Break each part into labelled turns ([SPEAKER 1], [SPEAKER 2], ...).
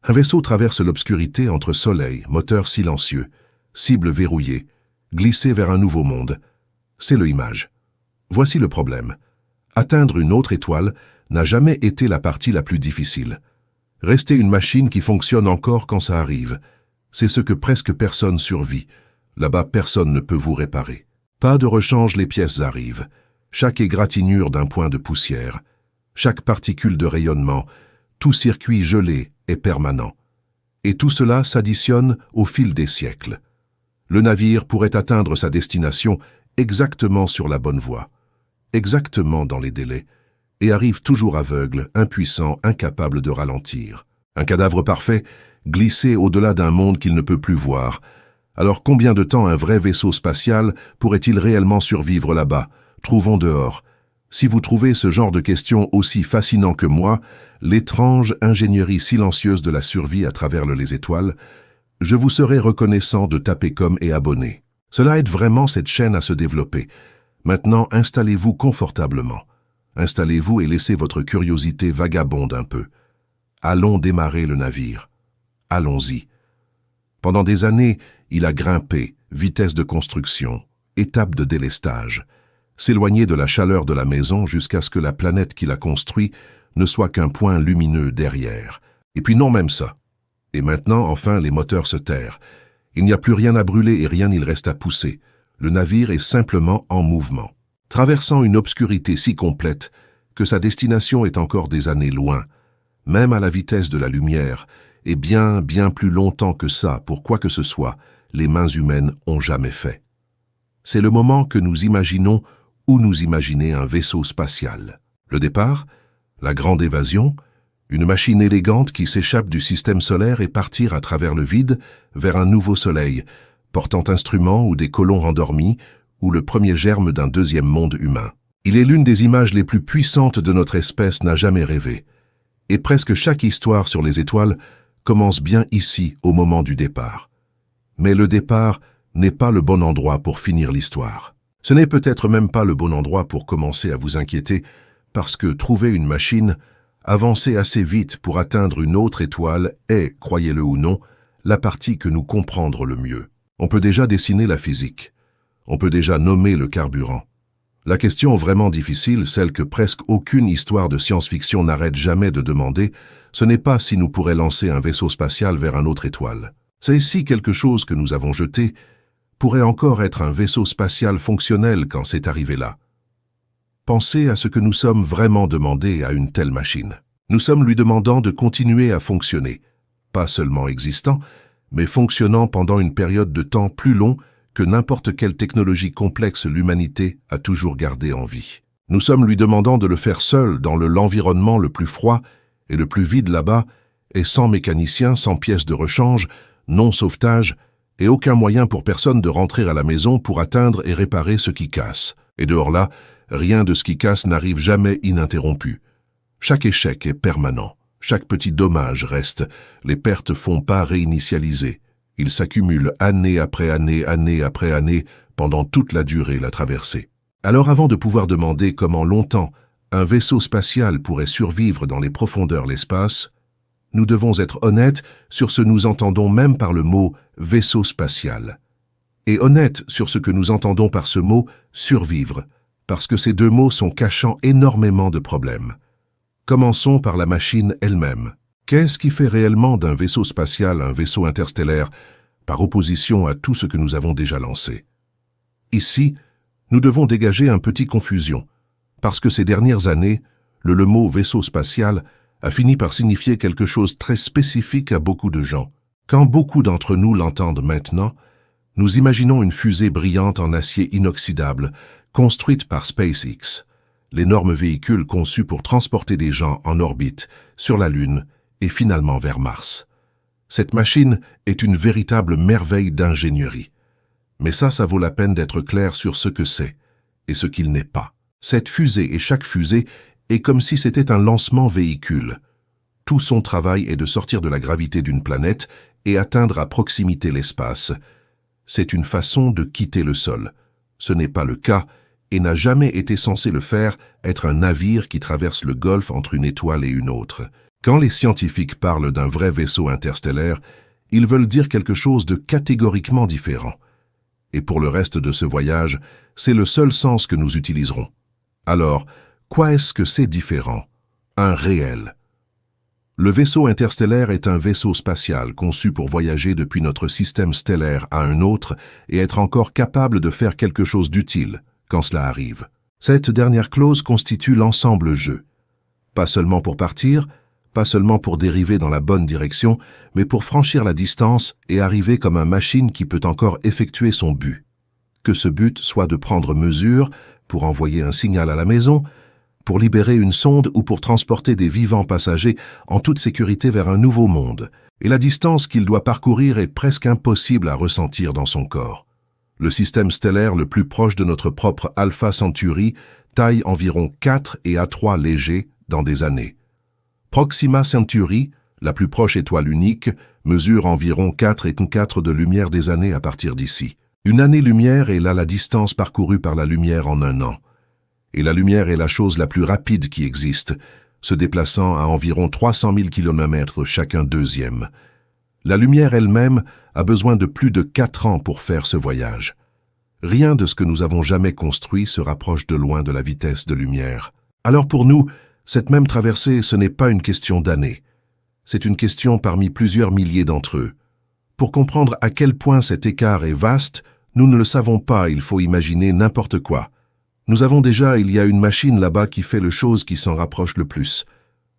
[SPEAKER 1] Un vaisseau traverse l'obscurité entre soleil, moteur silencieux, cible verrouillée, glisser vers un nouveau monde. C'est le image. Voici le problème. Atteindre une autre étoile n'a jamais été la partie la plus difficile. Rester une machine qui fonctionne encore quand ça arrive, c'est ce que presque personne survit. Là-bas, personne ne peut vous réparer. Pas de rechange, les pièces arrivent. Chaque égratignure d'un point de poussière, chaque particule de rayonnement, tout circuit gelé est permanent. Et tout cela s'additionne au fil des siècles. Le navire pourrait atteindre sa destination exactement sur la bonne voie, exactement dans les délais, et arrive toujours aveugle, impuissant, incapable de ralentir. Un cadavre parfait, glissé au-delà d'un monde qu'il ne peut plus voir. Alors combien de temps un vrai vaisseau spatial pourrait-il réellement survivre là-bas? Trouvons dehors. Si vous trouvez ce genre de questions aussi fascinant que moi, l'étrange ingénierie silencieuse de la survie à travers les étoiles, je vous serai reconnaissant de taper comme et abonner. Cela aide vraiment cette chaîne à se développer. Maintenant, installez-vous confortablement. Installez-vous et laissez votre curiosité vagabonde un peu. Allons démarrer le navire. Allons-y. Pendant des années, il a grimpé, vitesse de construction, étape de délestage, s'éloigner de la chaleur de la maison jusqu'à ce que la planète qu'il a construit ne soit qu'un point lumineux derrière. Et puis non même ça. Et maintenant, enfin, les moteurs se tairent. Il n'y a plus rien à brûler et rien il reste à pousser. Le navire est simplement en mouvement, traversant une obscurité si complète que sa destination est encore des années loin, même à la vitesse de la lumière, et bien plus longtemps que ça pour quoi que ce soit, les mains humaines ont jamais fait. C'est le moment que nous imaginons ou nous imaginer un vaisseau spatial. Le départ, la grande évasion, une machine élégante qui s'échappe du système solaire et partir à travers le vide vers un nouveau soleil, portant instruments ou des colons endormis, ou le premier germe d'un deuxième monde humain. Il est l'une des images les plus puissantes de notre espèce n'a jamais rêvé. Et presque chaque histoire sur les étoiles commence bien ici, au moment du départ. Mais le départ n'est pas le bon endroit pour finir l'histoire. Ce n'est peut-être même pas le bon endroit pour commencer à vous inquiéter, parce que trouver une machine, avancer assez vite pour atteindre une autre étoile est, croyez-le ou non, la partie que nous comprendre le mieux. On peut déjà dessiner la physique. On peut déjà nommer le carburant. La question vraiment difficile, celle que presque aucune histoire de science-fiction n'arrête jamais de demander, ce n'est pas si nous pourrions lancer un vaisseau spatial vers une autre étoile. C'est si quelque chose que nous avons jeté pourrait encore être un vaisseau spatial fonctionnel quand c'est arrivé là. Pensez à ce que nous sommes vraiment demandés à une telle machine. Nous sommes lui demandant de continuer à fonctionner, pas seulement existant, mais fonctionnant pendant une période de temps plus long que n'importe quelle technologie complexe l'humanité a toujours gardé en vie. Nous sommes lui demandant de le faire seul dans l'environnement le plus froid et le plus vide là-bas, et sans mécanicien, sans pièces de rechange, non sauvetage, et aucun moyen pour personne de rentrer à la maison pour atteindre et réparer ce qui casse. Et dehors là, rien de ce qui casse n'arrive jamais ininterrompu. Chaque échec est permanent. Chaque petit dommage reste. Les pertes font pas réinitialiser. Ils s'accumulent année après année, année après année, pendant toute la durée de la traversée. Alors avant de pouvoir demander comment longtemps un vaisseau spatial pourrait survivre dans les profondeurs de l'espace, nous devons être honnêtes sur ce que nous entendons même par le mot « vaisseau spatial ». Et honnêtes sur ce que nous entendons par ce mot « survivre », parce que ces deux mots sont cachant énormément de problèmes. Commençons par la machine elle-même. Qu'est-ce qui fait réellement d'un vaisseau spatial un vaisseau interstellaire, par opposition à tout ce que nous avons déjà lancé? Ici, nous devons dégager un petit confusion, parce que ces dernières années, le mot vaisseau spatial a fini par signifier quelque chose de très spécifique à beaucoup de gens. Quand beaucoup d'entre nous l'entendent maintenant, nous imaginons une fusée brillante en acier inoxydable, construite par SpaceX, l'énorme véhicule conçu pour transporter des gens en orbite, sur la Lune et finalement vers Mars. Cette machine est une véritable merveille d'ingénierie. Mais ça vaut la peine d'être clair sur ce que c'est et ce qu'il n'est pas. Cette fusée et chaque fusée est comme si c'était un lancement véhicule. Tout son travail est de sortir de la gravité d'une planète et atteindre à proximité l'espace. C'est une façon de quitter le sol. Ce n'est pas le cas et n'a jamais été censé le faire être un navire qui traverse le golfe entre une étoile et une autre. Quand les scientifiques parlent d'un vrai vaisseau interstellaire, ils veulent dire quelque chose de catégoriquement différent. Et pour le reste de ce voyage, c'est le seul sens que nous utiliserons. Alors, quoi est-ce que c'est différent? Un réel. Le vaisseau interstellaire est un vaisseau spatial conçu pour voyager depuis notre système stellaire à un autre et être encore capable de faire quelque chose d'utile quand cela arrive. Cette dernière clause constitue l'ensemble jeu. Pas seulement pour partir, pas seulement pour dériver dans la bonne direction, mais pour franchir la distance et arriver comme une machine qui peut encore effectuer son but. Que ce but soit de prendre mesure pour envoyer un signal à la maison, pour libérer une sonde ou pour transporter des vivants passagers en toute sécurité vers un nouveau monde. Et la distance qu'il doit parcourir est presque impossible à ressentir dans son corps. Le système stellaire le plus proche de notre propre Alpha Centauri taille environ 4 et A3 légers dans des années. Proxima Centauri, la plus proche étoile unique, mesure environ 4 et 4 de lumière des années à partir d'ici. Une année-lumière est là la distance parcourue par la lumière en un an. Et la lumière est la chose la plus rapide qui existe, se déplaçant à environ 300 000 km chacun deuxième. La lumière elle-même a besoin de plus de 4 ans pour faire ce voyage. Rien de ce que nous avons jamais construit se rapproche de loin de la vitesse de lumière. Alors pour nous, cette même traversée, ce n'est pas une question d'années. C'est une question parmi plusieurs milliers d'entre eux. Pour comprendre à quel point cet écart est vaste, nous ne le savons pas, il faut imaginer n'importe quoi. Nous avons déjà, il y a une machine là-bas qui fait le chose qui s'en rapproche le plus.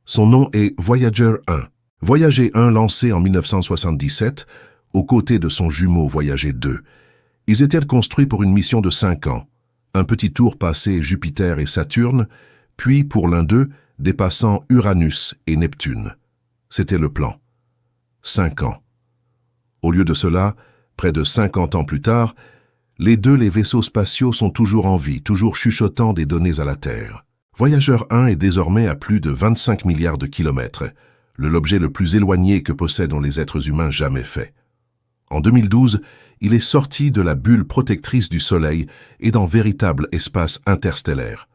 [SPEAKER 1] Son nom est Voyager 1. Voyager 1 lancé en 1977, aux côtés de son jumeau Voyager 2. Ils étaient construits pour une mission de 5 ans. Un petit tour passé Jupiter et Saturne, puis pour l'un d'eux, dépassant Uranus et Neptune. C'était le plan. 5 ans. Au lieu de cela, près de 50 ans plus tard, les vaisseaux spatiaux sont toujours en vie, toujours chuchotant des données à la Terre. Voyager 1 est désormais à plus de 25 milliards de kilomètres, l'objet le plus éloigné que possèdent les êtres humains jamais fait. En 2012, il est sorti de la bulle protectrice du Soleil et dans véritable espace interstellaire.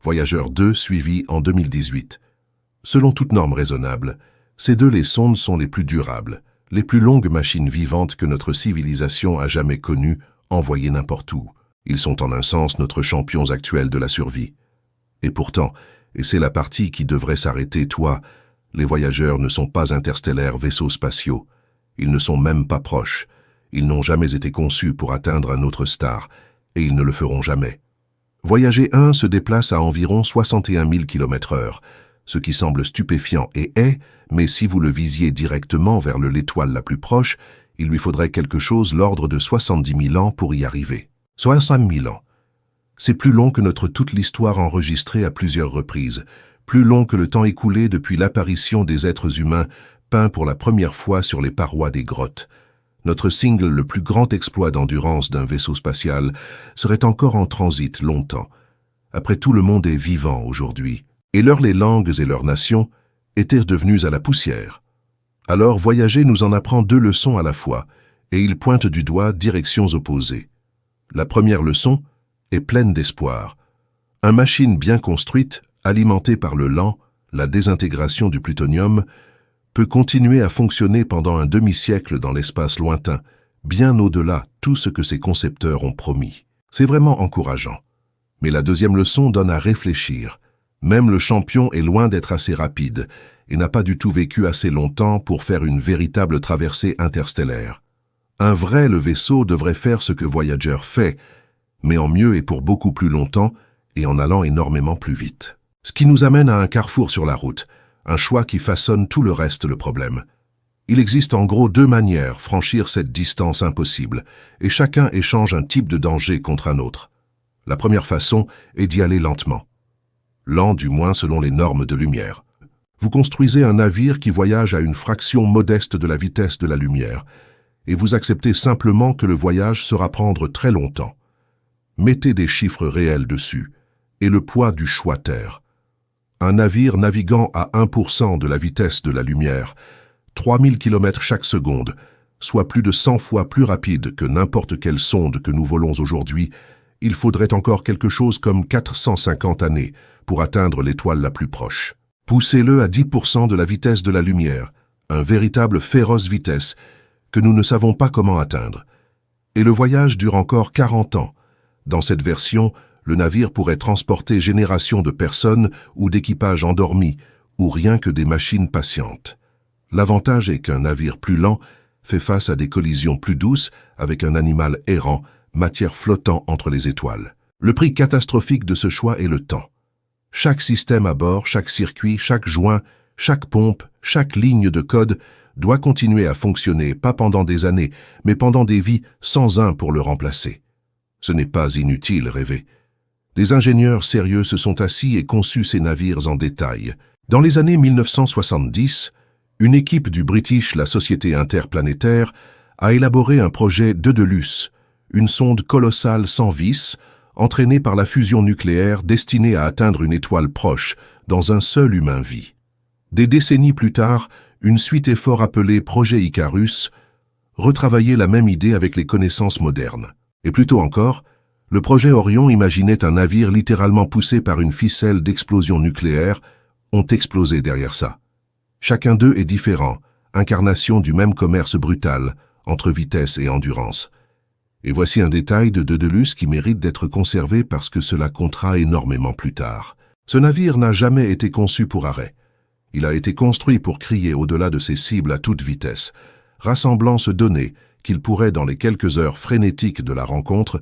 [SPEAKER 1] Voyager 2 suivi en 2018. Selon toute norme raisonnable, ces les sondes sont les plus durables, les plus longues machines vivantes que notre civilisation a jamais connues, envoyés n'importe où. Ils sont en un sens notre champions actuels de la survie. Et pourtant, et c'est la partie qui devrait s'arrêter, les voyageurs ne sont pas interstellaires vaisseaux spatiaux. Ils ne sont même pas proches. Ils n'ont jamais été conçus pour atteindre un autre star, et ils ne le feront jamais. Voyager 1 se déplace à environ 61 000 km/h, ce qui semble stupéfiant et est, mais si vous le visiez directement vers l'étoile la plus proche, il lui faudrait quelque chose l'ordre de 70 000 ans pour y arriver. 60 000 ans. C'est plus long que toute l'histoire enregistrée à plusieurs reprises, plus long que le temps écoulé depuis l'apparition des êtres humains peints pour la première fois sur les parois des grottes. Notre single, le plus grand exploit d'endurance d'un vaisseau spatial, serait encore en transit longtemps. Après tout, le monde est vivant aujourd'hui, et les langues et leurs nations étaient devenues à la poussière. Alors Voyager nous en apprend 2 leçons à la fois, et il pointe du doigt directions opposées. La première leçon est pleine d'espoir. Une machine bien construite, alimentée par le lent, la désintégration du plutonium, peut continuer à fonctionner pendant un demi-siècle dans l'espace lointain, bien au-delà tout ce que ses concepteurs ont promis. C'est vraiment encourageant. Mais la deuxième leçon donne à réfléchir. Même le champion est loin d'être assez rapide, et n'a pas du tout vécu assez longtemps pour faire une véritable traversée interstellaire. Le vaisseau devrait faire ce que Voyager fait, mais en mieux et pour beaucoup plus longtemps, et en allant énormément plus vite. Ce qui nous amène à un carrefour sur la route, un choix qui façonne tout le reste le problème. Il existe en gros 2 manières franchir cette distance impossible, et chacun échange un type de danger contre un autre. La première façon est d'y aller lentement. Lent du moins selon les normes de lumière. Vous construisez un navire qui voyage à une fraction modeste de la vitesse de la lumière, et vous acceptez simplement que le voyage sera prendre très longtemps. Mettez des chiffres réels dessus, et le poids du choix terre. Un navire naviguant à 1% de la vitesse de la lumière, 3000 km chaque seconde, soit plus de 100 fois plus rapide que n'importe quelle sonde que nous volons aujourd'hui, il faudrait encore quelque chose comme 450 années pour atteindre l'étoile la plus proche. Poussez-le à 10% de la vitesse de la lumière, un véritable féroce vitesse que nous ne savons pas comment atteindre. Et le voyage dure encore 40 ans. Dans cette version, le navire pourrait transporter générations de personnes ou d'équipages endormis, ou rien que des machines patientes. L'avantage est qu'un navire plus lent fait face à des collisions plus douces avec un animal errant, matière flottant entre les étoiles. Le prix catastrophique de ce choix est le temps. Chaque système à bord, chaque circuit, chaque joint, chaque pompe, chaque ligne de code doit continuer à fonctionner, pas pendant des années, mais pendant des vies sans un pour le remplacer. Ce n'est pas inutile, rêver. Des ingénieurs sérieux se sont assis et conçu ces navires en détail. Dans les années 1970, une équipe du British, la Société interplanétaire, a élaboré un projet Daedalus, une sonde colossale sans vis, entraînée par la fusion nucléaire destinée à atteindre une étoile proche, dans un seul humain-vie. Des décennies plus tard, une suite effort appelée Projet Icarus retravaillait la même idée avec les connaissances modernes. Et plus tôt encore, le projet Orion imaginait un navire littéralement poussé par une ficelle d'explosion nucléaire, ont explosé derrière ça. Chacun d'eux est différent, incarnation du même commerce brutal, entre vitesse et endurance. Et voici un détail de Daedalus qui mérite d'être conservé parce que cela comptera énormément plus tard. Ce navire n'a jamais été conçu pour arrêt. Il a été construit pour crier au-delà de ses cibles à toute vitesse, rassemblant ce donné qu'il pourrait dans les quelques heures frénétiques de la rencontre,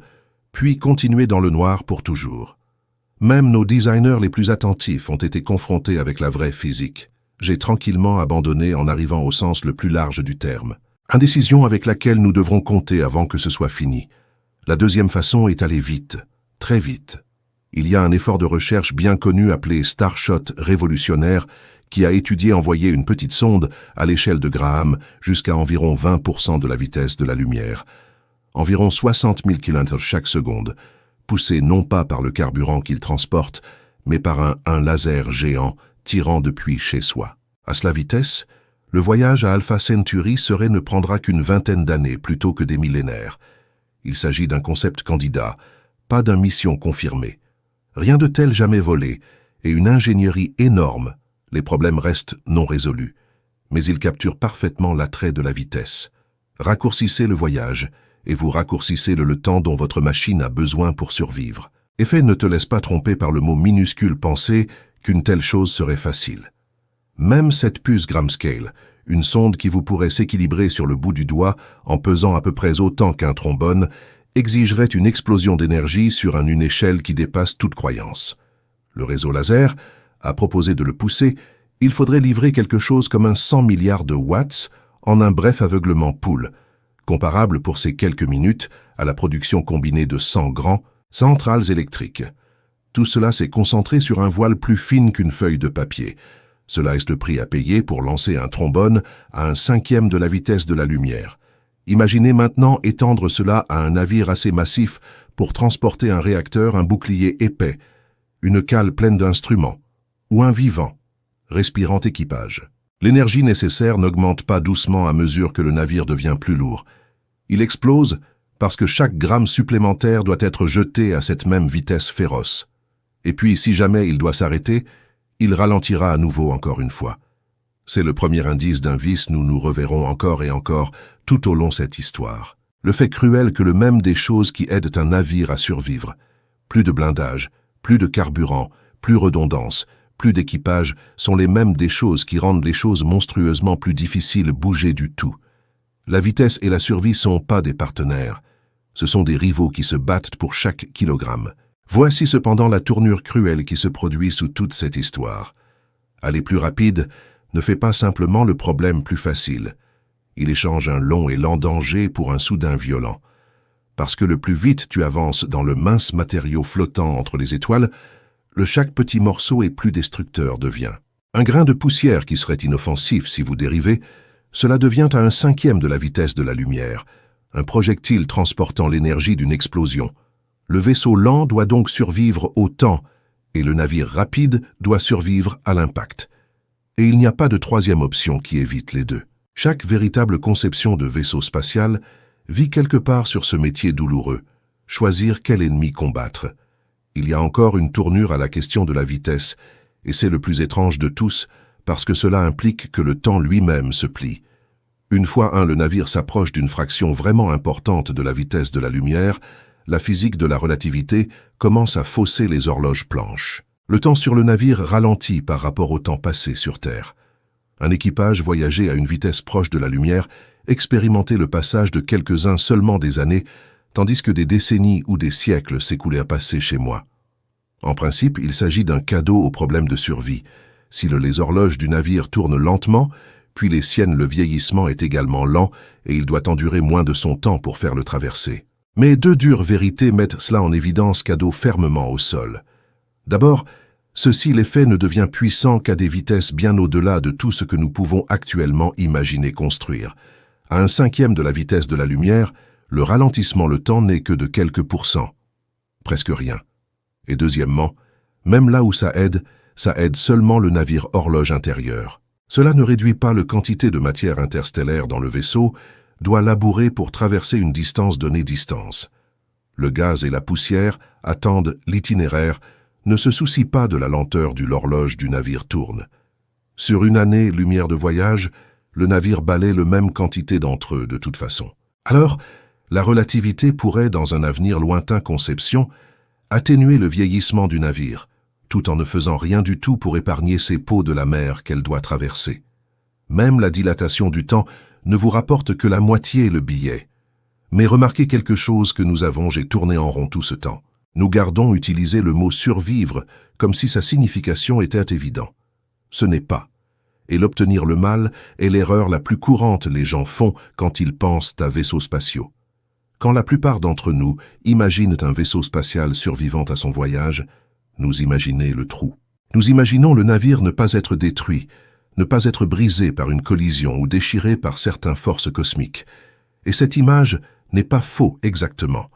[SPEAKER 1] puis continuer dans le noir pour toujours. Même nos designers les plus attentifs ont été confrontés avec la vraie physique. J'ai tranquillement abandonné en arrivant au sens le plus large du terme. Indécision avec laquelle nous devrons compter avant que ce soit fini. La deuxième façon est aller vite, très vite. Il y a un effort de recherche bien connu appelé Starshot révolutionnaire qui a étudié envoyer une petite sonde à l'échelle de Graham jusqu'à environ 20% de la vitesse de la lumière, environ 60 000 km chaque seconde, poussée non pas par le carburant qu'il transporte, mais par un laser géant tirant depuis chez soi. À cela vitesse, le voyage à Alpha Centauri ne prendra qu'une vingtaine d'années plutôt que des millénaires. Il s'agit d'un concept candidat, pas d'une mission confirmée. Rien de tel jamais volé, et une ingénierie énorme. Les problèmes restent non résolus, mais ils capturent parfaitement l'attrait de la vitesse. Raccourcissez le voyage, et vous raccourcissez le temps dont votre machine a besoin pour survivre. Effet, ne te laisse pas tromper par le mot minuscule penser qu'une telle chose serait facile. Même cette puce Gramscale, une sonde qui vous pourrait s'équilibrer sur le bout du doigt en pesant à peu près autant qu'un trombone, exigerait une explosion d'énergie sur une échelle qui dépasse toute croyance. Le réseau laser a proposé de le pousser, il faudrait livrer quelque chose comme un 100 milliards de watts en un bref aveuglement Poole, comparable pour ces quelques minutes à la production combinée de 100 grands centrales électriques. Tout cela s'est concentré sur un voile plus fine qu'une feuille de papier. Cela est le prix à payer pour lancer un trombone à 1/5 de la vitesse de la lumière. Imaginez maintenant étendre cela à un navire assez massif pour transporter un réacteur, un bouclier épais, une cale pleine d'instruments, ou un vivant, respirant équipage. L'énergie nécessaire n'augmente pas doucement à mesure que le navire devient plus lourd. Il explose parce que chaque gramme supplémentaire doit être jeté à cette même vitesse féroce. Et puis, si jamais il doit s'arrêter, il ralentira à nouveau encore une fois. C'est le premier indice d'un vice nous nous reverrons encore et encore tout au long de cette histoire. Le fait cruel que le même des choses qui aident un navire à survivre. Plus de blindage, plus de carburant, plus redondance, plus d'équipage sont les mêmes des choses qui rendent les choses monstrueusement plus difficiles bouger du tout. La vitesse et la survie sont pas des partenaires. Ce sont des rivaux qui se battent pour chaque kilogramme. Voici cependant la tournure cruelle qui se produit sous toute cette histoire. Aller plus rapide ne fait pas simplement le problème plus facile. Il échange un long et lent danger pour un soudain violent. Parce que le plus vite tu avances dans le mince matériau flottant entre les étoiles, le chaque petit morceau et plus destructeur devient. Un grain de poussière qui serait inoffensif si vous dérivez, cela devient à 1/5 de la vitesse de la lumière, un projectile transportant l'énergie d'une explosion. Le vaisseau lent doit donc survivre au temps, et le navire rapide doit survivre à l'impact. Et il n'y a pas de troisième option qui évite les deux. Chaque véritable conception de vaisseau spatial vit quelque part sur ce métier douloureux, choisir quel ennemi combattre. Il y a encore une tournure à la question de la vitesse, Et c'est le plus étrange de tous, parce que cela implique que le temps lui-même se plie. Une fois le navire s'approche d'une fraction vraiment importante de la vitesse de la lumière, la physique de la relativité commence à fausser les horloges planches. Le temps sur le navire ralentit par rapport au temps passé sur Terre. Un équipage voyageait à une vitesse proche de la lumière expérimentait le passage de quelques-uns seulement des années, tandis que des décennies ou des siècles s'écoulaient à passer chez moi. En principe, il s'agit d'un cadeau au problème de survie. Si les horloges du navire tournent lentement, puis les siennes, le vieillissement est également lent et il doit endurer moins de son temps pour faire le traversée. Mais deux dures vérités mettent cela en évidence cadeau fermement au sol. D'abord, l'effet ne devient puissant qu'à des vitesses bien au-delà de tout ce que nous pouvons actuellement imaginer construire. À 1/5 de la vitesse de la lumière, le ralentissement le temps n'est que de quelques pourcents. Presque rien. Et deuxièmement, même là où ça aide seulement le navire horloge intérieur. Cela ne réduit pas la quantité de matière interstellaire dans le vaisseau, doit labourer pour traverser une distance donnée distance. Le gaz et la poussière attendent l'itinéraire, ne se soucient pas de la lenteur de l'horloge du navire tourne. Sur une année-lumière de voyage, le navire balaie la même quantité d'entre eux de toute façon. Alors, la relativité pourrait, dans un avenir lointain conception, atténuer le vieillissement du navire, tout en ne faisant rien du tout pour épargner ces pots de la mer qu'elle doit traverser. Même la dilatation du temps ne vous rapporte que la moitié le billet. Mais remarquez quelque chose que j'ai tourné en rond tout ce temps. Nous gardons utilisé le mot « survivre » comme si sa signification était évidente. Ce n'est pas. Et l'obtenir le mal est l'erreur la plus courante les gens font quand ils pensent à vaisseaux spatiaux. Quand la plupart d'entre nous imaginent un vaisseau spatial survivant à son voyage, nous imaginons le trou. Nous imaginons le navire ne pas être détruit, ne pas être brisé par une collision ou déchiré par certaines forces cosmiques. Et cette image n'est pas faux exactement.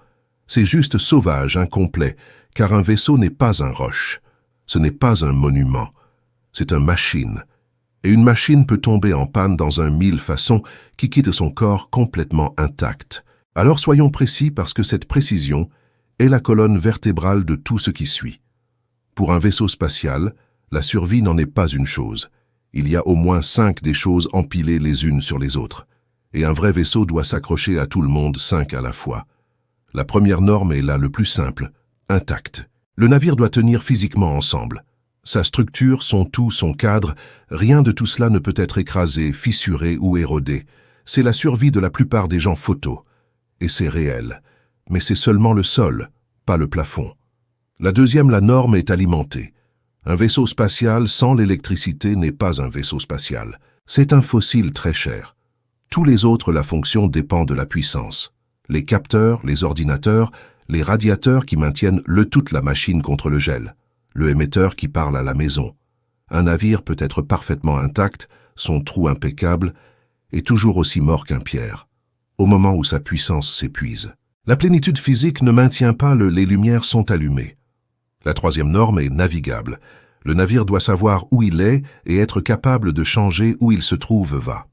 [SPEAKER 1] C'est juste sauvage, incomplet, car un vaisseau n'est pas un roche. Ce n'est pas un monument. C'est une machine. Et une machine peut tomber en panne dans 1000 façons qui quitte son corps complètement intact. Alors soyons précis parce que cette précision est la colonne vertébrale de tout ce qui suit. Pour un vaisseau spatial, la survie n'en est pas une chose. Il y a au moins 5 des choses empilées les unes sur les autres. Et un vrai vaisseau doit s'accrocher à tout le monde 5 à la fois. La première norme est là le plus simple, intact. Le navire doit tenir physiquement ensemble. Sa structure, son tout, son cadre, rien de tout cela ne peut être écrasé, fissuré ou érodé. C'est la survie de la plupart des gens photos. Et c'est réel. Mais c'est seulement le sol, pas le plafond. La deuxième, la norme est alimentée. Un vaisseau spatial sans l'électricité n'est pas un vaisseau spatial. C'est un fossile très cher. Tous les autres, la fonction dépend de la puissance. Les capteurs, les ordinateurs, les radiateurs qui maintiennent toute la machine contre le gel. Le émetteur qui parle à la maison. Un navire peut être parfaitement intact, son trou impeccable, et toujours aussi mort qu'un pierre, au moment où sa puissance s'épuise. La plénitude physique ne maintient pas les lumières sont allumées. La troisième norme est navigable. Le navire doit savoir où il est et être capable de changer où il se trouve va.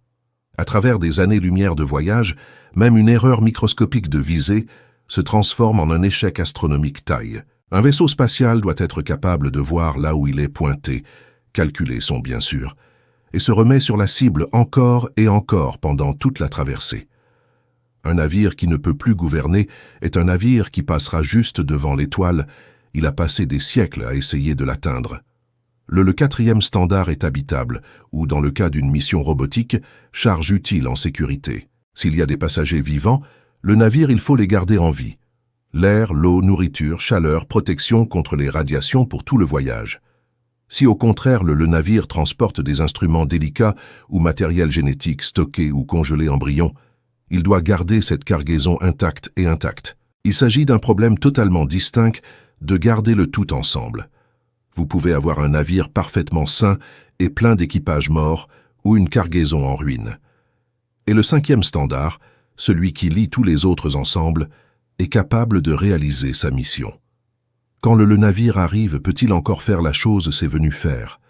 [SPEAKER 1] À travers des années-lumière de voyage, même une erreur microscopique de visée se transforme en un échec astronomique taille. Un vaisseau spatial doit être capable de voir là où il est pointé, calculer son bien sûr, et se remet sur la cible encore et encore pendant toute la traversée. Un navire qui ne peut plus gouverner est un navire qui passera juste devant l'étoile. Il a passé des siècles à essayer de l'atteindre. Le 4e standard est habitable, ou dans le cas d'une mission robotique, charge utile en sécurité. S'il y a des passagers vivants, le navire il faut les garder en vie. L'air, l'eau, nourriture, chaleur, protection contre les radiations pour tout le voyage. Si au contraire le navire transporte des instruments délicats ou matériel génétique stocké ou congelé embryon, il doit garder cette cargaison intacte et intacte. Il s'agit d'un problème totalement distinct de garder le tout ensemble. Vous pouvez avoir un navire parfaitement sain et plein d'équipages morts ou une cargaison en ruine. Et le 5e standard, celui qui lie tous les autres ensemble, est capable de réaliser sa mission. Quand le navire arrive, peut-il encore faire la chose c'est venu faire?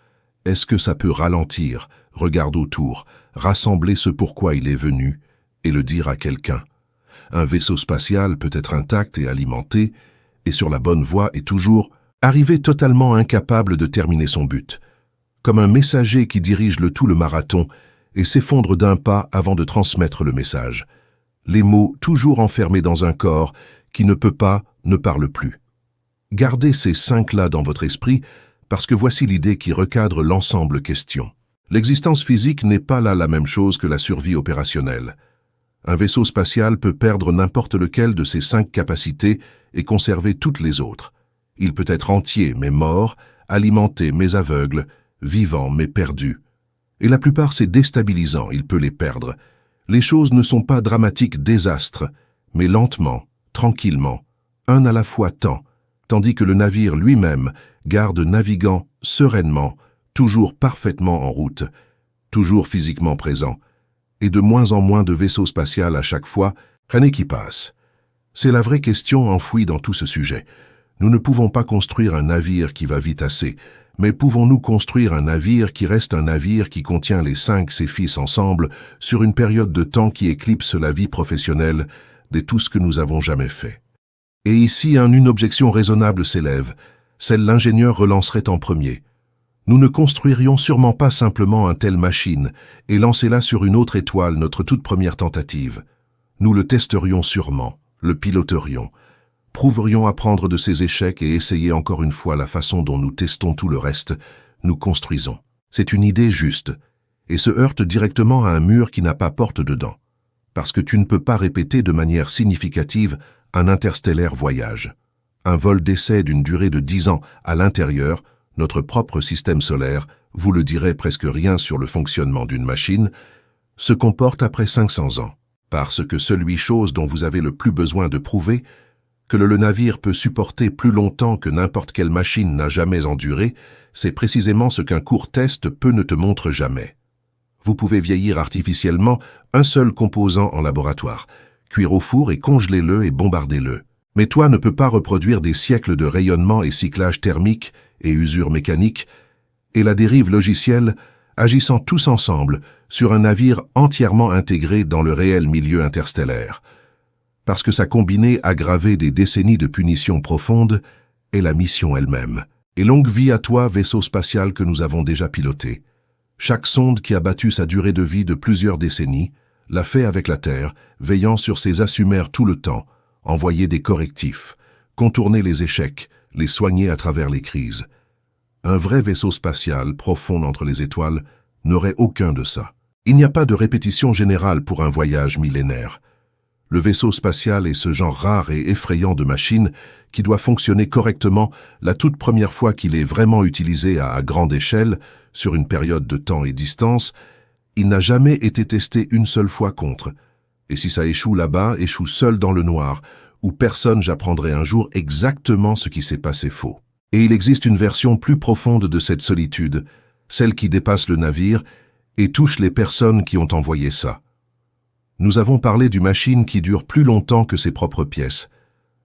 [SPEAKER 1] Est-ce que ça peut ralentir, regarde autour, rassembler ce pourquoi il est venu et le dire à quelqu'un? Un vaisseau spatial peut être intact et alimenté, et sur la bonne voie et toujours arrivé totalement incapable de terminer son but, comme un messager qui dirige le marathon et s'effondre d'un pas avant de transmettre le message. Les mots toujours enfermés dans un corps qui ne peut pas, ne parle plus. Gardez ces 5-là dans votre esprit parce que voici l'idée qui recadre l'ensemble question. L'existence physique n'est pas là la même chose que la survie opérationnelle. Un vaisseau spatial peut perdre n'importe lequel de ses 5 capacités et conserver toutes les autres. Il peut être entier mais mort, alimenté mais aveugle, vivant mais perdu. Et la plupart c'est déstabilisant, il peut les perdre. Les choses ne sont pas dramatiques désastres, mais lentement, tranquillement, un à la fois tandis que le navire lui-même garde naviguant sereinement, toujours parfaitement en route, toujours physiquement présent, et de moins en moins de vaisseaux spatials à chaque fois, année qui passe. C'est la vraie question enfouie dans tout ce sujet. Nous ne pouvons pas construire un navire qui va vite assez, mais pouvons-nous construire un navire qui reste un navire qui contient les 5 ses fils ensemble sur une période de temps qui éclipse la vie professionnelle de tout ce que nous avons jamais fait? Et ici, une objection raisonnable s'élève, celle l'ingénieur relancerait en premier. Nous ne construirions sûrement pas simplement une telle machine et lancer-la sur une autre étoile notre toute première tentative. Nous le testerions sûrement, le piloterions, prouverions apprendre de ses échecs et essayer encore une fois la façon dont nous testons tout le reste, nous construisons. C'est une idée juste, et se heurte directement à un mur qui n'a pas porte dedans, parce que tu ne peux pas répéter de manière significative un interstellaire voyage. Un vol d'essai d'une durée de 10 ans à l'intérieur, notre propre système solaire, vous le direz presque rien sur le fonctionnement d'une machine, se comporte après 500 ans, parce que chose dont vous avez le plus besoin de prouver, que le navire peut supporter plus longtemps que n'importe quelle machine n'a jamais enduré, c'est précisément ce qu'un court test peut ne te montre jamais. Vous pouvez vieillir artificiellement un seul composant en laboratoire, cuire au four et congelez-le et bombardez-le. Mais toi ne peux pas reproduire des siècles de rayonnement et cyclage thermique et usure mécanique, et la dérive logicielle agissant tous ensemble sur un navire entièrement intégré dans le réel milieu interstellaire. Parce que sa combinée aggravée des décennies de punition profonde est la mission elle-même. Et longue vie à toi, vaisseau spatial que nous avons déjà piloté. Chaque sonde qui a battu sa durée de vie de plusieurs décennies l'a fait avec la Terre, veillant sur ses assumères tout le temps, envoyer des correctifs, contourner les échecs, les soigner à travers les crises. Un vrai vaisseau spatial, profond entre les étoiles, n'aurait aucun de ça. Il n'y a pas de répétition générale pour un voyage millénaire. Le vaisseau spatial est ce genre rare et effrayant de machine qui doit fonctionner correctement la toute première fois qu'il est vraiment utilisé à grande échelle, sur une période de temps et distance. Il n'a jamais été testé une seule fois contre. Et si ça échoue là-bas, échoue seul dans le noir, où personne j'apprendrai un jour exactement ce qui s'est passé faux. Et il existe une version plus profonde de cette solitude, celle qui dépasse le navire et touche les personnes qui ont envoyé ça. Nous avons parlé d'une machine qui dure plus longtemps que ses propres pièces.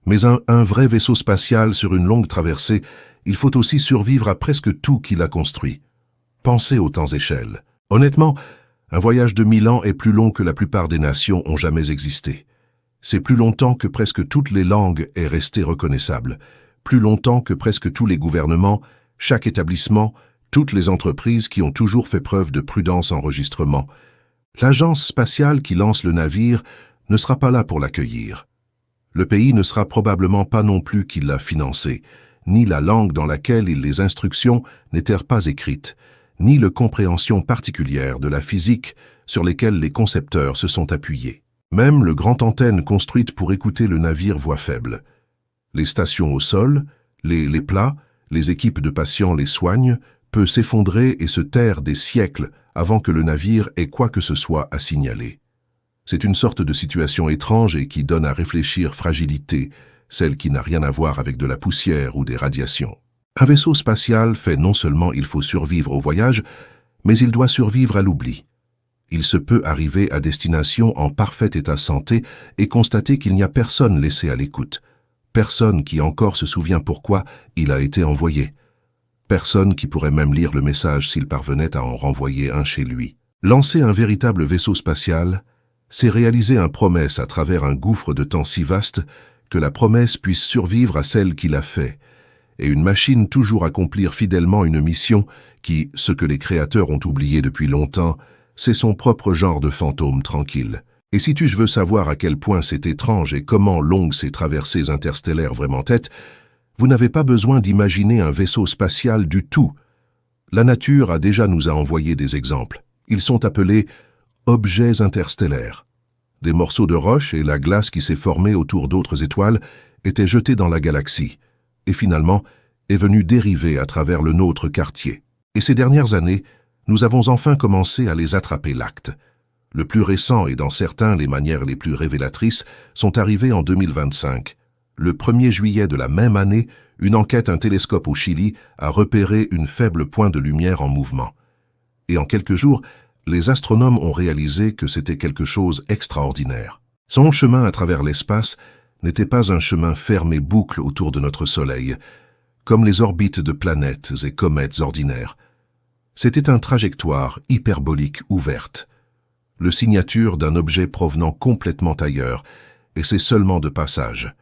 [SPEAKER 1] Mais un vrai vaisseau spatial sur une longue traversée, il faut aussi survivre à presque tout qu'il a construit. Pensez aux temps-échelles. Honnêtement, un voyage de 1000 ans est plus long que la plupart des nations ont jamais existé. C'est plus longtemps que presque toutes les langues est resté reconnaissable, plus longtemps que presque tous les gouvernements, chaque établissement, toutes les entreprises qui ont toujours fait preuve de prudence enregistrement. L'agence spatiale qui lance le navire ne sera pas là pour l'accueillir. Le pays ne sera probablement pas non plus qui l'a financé, ni la langue dans laquelle les instructions n'étaient pas écrites, ni la compréhension particulière de la physique sur lesquelles les concepteurs se sont appuyés. Même le grand antenne construite pour écouter le navire voix faible. Les stations au sol, les plats, les équipes de patients les soignent, peut s'effondrer et se taire des siècles avant que le navire ait quoi que ce soit à signaler. C'est une sorte de situation étrange et qui donne à réfléchir fragilité, celle qui n'a rien à voir avec de la poussière ou des radiations. Un vaisseau spatial fait non seulement il faut survivre au voyage, mais il doit survivre à l'oubli. Il se peut arriver à destination en parfait état santé et constater qu'il n'y a personne laissé à l'écoute. Personne qui encore se souvient pourquoi il a été envoyé. Personne qui pourrait même lire le message s'il parvenait à en renvoyer un chez lui. Lancer un véritable vaisseau spatial, c'est réaliser une promesse à travers un gouffre de temps si vaste que la promesse puisse survivre à celle qui l'a fait, et une machine toujours accomplir fidèlement une mission qui, ce que les créateurs ont oublié depuis longtemps, c'est son propre genre de fantôme tranquille. Et si tu veux savoir à quel point c'est étrange et comment longues ces traversées interstellaires vraiment être, vous n'avez pas besoin d'imaginer un vaisseau spatial du tout. La nature a déjà nous a envoyé des exemples. Ils sont appelés objets interstellaires. Des morceaux de roche et la glace qui s'est formée autour d'autres étoiles étaient jetés dans la galaxie, et finalement est venue dériver à travers le nôtre quartier. Et ces dernières années, nous avons enfin commencé à les attraper l'acte. Le plus récent et dans certains les manières les plus révélatrices sont arrivés en 2025. Le 1er juillet de la même année, une enquête, un télescope au Chili, a repéré une faible point de lumière en mouvement. Et en quelques jours, les astronomes ont réalisé que c'était quelque chose d'extraordinaire. Son chemin à travers l'espace n'était pas un chemin fermé boucle autour de notre Soleil, comme les orbites de planètes et comètes ordinaires. C'était une trajectoire hyperbolique ouverte, le signature d'un objet provenant complètement ailleurs, et c'est seulement de passage.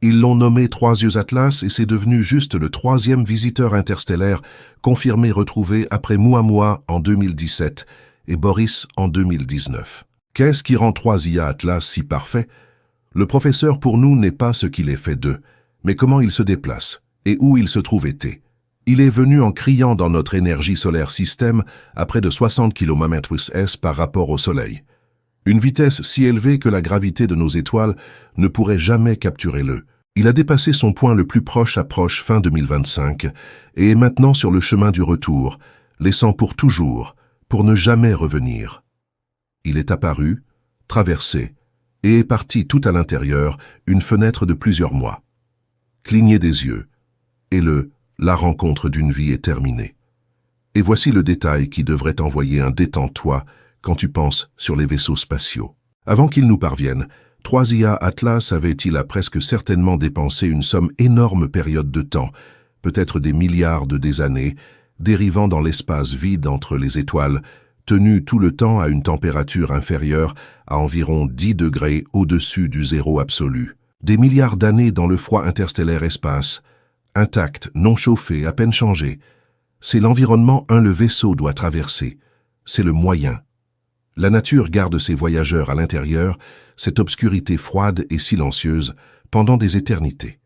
[SPEAKER 1] Ils l'ont nommé Trois Yeux Atlas et c'est devenu juste le 3e visiteur interstellaire confirmé retrouvé après Muamua en 2017 et Boris en 2019. Qu'est-ce qui rend 3IA Atlas si parfait? Le professeur pour nous n'est pas ce qu'il est fait d'eux, mais comment il se déplace et où il se trouve été. Il est venu en criant dans notre énergie solaire système à près de 60 km/s par rapport au Soleil. Une vitesse si élevée que la gravité de nos étoiles ne pourrait jamais capturer le. Il a dépassé son point le plus proche approche fin 2025 et est maintenant sur le chemin du retour, laissant pour toujours, pour ne jamais revenir. Il est apparu, traversé, et est parti tout à l'intérieur, une fenêtre de plusieurs mois. Cligner des yeux, et la rencontre d'une vie est terminée. Et voici le détail qui devrait t'envoyer un détends-toi quand tu penses sur les vaisseaux spatiaux. Avant qu'ils nous parviennent, 3IA Atlas avait-il à presque certainement dépensé une somme énorme période de temps, peut-être des milliards des années, dérivant dans l'espace vide entre les étoiles, tenu tout le temps à une température inférieure à environ 10 degrés au-dessus du zéro absolu. Des milliards d'années dans le froid interstellaire espace, intact, non chauffé, à peine changé. C'est l'environnement le vaisseau doit traverser. C'est le moyen. La nature garde ses voyageurs à l'intérieur, cette obscurité froide et silencieuse, pendant des éternités.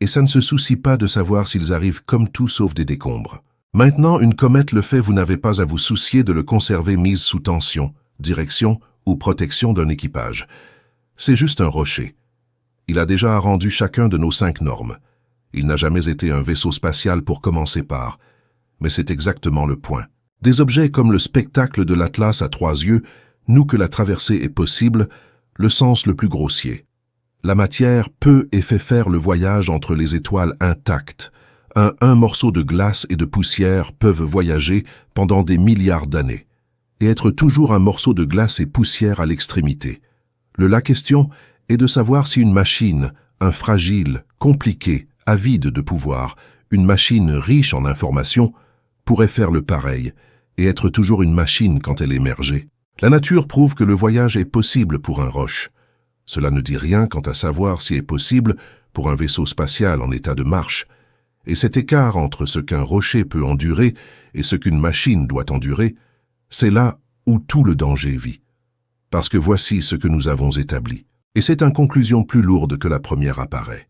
[SPEAKER 1] Et ça ne se soucie pas de savoir s'ils arrivent comme tout sauf des décombres. Maintenant, une comète le fait, vous n'avez pas à vous soucier de le conserver mise sous tension, direction ou protection d'un équipage. C'est juste un rocher. Il a déjà rendu chacun de nos 5 normes. Il n'a jamais été un vaisseau spatial pour commencer par. Mais c'est exactement le point. Des objets comme le spectacle de l'Atlas à 3 yeux, nous que la traversée est possible, le sens le plus grossier. La matière peut et fait faire le voyage entre les étoiles intactes. Un morceau de glace et de poussière peuvent voyager pendant des milliards d'années et être toujours un morceau de glace et poussière à l'extrémité. La question est de savoir si une machine, un fragile, compliqué, avide de pouvoir, une machine riche en informations, pourrait faire le pareil et être toujours une machine quand elle émergeait. La nature prouve que le voyage est possible pour un roche. Cela ne dit rien quant à savoir si est possible pour un vaisseau spatial en état de marche. Et cet écart entre ce qu'un rocher peut endurer et ce qu'une machine doit endurer, c'est là où tout le danger vit. Parce que voici ce que nous avons établi. Et c'est une conclusion plus lourde que la première apparaît.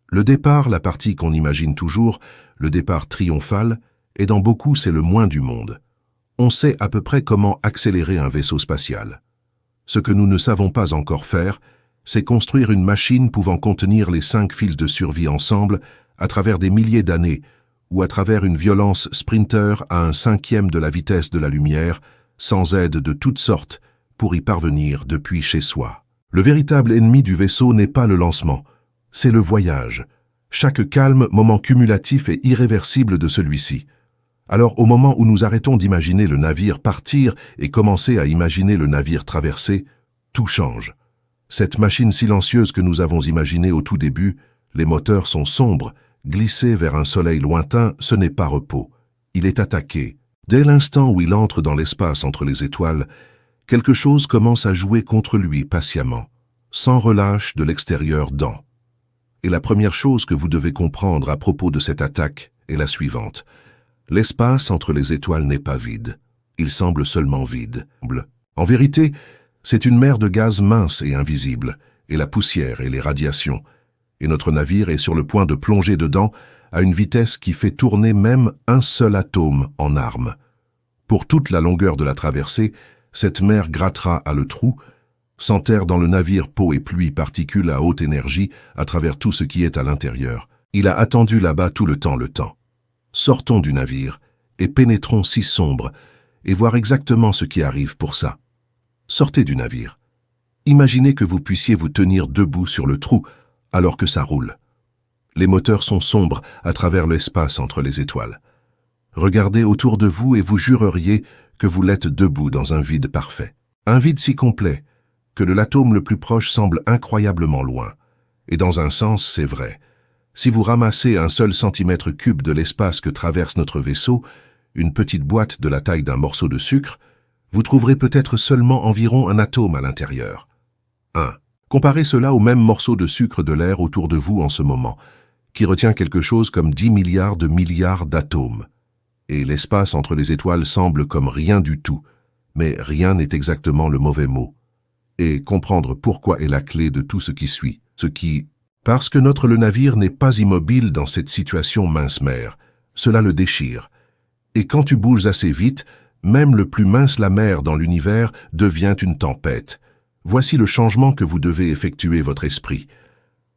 [SPEAKER 1] Le départ, la partie qu'on imagine toujours, le départ triomphal, et dans beaucoup c'est le moins du monde. On sait à peu près comment accélérer un vaisseau spatial. Ce que nous ne savons pas encore faire, c'est construire une machine pouvant contenir les 5 fils de survie ensemble à travers des milliers d'années ou à travers une violence sprinter à 1/5 de la vitesse de la lumière, sans aide de toutes sortes, pour y parvenir depuis chez soi. Le véritable ennemi du vaisseau n'est pas le lancement, c'est le voyage. Chaque calme moment cumulatif et irréversible de celui-ci. Alors au moment où nous arrêtons d'imaginer le navire partir et commencer à imaginer le navire traverser, tout change. Cette machine silencieuse que nous avons imaginée au tout début, les moteurs sont sombres, glissés vers un soleil lointain, ce n'est pas repos. Il est attaqué. Dès l'instant où il entre dans l'espace entre les étoiles, quelque chose commence à jouer contre lui patiemment, sans relâche de l'extérieur dans. Et la première chose que vous devez comprendre à propos de cette attaque est la suivante. L'espace entre les étoiles n'est pas vide. Il semble seulement vide. En vérité, c'est une mer de gaz mince et invisible, et la poussière et les radiations. Et notre navire est sur le point de plonger dedans à une vitesse qui fait tourner même un seul atome en armes. Pour toute la longueur de la traversée, cette mer grattera à le trou, s'enterre dans le navire peau et pluie particules à haute énergie à travers tout ce qui est à l'intérieur. Il a attendu là-bas tout le temps. Sortons du navire et pénétrons si sombre et voir exactement ce qui arrive pour ça. Sortez du navire. Imaginez que vous puissiez vous tenir debout sur le trou alors que ça roule. Les moteurs sont sombres à travers l'espace entre les étoiles. Regardez autour de vous et vous jureriez que vous l'êtes debout dans un vide parfait. Un vide si complet que l'atome le plus proche semble incroyablement loin. Et dans un sens, c'est vrai. Si vous ramassez un seul centimètre cube de l'espace que traverse notre vaisseau, une petite boîte de la taille d'un morceau de sucre, vous trouverez peut-être seulement environ un atome à l'intérieur. 1. Comparez cela au même morceau de sucre de l'air autour de vous en ce moment, qui retient quelque chose comme 10 milliards de milliards d'atomes. Et l'espace entre les étoiles semble comme rien du tout, mais rien n'est exactement le mauvais mot. Et comprendre pourquoi est la clé de tout ce qui suit, Parce que le navire n'est pas immobile dans cette situation mince mer, cela le déchire. Et quand tu bouges assez vite, même le plus mince la mer dans l'univers devient une tempête. Voici le changement que vous devez effectuer votre esprit.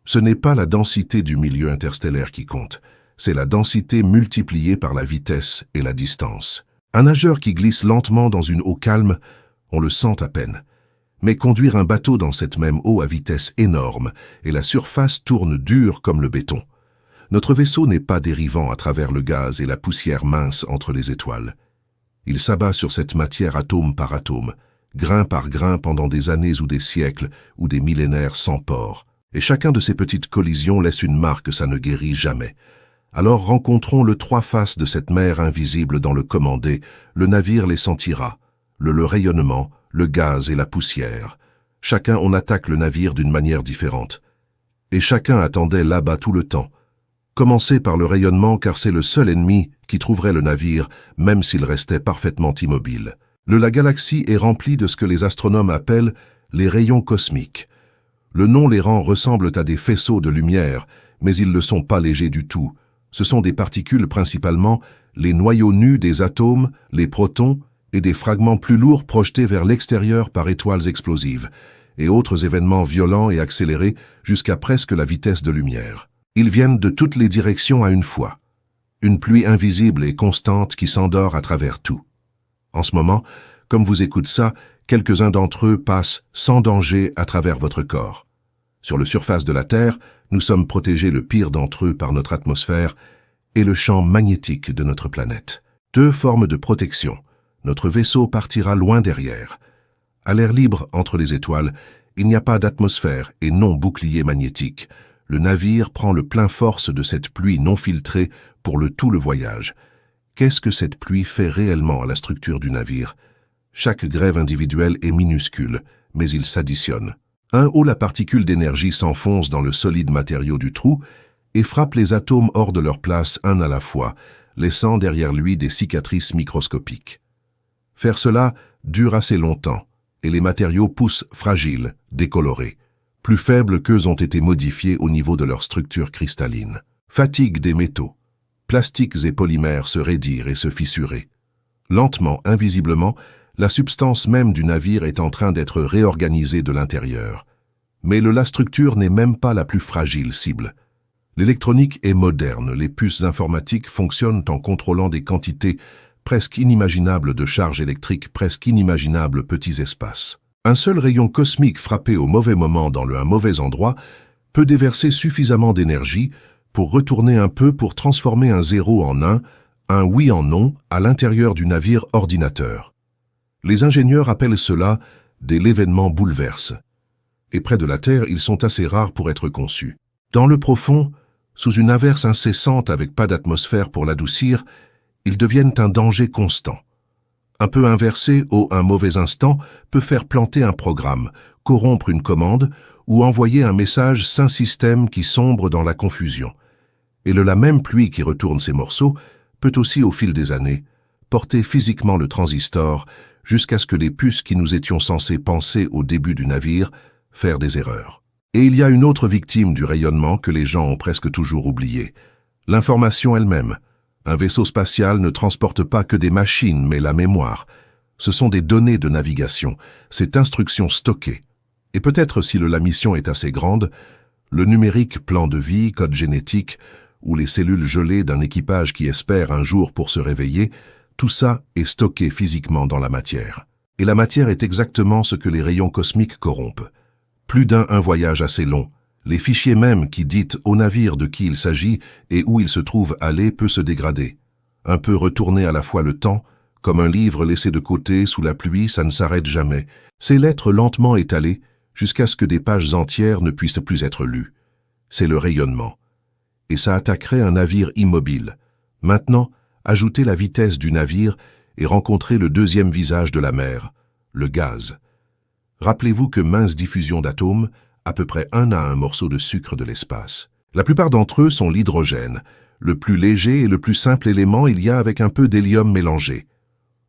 [SPEAKER 1] Ce n'est pas la densité du milieu interstellaire qui compte, c'est la densité multipliée par la vitesse et la distance. Un nageur qui glisse lentement dans une eau calme, on le sent à peine. Mais conduire un bateau dans cette même eau à vitesse énorme, et la surface tourne dure comme le béton. Notre vaisseau n'est pas dérivant à travers le gaz et la poussière mince entre les étoiles. Il s'abat sur cette matière atome par atome, grain par grain pendant des années ou des siècles ou des millénaires sans port. Et chacun de ces petites collisions laisse une marque, ça ne guérit jamais. Alors rencontrons le trois faces de cette mer invisible dans le commandé, le navire les sentira, le rayonnement, le gaz et la poussière. Chacun on attaque le navire d'une manière différente. Et chacun attendait là-bas tout le temps. Commencez par le rayonnement car c'est le seul ennemi qui trouverait le navire, même s'il restait parfaitement immobile. La galaxie est remplie de ce que les astronomes appellent les rayons cosmiques. Le nom les rend ressemblent à des faisceaux de lumière, mais ils ne sont pas légers du tout. Ce sont des particules principalement, les noyaux nus des atomes, les protons, et des fragments plus lourds projetés vers l'extérieur par étoiles explosives, et autres événements violents et accélérés jusqu'à presque la vitesse de lumière. Ils viennent de toutes les directions à une fois. Une pluie invisible et constante qui s'endort à travers tout. En ce moment, comme vous écoutez ça, quelques-uns d'entre eux passent sans danger à travers votre corps. Sur la surface de la Terre, nous sommes protégés le pire d'entre eux par notre atmosphère et le champ magnétique de notre planète. 2 formes de protection. Notre vaisseau partira loin derrière. À l'air libre entre les étoiles, il n'y a pas d'atmosphère et non bouclier magnétique. Le navire prend le plein force de cette pluie non filtrée pour tout le voyage. Qu'est-ce que cette pluie fait réellement à la structure du navire? Chaque grève individuelle est minuscule, mais il s'additionne. La particule d'énergie s'enfonce dans le solide matériau du trou et frappe les atomes hors de leur place un à la fois, laissant derrière lui des cicatrices microscopiques. Faire cela dure assez longtemps, et les matériaux poussent fragiles, décolorés. Plus faibles qu'eux ont été modifiés au niveau de leur structure cristalline. Fatigue des métaux. Plastiques et polymères se raidirent et se fissuraient. Lentement, invisiblement, la substance même du navire est en train d'être réorganisée de l'intérieur. Mais la structure n'est même pas la plus fragile cible. L'électronique est moderne, les puces informatiques fonctionnent en contrôlant des quantités presque inimaginables de charges électriques, presque inimaginables petits espaces. Un seul rayon cosmique frappé au mauvais moment dans un mauvais endroit peut déverser suffisamment d'énergie pour retourner un peu pour transformer un 0 en 1, un oui en non à l'intérieur du navire ordinateur. Les ingénieurs appellent cela des l'événement bouleverse. Et près de la Terre, ils sont assez rares pour être conçus. Dans le profond, sous une averse incessante avec pas d'atmosphère pour l'adoucir, ils deviennent un danger constant. Un peu inversé au un mauvais instant peut faire planter un programme, corrompre une commande ou envoyer un message sans système qui sombre dans la confusion. Et la même pluie qui retourne ces morceaux peut aussi, au fil des années, porter physiquement le transistor jusqu'à ce que les puces qui nous étions censés penser au début du navire faire des erreurs. Et il y a une autre victime du rayonnement que les gens ont presque toujours oubliée, l'information elle-même. Un vaisseau spatial ne transporte pas que des machines, mais la mémoire. Ce sont des données de navigation, cette instruction stockée. Et peut-être si la mission est assez grande, le numérique plan de vie, code génétique, ou les cellules gelées d'un équipage qui espère un jour pour se réveiller, tout ça est stocké physiquement dans la matière. Et la matière est exactement ce que les rayons cosmiques corrompent. Plus d'un voyage assez long, les fichiers même qui disent au navire de qui il s'agit et où il se trouve aller peut se dégrader. Un peu retourner à la fois le temps, comme un livre laissé de côté sous la pluie, ça ne s'arrête jamais. Ces lettres lentement étalées jusqu'à ce que des pages entières ne puissent plus être lues. C'est le rayonnement. Et ça attaquerait un navire immobile. Maintenant, ajoutez la vitesse du navire et rencontrez le deuxième visage de la mer, le gaz. Rappelez-vous que mince diffusion d'atomes, à peu près un à un morceau de sucre de l'espace. La plupart d'entre eux sont l'hydrogène, le plus léger et le plus simple élément il y a avec un peu d'hélium mélangé.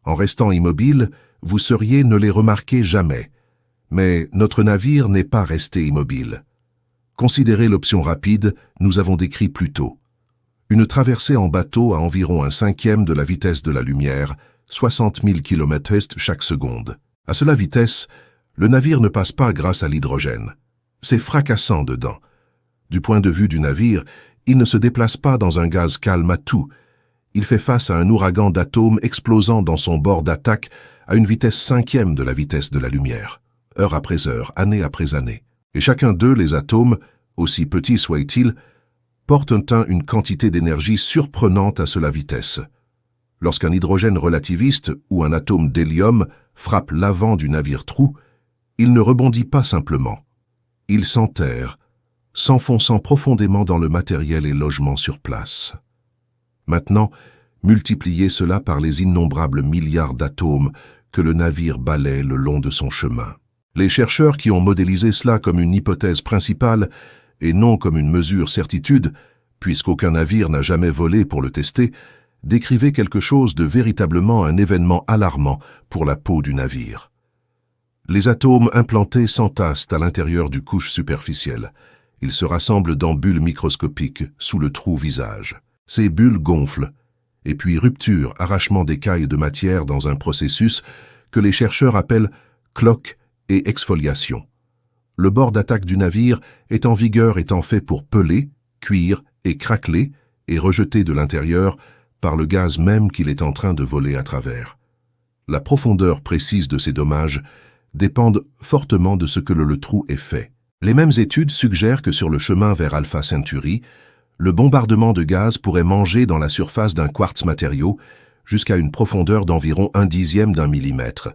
[SPEAKER 1] En restant immobile, vous seriez ne les remarquer jamais. Mais notre navire n'est pas resté immobile. Considérez l'option rapide, nous avons décrit plus tôt. Une traversée en bateau à environ 1/5 de la vitesse de la lumière, 60 000 km/h chaque seconde. À cela vitesse, le navire ne passe pas grâce à l'hydrogène. C'est fracassant dedans. Du point de vue du navire, il ne se déplace pas dans un gaz calme à tout. Il fait face à un ouragan d'atomes explosant dans son bord d'attaque à une vitesse 1/5 de la vitesse de la lumière, heure après heure, année après année. Et chacun d'eux, les atomes, aussi petits soient-ils, portent une quantité d'énergie surprenante à cela vitesse. Lorsqu'un hydrogène relativiste ou un atome d'hélium frappe l'avant du navire-trou, il ne rebondit pas simplement. Il s'enterre, s'enfonçant profondément dans le matériel et logement sur place. Maintenant, multipliez cela par les innombrables milliards d'atomes que le navire balaie le long de son chemin. Les chercheurs qui ont modélisé cela comme une hypothèse principale et non comme une mesure certitude, puisqu'aucun navire n'a jamais volé pour le tester, décrivaient quelque chose de véritablement un événement alarmant pour la peau du navire. Les atomes implantés s'entassent à l'intérieur du couche superficielle. Ils se rassemblent dans bulles microscopiques sous le trou visage. Ces bulles gonflent, et puis rupture, arrachement d'écailles de matière dans un processus que les chercheurs appellent cloque et exfoliation. Le bord d'attaque du navire est en vigueur étant fait pour peler, cuire et craqueler et rejeter de l'intérieur par le gaz même qu'il est en train de voler à travers. La profondeur précise de ces dommages dépendent fortement de ce que le trou est fait. Les mêmes études suggèrent que sur le chemin vers Alpha Centauri, le bombardement de gaz pourrait manger dans la surface d'un quartz matériau jusqu'à une profondeur d'environ 1/10 d'un millimètre,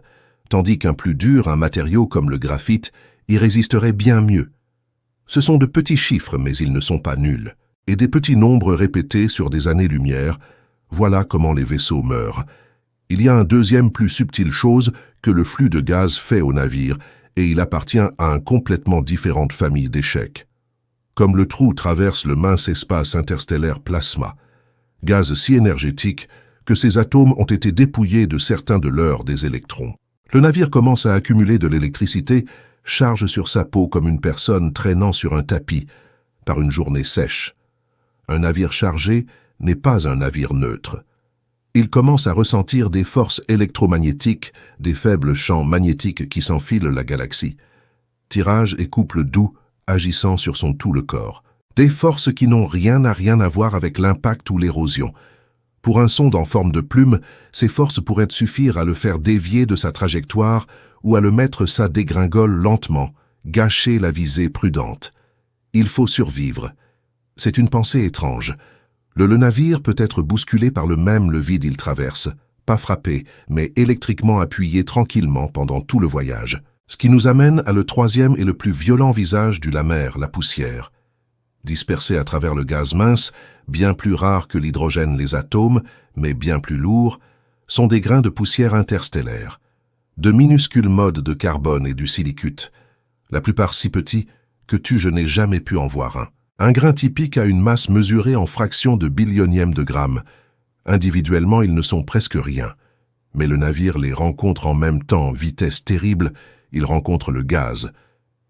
[SPEAKER 1] tandis qu'un plus dur, un matériau comme le graphite, y résisterait bien mieux. Ce sont de petits chiffres, mais ils ne sont pas nuls, et des petits nombres répétés sur des années-lumière, voilà comment les vaisseaux meurent. Il y a un deuxième plus subtile chose que le flux de gaz fait au navire, et il appartient à une complètement différente famille d'échecs. Comme le trou traverse le mince espace interstellaire plasma, gaz si énergétique que ces atomes ont été dépouillés de certains de leurs des électrons. Le navire commence à accumuler de l'électricité, charge sur sa peau comme une personne traînant sur un tapis, par une journée sèche. Un navire chargé n'est pas un navire neutre. Il commence à ressentir des forces électromagnétiques, des faibles champs magnétiques qui s'enfilent la galaxie. Tirage et couple doux agissant sur son tout le corps. Des forces qui n'ont rien à voir avec l'impact ou l'érosion. Pour un sonde en forme de plume, ces forces pourraient suffire à le faire dévier de sa trajectoire ou à le mettre sa dégringole lentement, gâcher la visée prudente. Il faut survivre. C'est une pensée étrange. Le navire peut être bousculé par le vide il traverse, pas frappé, mais électriquement appuyé tranquillement pendant tout le voyage. Ce qui nous amène à le troisième et le plus violent visage de la mer, la poussière. Dispersés à travers le gaz mince, bien plus rare que l'hydrogène les atomes, mais bien plus lourds, sont des grains de poussière interstellaire, de minuscules modes de carbone et du silicute. la plupart si petits que je n'ai jamais pu en voir un. Un grain typique a une masse mesurée en fractions de billionièmes de grammes. Individuellement, ils ne sont presque rien. Mais le navire les rencontre en même temps, vitesse terrible, il rencontre le gaz.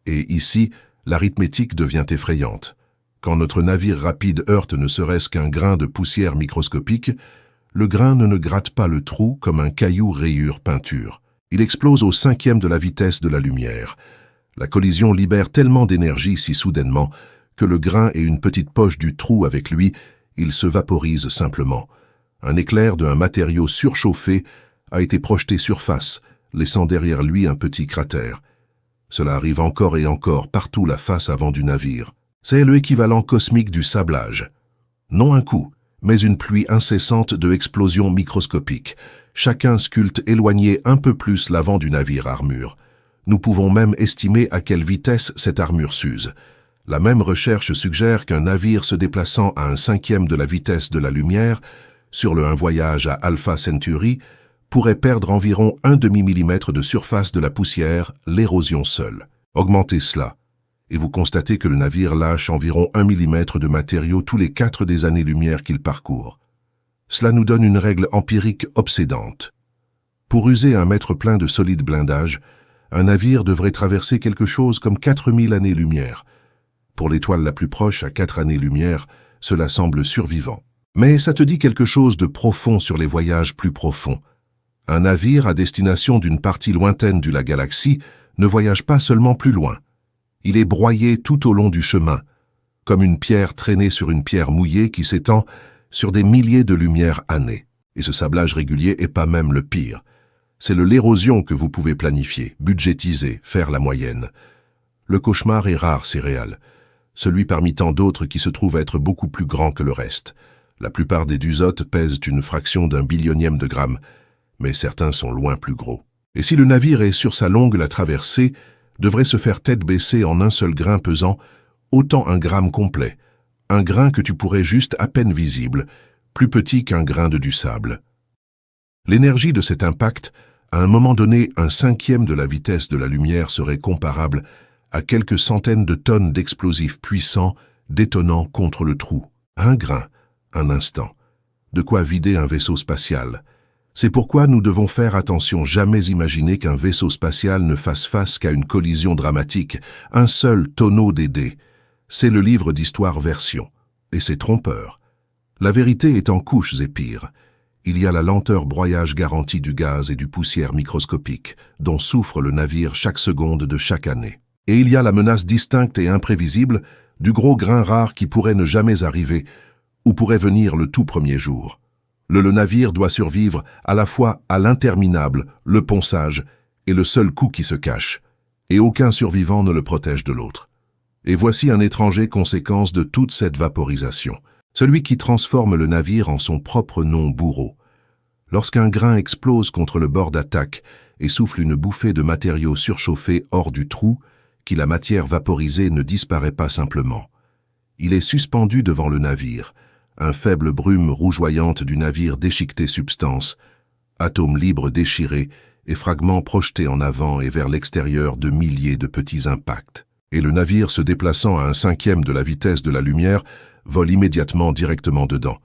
[SPEAKER 1] Et ici, l'arithmétique devient effrayante. Quand notre navire rapide heurte ne serait-ce qu'un grain de poussière microscopique, le grain ne gratte pas le trou comme un caillou rayure peinture. Il explose au 5e de la vitesse de la lumière. La collision libère tellement d'énergie si soudainement que le grain et une petite poche du trou avec lui, il se vaporise simplement. Un éclair d'un matériau surchauffé a été projeté surface, laissant derrière lui un petit cratère. Cela arrive encore et encore partout la face avant du navire. C'est l'équivalent cosmique du sablage. Non un coup, mais une pluie incessante de explosions microscopiques. Chacun sculpte éloigner un peu plus l'avant du navire armure. Nous pouvons même estimer à quelle vitesse cette armure s'use. La même recherche suggère qu'un navire se déplaçant à un 5e de la vitesse de la lumière, sur un voyage à Alpha Centauri, pourrait perdre environ 1/2 millimètre de surface de la poussière, l'érosion seule. Augmentez cela, et vous constatez que le navire lâche environ 1 millimètre de matériau tous les 4 des années-lumière qu'il parcourt. Cela nous donne une règle empirique obsédante. Pour user un mètre plein de solide blindage, un navire devrait traverser quelque chose comme 4000 années-lumière. Pour l'étoile la plus proche, à 4 années-lumière, cela semble survivant. Mais ça te dit quelque chose de profond sur les voyages plus profonds. Un navire à destination d'une partie lointaine de la galaxie ne voyage pas seulement plus loin. Il est broyé tout au long du chemin, comme une pierre traînée sur une pierre mouillée qui s'étend sur des milliers de lumières-années. Et ce sablage régulier est pas même le pire. C'est l'érosion que vous pouvez planifier, budgétiser, faire la moyenne. Le cauchemar est rare, c'est réel. Celui parmi tant d'autres qui se trouve être beaucoup plus grand que le reste. La plupart des dusotes pèsent une fraction d'un billionième de gramme, mais certains sont loin plus gros. Et si le navire est sur sa longue la traversée, devrait se faire tête baissée en un seul grain pesant, autant un gramme complet, un grain que tu pourrais juste à peine visible, plus petit qu'un grain de du sable. L'énergie de cet impact, à un moment donné, un 5e de la vitesse de la lumière serait comparable à quelques centaines de tonnes d'explosifs puissants détonnant contre le trou. Un grain, un instant. De quoi vider un vaisseau spatial. C'est pourquoi nous devons faire attention, jamais imaginer qu'un vaisseau spatial ne fasse face qu'à une collision dramatique, un seul tonneau des dés. C'est le livre d'histoire version, et c'est trompeur. La vérité est en couches et pire. Il y a la lenteur broyage garantie du gaz et du poussière microscopique, dont souffre le navire chaque seconde de chaque année. Et il y a la menace distincte et imprévisible du gros grain rare qui pourrait ne jamais arriver, ou pourrait venir le tout premier jour. Le navire doit survivre à la fois à l'interminable, le ponçage, et le seul coup qui se cache, et aucun survivant ne le protège de l'autre. Et voici un étranger conséquence de toute cette vaporisation, celui qui transforme le navire en son propre nom bourreau. Lorsqu'un grain explose contre le bord d'attaque et souffle une bouffée de matériaux surchauffés hors du trou, qui la matière vaporisée ne disparaît pas simplement. Il est suspendu devant le navire, un faible brume rougeoyante du navire déchiqueté substance, atomes libres déchirés et fragments projetés en avant et vers l'extérieur de milliers de petits impacts. Et le navire se déplaçant à un 5e de la vitesse de la lumière vole immédiatement directement dedans.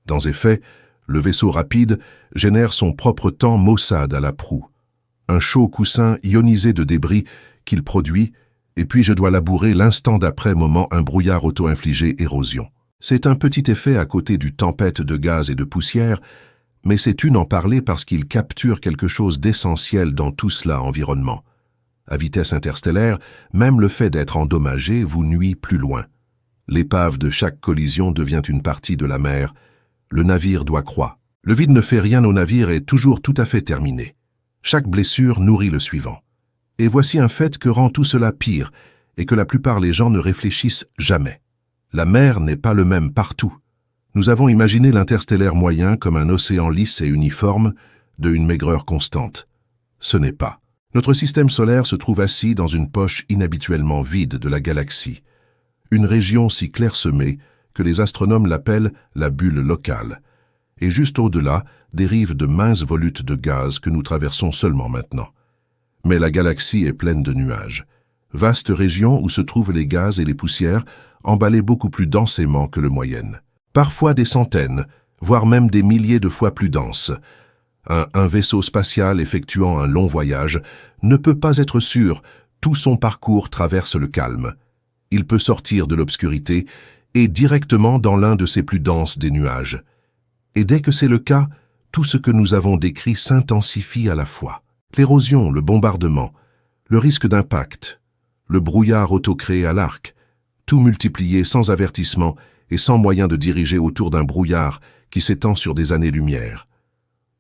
[SPEAKER 1] Dans effet, le vaisseau rapide génère son propre temps maussade à la proue. Un chaud coussin ionisé de débris qu'il produit, et puis je dois labourer l'instant d'après moment un brouillard auto-infligé érosion. C'est un petit effet à côté du tempête de gaz et de poussière, mais c'est une en parler parce qu'il capture quelque chose d'essentiel dans tout cela environnement. À vitesse interstellaire, même le fait d'être endommagé vous nuit plus loin. L'épave de chaque collision devient une partie de la mer. Le navire doit croître. Le vide ne fait rien au navire et est toujours tout à fait terminé. Chaque blessure nourrit le suivant. Et voici un fait que rend tout cela pire et que la plupart des gens ne réfléchissent jamais. La mer n'est pas le même partout. Nous avons imaginé l'interstellaire moyen comme un océan lisse et uniforme, de une maigreur constante. Ce n'est pas. Notre système solaire se trouve assis dans une poche inhabituellement vide de la galaxie. Une région si clairsemée que les astronomes l'appellent la bulle locale. Et juste au-delà dérivent de minces volutes de gaz que nous traversons seulement maintenant. Mais la galaxie est pleine de nuages. vaste région où se trouvent les gaz et les poussières, emballées beaucoup plus densément que le Moyenne. Parfois des centaines, voire même des milliers de fois plus denses. Un vaisseau spatial effectuant un long voyage ne peut pas être sûr, tout son parcours traverse le calme. Il peut sortir de l'obscurité et directement dans l'un de ces plus denses des nuages. Et dès que c'est le cas, tout ce que nous avons décrit s'intensifie à la fois. L'érosion, le bombardement, le risque d'impact, le brouillard autocréé à l'arc, tout multiplié sans avertissement et sans moyen de diriger autour d'un brouillard qui s'étend sur des années-lumière.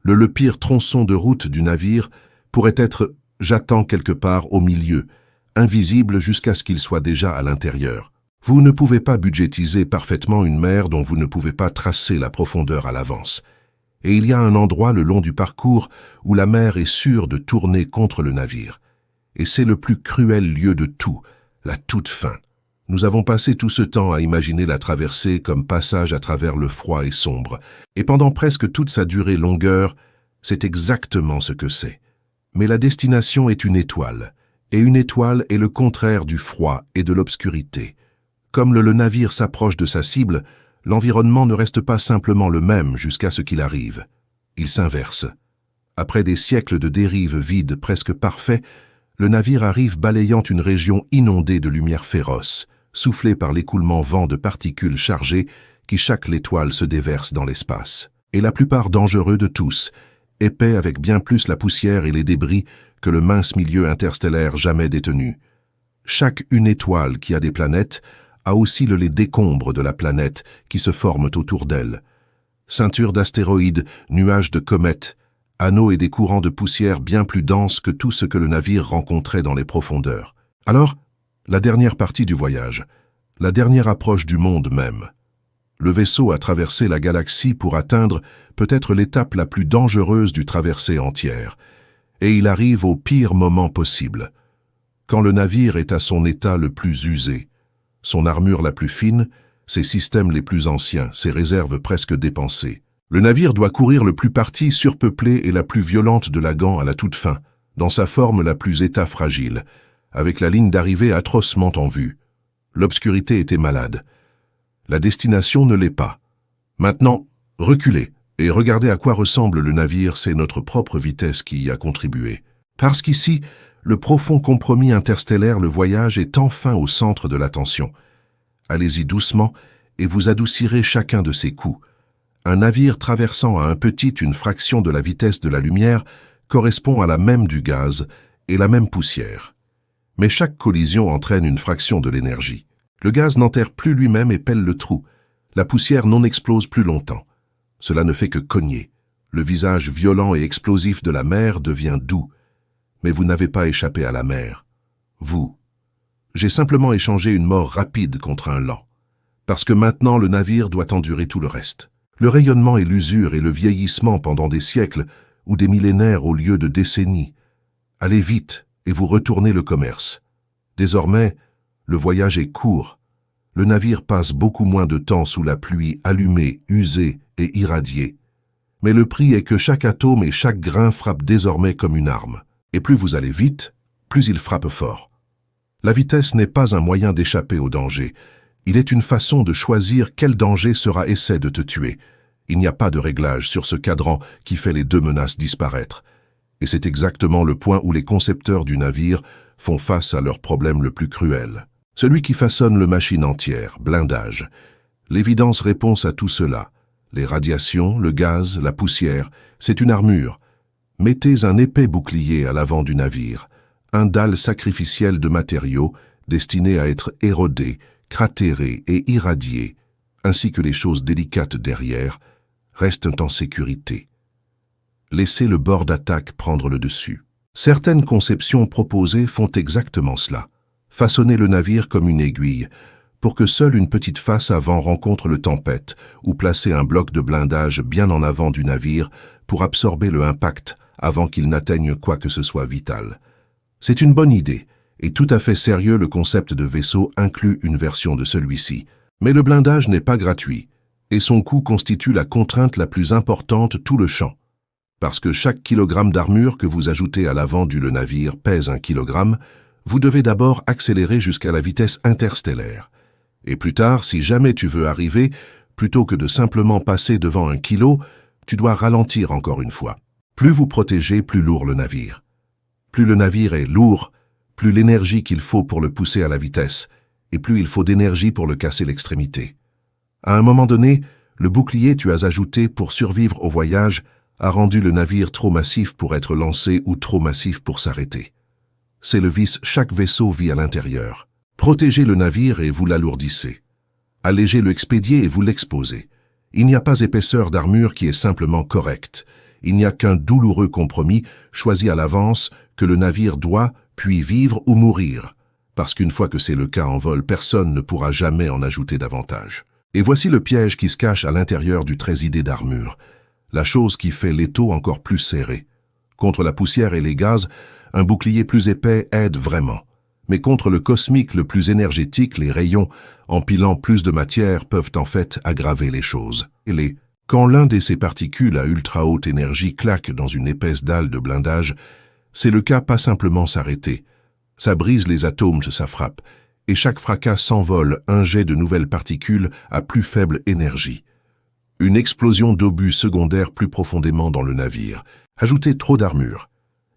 [SPEAKER 1] Le pire tronçon de route du navire pourrait être « j'attends quelque part au milieu », invisible jusqu'à ce qu'il soit déjà à l'intérieur. Vous ne pouvez pas budgétiser parfaitement une mer dont vous ne pouvez pas tracer la profondeur à l'avance. Et il y a un endroit le long du parcours où la mer est sûre de tourner contre le navire. Et c'est le plus cruel lieu de tout, la toute fin. Nous avons passé tout ce temps à imaginer la traversée comme passage à travers le froid et sombre. Et pendant presque toute sa durée longueur, c'est exactement ce que c'est. Mais la destination est une étoile. Et une étoile est le contraire du froid et de l'obscurité. Comme le navire s'approche de sa cible, l'environnement ne reste pas simplement le même jusqu'à ce qu'il arrive. Il s'inverse. Après des siècles de dérive vide presque parfait, le navire arrive balayant une région inondée de lumière féroce, soufflée par l'écoulement vent de particules chargées qui chaque l'étoile se déverse dans l'espace. Et la plupart dangereux de tous, épais avec bien plus la poussière et les débris que le mince milieu interstellaire jamais détenu. Chaque une étoile qui a des planètes a aussi les décombres de la planète qui se forment autour d'elle. Ceinture d'astéroïdes, nuages de comètes, anneaux et des courants de poussière bien plus denses que tout ce que le navire rencontrait dans les profondeurs. Alors, la dernière partie du voyage, la dernière approche du monde même. Le vaisseau a traversé la galaxie pour atteindre peut-être l'étape la plus dangereuse du traversée entière, et il arrive au pire moment possible, quand le navire est à son état le plus usé, son armure la plus fine, ses systèmes les plus anciens, ses réserves presque dépensées. Le navire doit courir le plus partie surpeuplée et la plus violente de la Gant à la toute fin, dans sa forme la plus état fragile, avec la ligne d'arrivée atrocement en vue. L'obscurité était malade. La destination ne l'est pas. Maintenant, reculez et regardez à quoi ressemble le navire, c'est notre propre vitesse qui y a contribué. Parce qu'ici, le profond compromis interstellaire, le voyage est enfin au centre de l'attention. Allez-y doucement et vous adoucirez chacun de ses coups. Un navire traversant à un petit une fraction de la vitesse de la lumière correspond à la même du gaz et la même poussière. Mais chaque collision entraîne une fraction de l'énergie. Le gaz n'enterre plus lui-même et pèle le trou. La poussière non explose plus longtemps. Cela ne fait que cogner. Le visage violent et explosif de la mer devient doux. Mais vous n'avez pas échappé à la mer. Vous. J'ai simplement échangé une mort rapide contre un lent. Parce que maintenant le navire doit endurer tout le reste. Le rayonnement et l'usure et le vieillissement pendant des siècles ou des millénaires au lieu de décennies. Allez vite et vous retournez le commerce. Désormais, le voyage est court. Le navire passe beaucoup moins de temps sous la pluie, allumé, usé et irradié. Mais le prix est que chaque atome et chaque grain frappe désormais comme une arme. Et plus vous allez vite, plus il frappe fort. La vitesse n'est pas un moyen d'échapper au danger. Il est une façon de choisir quel danger sera essai de te tuer. Il n'y a pas de réglage sur ce cadran qui fait les deux menaces disparaître. Et c'est exactement le point où les concepteurs du navire font face à leur problème le plus cruel. Celui qui façonne le machine entière, blindage. L'évidence réponse à tout cela. Les radiations, le gaz, la poussière, c'est une armure. Mettez un épais bouclier à l'avant du navire, un dalle sacrificiel de matériaux destiné à être érodé, cratéré et irradié, ainsi que les choses délicates derrière, restent en sécurité. Laissez le bord d'attaque prendre le dessus. Certaines conceptions proposées font exactement cela. Façonner le navire comme une aiguille, pour que seule une petite face avant rencontre le tempête, ou placer un bloc de blindage bien en avant du navire pour absorber le impact avant qu'il n'atteigne quoi que ce soit vital. C'est une bonne idée, et tout à fait sérieux le concept de vaisseau inclut une version de celui-ci. Mais le blindage n'est pas gratuit, et son coût constitue la contrainte la plus importante tout le champ. Parce que chaque kilogramme d'armure que vous ajoutez à l'avant du navire pèse 1 kilogramme, vous devez d'abord accélérer jusqu'à la vitesse interstellaire. Et plus tard, si jamais tu veux arriver, plutôt que de simplement passer devant un kilo, tu dois ralentir encore une fois. Plus vous protégez, plus lourd le navire. Plus le navire est lourd, plus l'énergie qu'il faut pour le pousser à la vitesse, et plus il faut d'énergie pour le casser l'extrémité. À un moment donné, le bouclier tu as ajouté pour survivre au voyage a rendu le navire trop massif pour être lancé ou trop massif pour s'arrêter. C'est le vice, chaque vaisseau vit à l'intérieur. Protégez le navire et vous l'alourdissez. Allégez le expédier et vous l'exposez. Il n'y a pas épaisseur d'armure qui est simplement correcte. Il n'y a qu'un douloureux compromis choisi à l'avance que le navire doit puis vivre ou mourir, parce qu'une fois que c'est le cas en vol, personne ne pourra jamais en ajouter davantage. Et voici le piège qui se cache à l'intérieur du tréside d'armure, la chose qui fait l'étau encore plus serré. Contre la poussière et les gaz, un bouclier plus épais aide vraiment. Mais contre le cosmique le plus énergétique, les rayons, empilant plus de matière, peuvent en fait aggraver les choses. Quand l'un de ces particules à ultra haute énergie claque dans une épaisse dalle de blindage, c'est le cas pas simplement s'arrêter. Ça brise les atomes, ça frappe, et chaque fracas s'envole un jet de nouvelles particules à plus faible énergie. Une explosion d'obus secondaires plus profondément dans le navire. Ajoutez trop d'armure,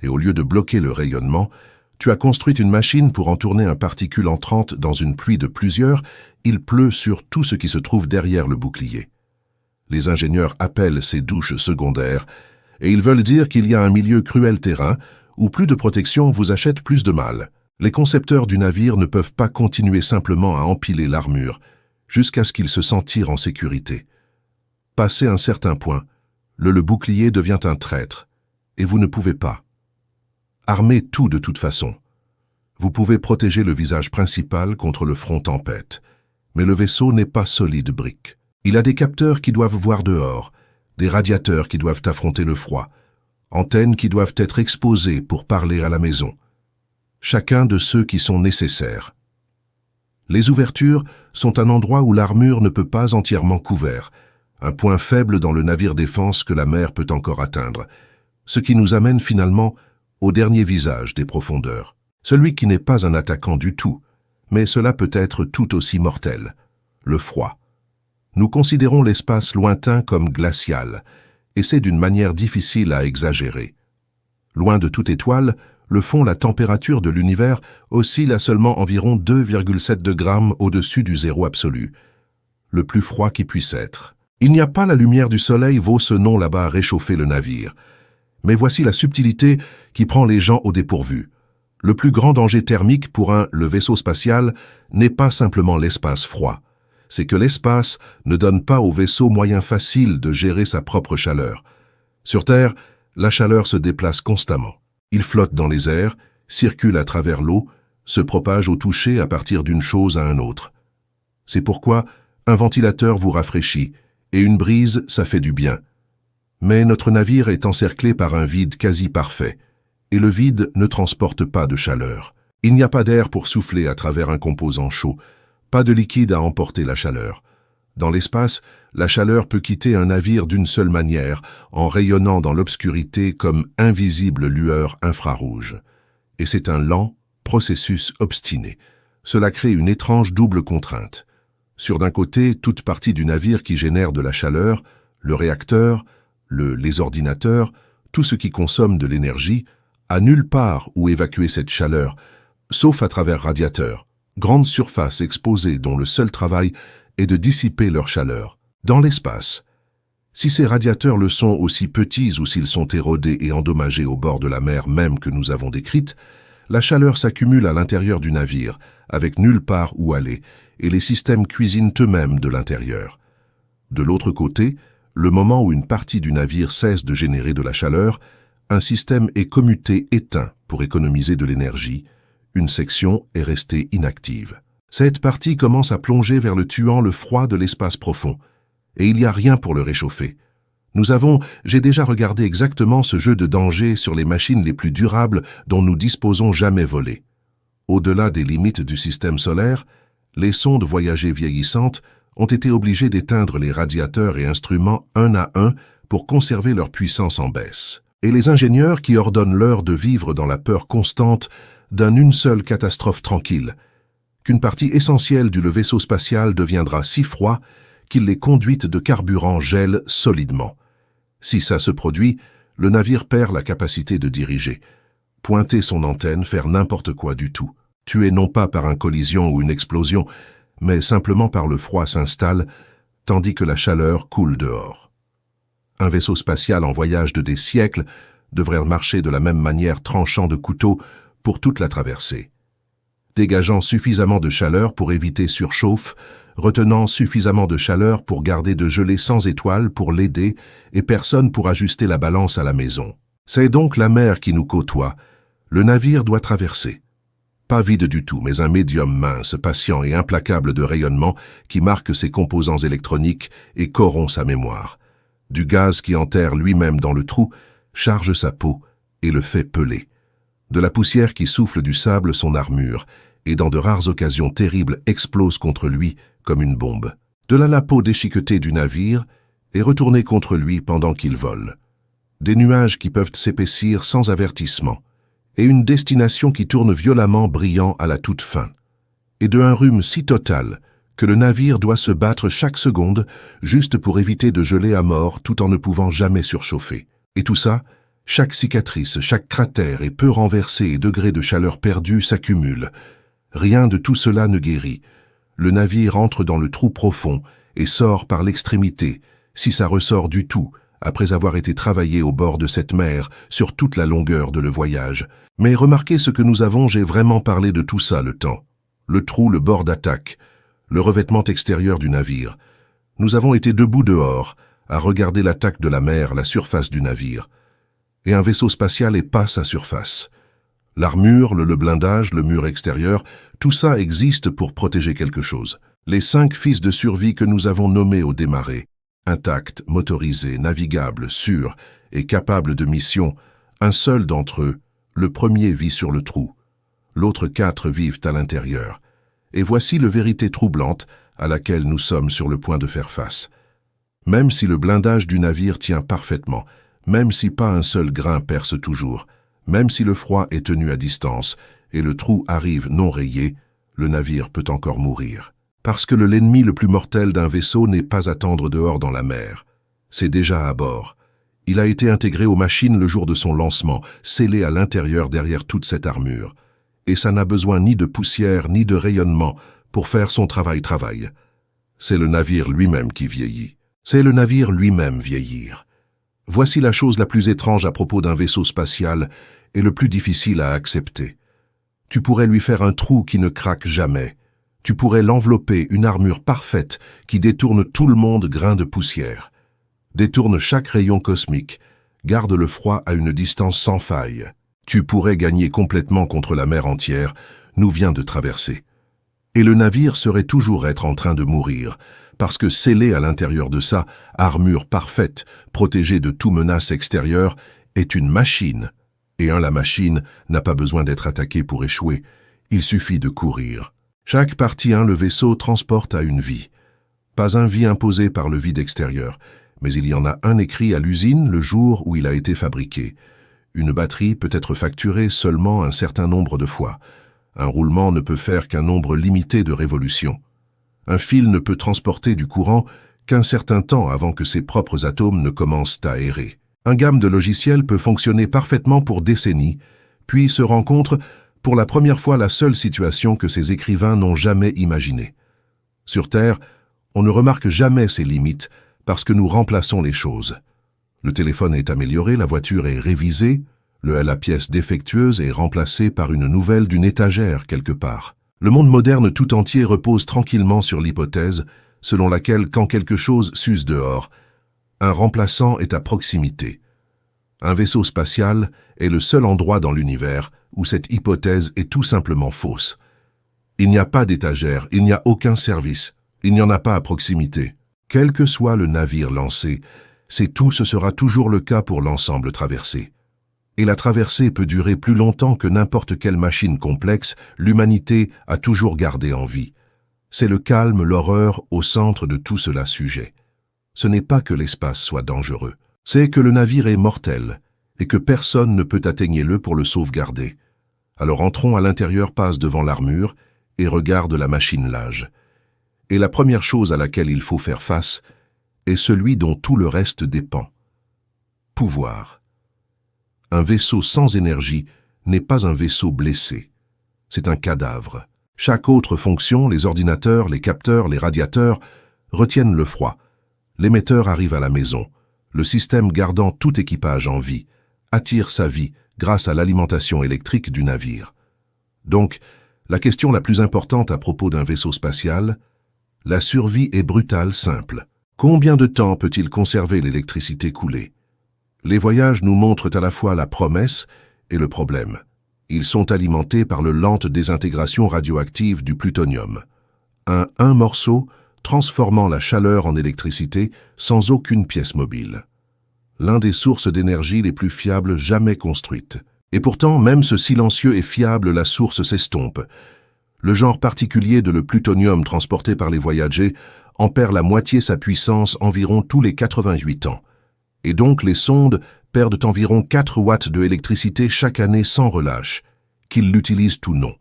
[SPEAKER 1] et au lieu de bloquer le rayonnement, tu as construit une machine pour entourner un particule entrante dans une pluie de plusieurs, il pleut sur tout ce qui se trouve derrière le bouclier. Les ingénieurs appellent ces douches secondaires, et ils veulent dire qu'il y a un milieu cruel terrain où plus de protection vous achète plus de mal. Les concepteurs du navire ne peuvent pas continuer simplement à empiler l'armure, jusqu'à ce qu'ils se sentent en sécurité. Passé un certain point, le bouclier devient un traître, et vous ne pouvez pas. Armez tout de toute façon. Vous pouvez protéger le visage principal contre le front tempête, mais le vaisseau n'est pas solide brique. Il a des capteurs qui doivent voir dehors, des radiateurs qui doivent affronter le froid, antennes qui doivent être exposées pour parler à la maison. Chacun de ceux qui sont nécessaires. Les ouvertures sont un endroit où l'armure ne peut pas entièrement couvert, un point faible dans le navire défense que la mer peut encore atteindre, ce qui nous amène finalement au dernier visage des profondeurs. Celui qui n'est pas un attaquant du tout, mais cela peut être tout aussi mortel, le froid. Nous considérons l'espace lointain comme glacial, et c'est d'une manière difficile à exagérer. Loin de toute étoile, le fond, la température de l'univers oscille à seulement environ 2,7 degrés au-dessus du zéro absolu, le plus froid qui puisse être. Il n'y a pas la lumière du soleil vaut ce nom là-bas à réchauffer le navire. Mais voici la subtilité qui prend les gens au dépourvu. Le plus grand danger thermique pour le vaisseau spatial n'est pas simplement l'espace froid. C'est que l'espace ne donne pas au vaisseau moyen facile de gérer sa propre chaleur. Sur Terre, la chaleur se déplace constamment. Il flotte dans les airs, circule à travers l'eau, se propage au toucher à partir d'une chose à un autre. C'est pourquoi un ventilateur vous rafraîchit, et une brise, ça fait du bien. Mais notre navire est encerclé par un vide quasi parfait, et le vide ne transporte pas de chaleur. Il n'y a pas d'air pour souffler à travers un composant chaud, pas de liquide à emporter la chaleur. Dans l'espace, la chaleur peut quitter un navire d'une seule manière, en rayonnant dans l'obscurité comme invisible lueur infrarouge. Et c'est un lent processus obstiné. Cela crée une étrange double contrainte. Sur d'un côté, toute partie du navire qui génère de la chaleur, le réacteur, les ordinateurs, tout ce qui consomme de l'énergie, a nulle part où évacuer cette chaleur, sauf à travers radiateurs, grandes surfaces exposées dont le seul travail est de dissiper leur chaleur. Dans l'espace, si ces radiateurs le sont aussi petits ou s'ils sont érodés et endommagés au bord de la mer même que nous avons décrite, la chaleur s'accumule à l'intérieur du navire, avec nulle part où aller, et les systèmes cuisinent eux-mêmes de l'intérieur. De l'autre côté, le moment où une partie du navire cesse de générer de la chaleur, un système est commuté éteint pour économiser de l'énergie, une section est restée inactive. Cette partie commence à plonger vers le tuant le froid de l'espace profond, et il n'y a rien pour le réchauffer. J'ai déjà regardé exactement ce jeu de danger sur les machines les plus durables dont nous disposons jamais volé. Au-delà des limites du système solaire, les sondes voyagées vieillissantes ont été obligées d'éteindre les radiateurs et instruments un à un pour conserver leur puissance en baisse. Et les ingénieurs qui ordonnent l'heure de vivre dans la peur constante d'une seule catastrophe tranquille, qu'une partie essentielle du vaisseau spatial deviendra si froid qu'il les conduites de carburant gèlent solidement. Si ça se produit, le navire perd la capacité de diriger, pointer son antenne, faire n'importe quoi du tout. Tué non pas par une collision ou une explosion, mais simplement par le froid s'installe, tandis que la chaleur coule dehors. Un vaisseau spatial en voyage de des siècles devrait marcher de la même manière tranchant de couteau pour toute la traversée, dégageant suffisamment de chaleur pour éviter surchauffe, retenant suffisamment de chaleur pour garder de gelée sans étoiles pour l'aider et personne pour ajuster la balance à la maison. C'est donc la mer qui nous côtoie. Le navire doit traverser. Pas vide du tout, mais un médium mince, patient et implacable de rayonnement qui marque ses composants électroniques et corrompt sa mémoire. Du gaz qui enterre lui-même dans le trou, charge sa peau et le fait peler. De la poussière qui souffle du sable son armure, et dans de rares occasions terribles explose contre lui comme une bombe. De là la peau déchiquetée du navire est retournée contre lui pendant qu'il vole. Des nuages qui peuvent s'épaissir sans avertissement, et une destination qui tourne violemment brillant à la toute fin. Et de un rhume si total que le navire doit se battre chaque seconde juste pour éviter de geler à mort tout en ne pouvant jamais surchauffer. Et tout ça, chaque cicatrice, chaque cratère et peu renversé et degré de chaleur perdue s'accumulent. Rien de tout cela ne guérit. Le navire entre dans le trou profond et sort par l'extrémité, si ça ressort du tout, après avoir été travaillé au bord de cette mer sur toute la longueur de le voyage. Mais remarquez ce que nous avons, j'ai vraiment parlé de tout ça le temps. Le trou, le bord d'attaque, le revêtement extérieur du navire. Nous avons été debout dehors, à regarder l'attaque de la mer, la surface du navire. Et un vaisseau spatial est pas sa surface. L'armure, le blindage, le mur extérieur, tout ça existe pour protéger quelque chose. Les 5 fils de survie que nous avons nommés au démarrer, intacts, motorisés, navigables, sûrs et capables de mission, un seul d'entre eux, le premier vit sur le trou. L'autre 4 vivent à l'intérieur. Et voici la vérité troublante à laquelle nous sommes sur le point de faire face. Même si le blindage du navire tient parfaitement, même si pas un seul grain perce toujours, même si le froid est tenu à distance et le trou arrive non rayé, le navire peut encore mourir. Parce que l'ennemi le plus mortel d'un vaisseau n'est pas à attendre dehors dans la mer. C'est déjà à bord. Il a été intégré aux machines le jour de son lancement, scellé à l'intérieur derrière toute cette armure. Et ça n'a besoin ni de poussière ni de rayonnement pour faire son travail. C'est le navire lui-même qui vieillit. C'est le navire lui-même vieillir. Voici la chose la plus étrange à propos d'un vaisseau spatial et le plus difficile à accepter. Tu pourrais lui faire un trou qui ne craque jamais. Tu pourrais l'envelopper, une armure parfaite qui détourne tout le monde grain de poussière. Détourne chaque rayon cosmique, garde le froid à une distance sans faille. Tu pourrais gagner complètement contre la mer entière, nous vient de traverser. Et le navire serait toujours être en train de mourir, parce que scellé à l'intérieur de ça, armure parfaite, protégée de toute menace extérieure, est une machine. Et la machine n'a pas besoin d'être attaquée pour échouer, il suffit de courir. Chaque partie le vaisseau transporte à une vie. Pas un vie imposé par le vide extérieur, mais il y en a un écrit à l'usine le jour où il a été fabriqué. Une batterie peut être facturée seulement un certain nombre de fois. Un roulement ne peut faire qu'un nombre limité de révolutions. Un fil ne peut transporter du courant qu'un certain temps avant que ses propres atomes ne commencent à errer. Un gamme de logiciels peut fonctionner parfaitement pour décennies, puis se rencontre pour la première fois la seule situation que ces écrivains n'ont jamais imaginée. Sur Terre, on ne remarque jamais ces limites parce que nous remplaçons les choses. Le téléphone est amélioré, la voiture est révisée, la pièce défectueuse est remplacée par une nouvelle d'une étagère quelque part. Le monde moderne tout entier repose tranquillement sur l'hypothèse selon laquelle quand quelque chose s'use dehors, un remplaçant est à proximité. Un vaisseau spatial est le seul endroit dans l'univers où cette hypothèse est tout simplement fausse. Il n'y a pas d'étagère, il n'y a aucun service, il n'y en a pas à proximité. Quel que soit le navire lancé, ce sera toujours le cas pour l'ensemble traversé. Et la traversée peut durer plus longtemps que n'importe quelle machine complexe, l'humanité a toujours gardé en vie. C'est le calme, l'horreur au centre de tout cela sujet. Ce n'est pas que l'espace soit dangereux, c'est que le navire est mortel et que personne ne peut atteigner-le pour le sauvegarder. Alors entrons à l'intérieur, passe devant l'armure et regarde la machinelage. Et la première chose à laquelle il faut faire face est celui dont tout le reste dépend. Pouvoir. Un vaisseau sans énergie n'est pas un vaisseau blessé. C'est un cadavre. Chaque autre fonction, les ordinateurs, les capteurs, les radiateurs, retiennent le froid. L'émetteur arrive à la maison. Le système gardant tout équipage en vie attire sa vie grâce à l'alimentation électrique du navire. Donc, la question la plus importante à propos d'un vaisseau spatial, la survie est brutale, simple. Combien de temps peut-il conserver l'électricité coulée? Les voyages nous montrent à la fois la promesse et le problème. Ils sont alimentés par le lente désintégration radioactive du plutonium. Un morceau transformant la chaleur en électricité sans aucune pièce mobile. L'un des sources d'énergie les plus fiables jamais construites. Et pourtant, même ce silencieux et fiable, la source s'estompe. Le genre particulier de le plutonium transporté par les voyagers en perd la moitié sa puissance environ tous les 88 ans. Et donc les sondes perdent environ 4 watts de électricité chaque année sans relâche, qu'ils l'utilisent ou non.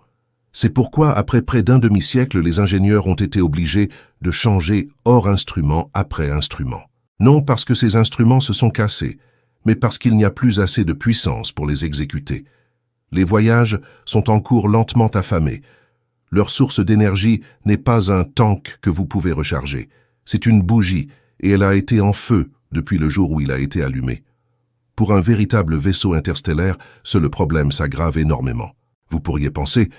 [SPEAKER 1] C'est pourquoi, après près d'un demi-siècle, les ingénieurs ont été obligés de changer hors instrument après instrument. Non parce que ces instruments se sont cassés, mais parce qu'il n'y a plus assez de puissance pour les exécuter. Les voyages sont en cours lentement affamés. Leur source d'énergie n'est pas un tank que vous pouvez recharger. C'est une bougie, et elle a été en feu depuis le jour où il a été allumé. Pour un véritable vaisseau interstellaire, le problème s'aggrave énormément. Vous pourriez penser,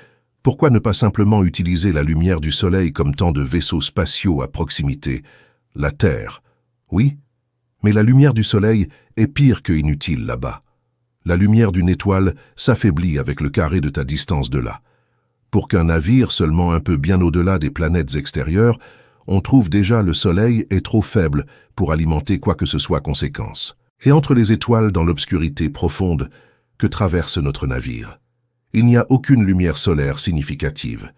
[SPEAKER 1] pourquoi ne pas simplement utiliser la lumière du Soleil comme tant de vaisseaux spatiaux à proximité? La Terre. Oui, mais la lumière du Soleil est pire que inutile là-bas. La lumière d'une étoile s'affaiblit avec le carré de ta distance de là. Pour qu'un navire seulement un peu bien au-delà des planètes extérieures, on trouve déjà le Soleil est trop faible pour alimenter quoi que ce soit conséquence. Et entre les étoiles dans l'obscurité profonde que traverse notre navire, il n'y a aucune lumière solaire significative.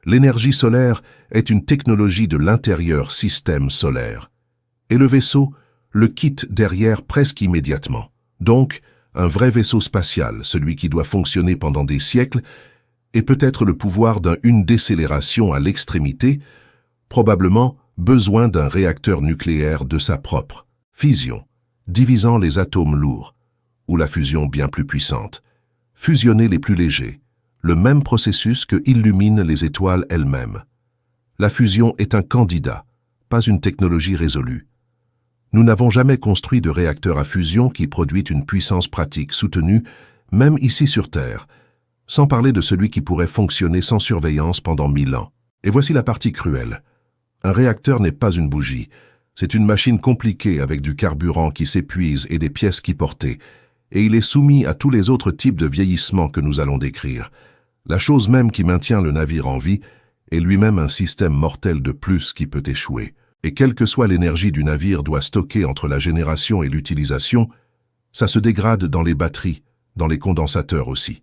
[SPEAKER 1] L'énergie solaire est une technologie de l'intérieur système solaire. Et le vaisseau le quitte derrière presque immédiatement. Donc, un vrai vaisseau spatial, celui qui doit fonctionner pendant des siècles, et peut-être le pouvoir d'une décélération à l'extrémité, probablement besoin d'un réacteur nucléaire de sa propre. Fission, divisant les atomes lourds, ou la fusion bien plus puissante. Fusionner les plus légers, le même processus que illumine les étoiles elles-mêmes. La fusion est un candidat, pas une technologie résolue. Nous n'avons jamais construit de réacteur à fusion qui produit une puissance pratique soutenue, même ici sur Terre, sans parler de celui qui pourrait fonctionner sans surveillance pendant 1000 ans. Et voici la partie cruelle. Un réacteur n'est pas une bougie, c'est une machine compliquée avec du carburant qui s'épuise et des pièces qui portent, et il est soumis à tous les autres types de vieillissement que nous allons décrire. La chose même qui maintient le navire en vie est lui-même un système mortel de plus qui peut échouer. Et quelle que soit l'énergie du navire doit stocker entre la génération et l'utilisation, ça se dégrade dans les batteries, dans les condensateurs aussi.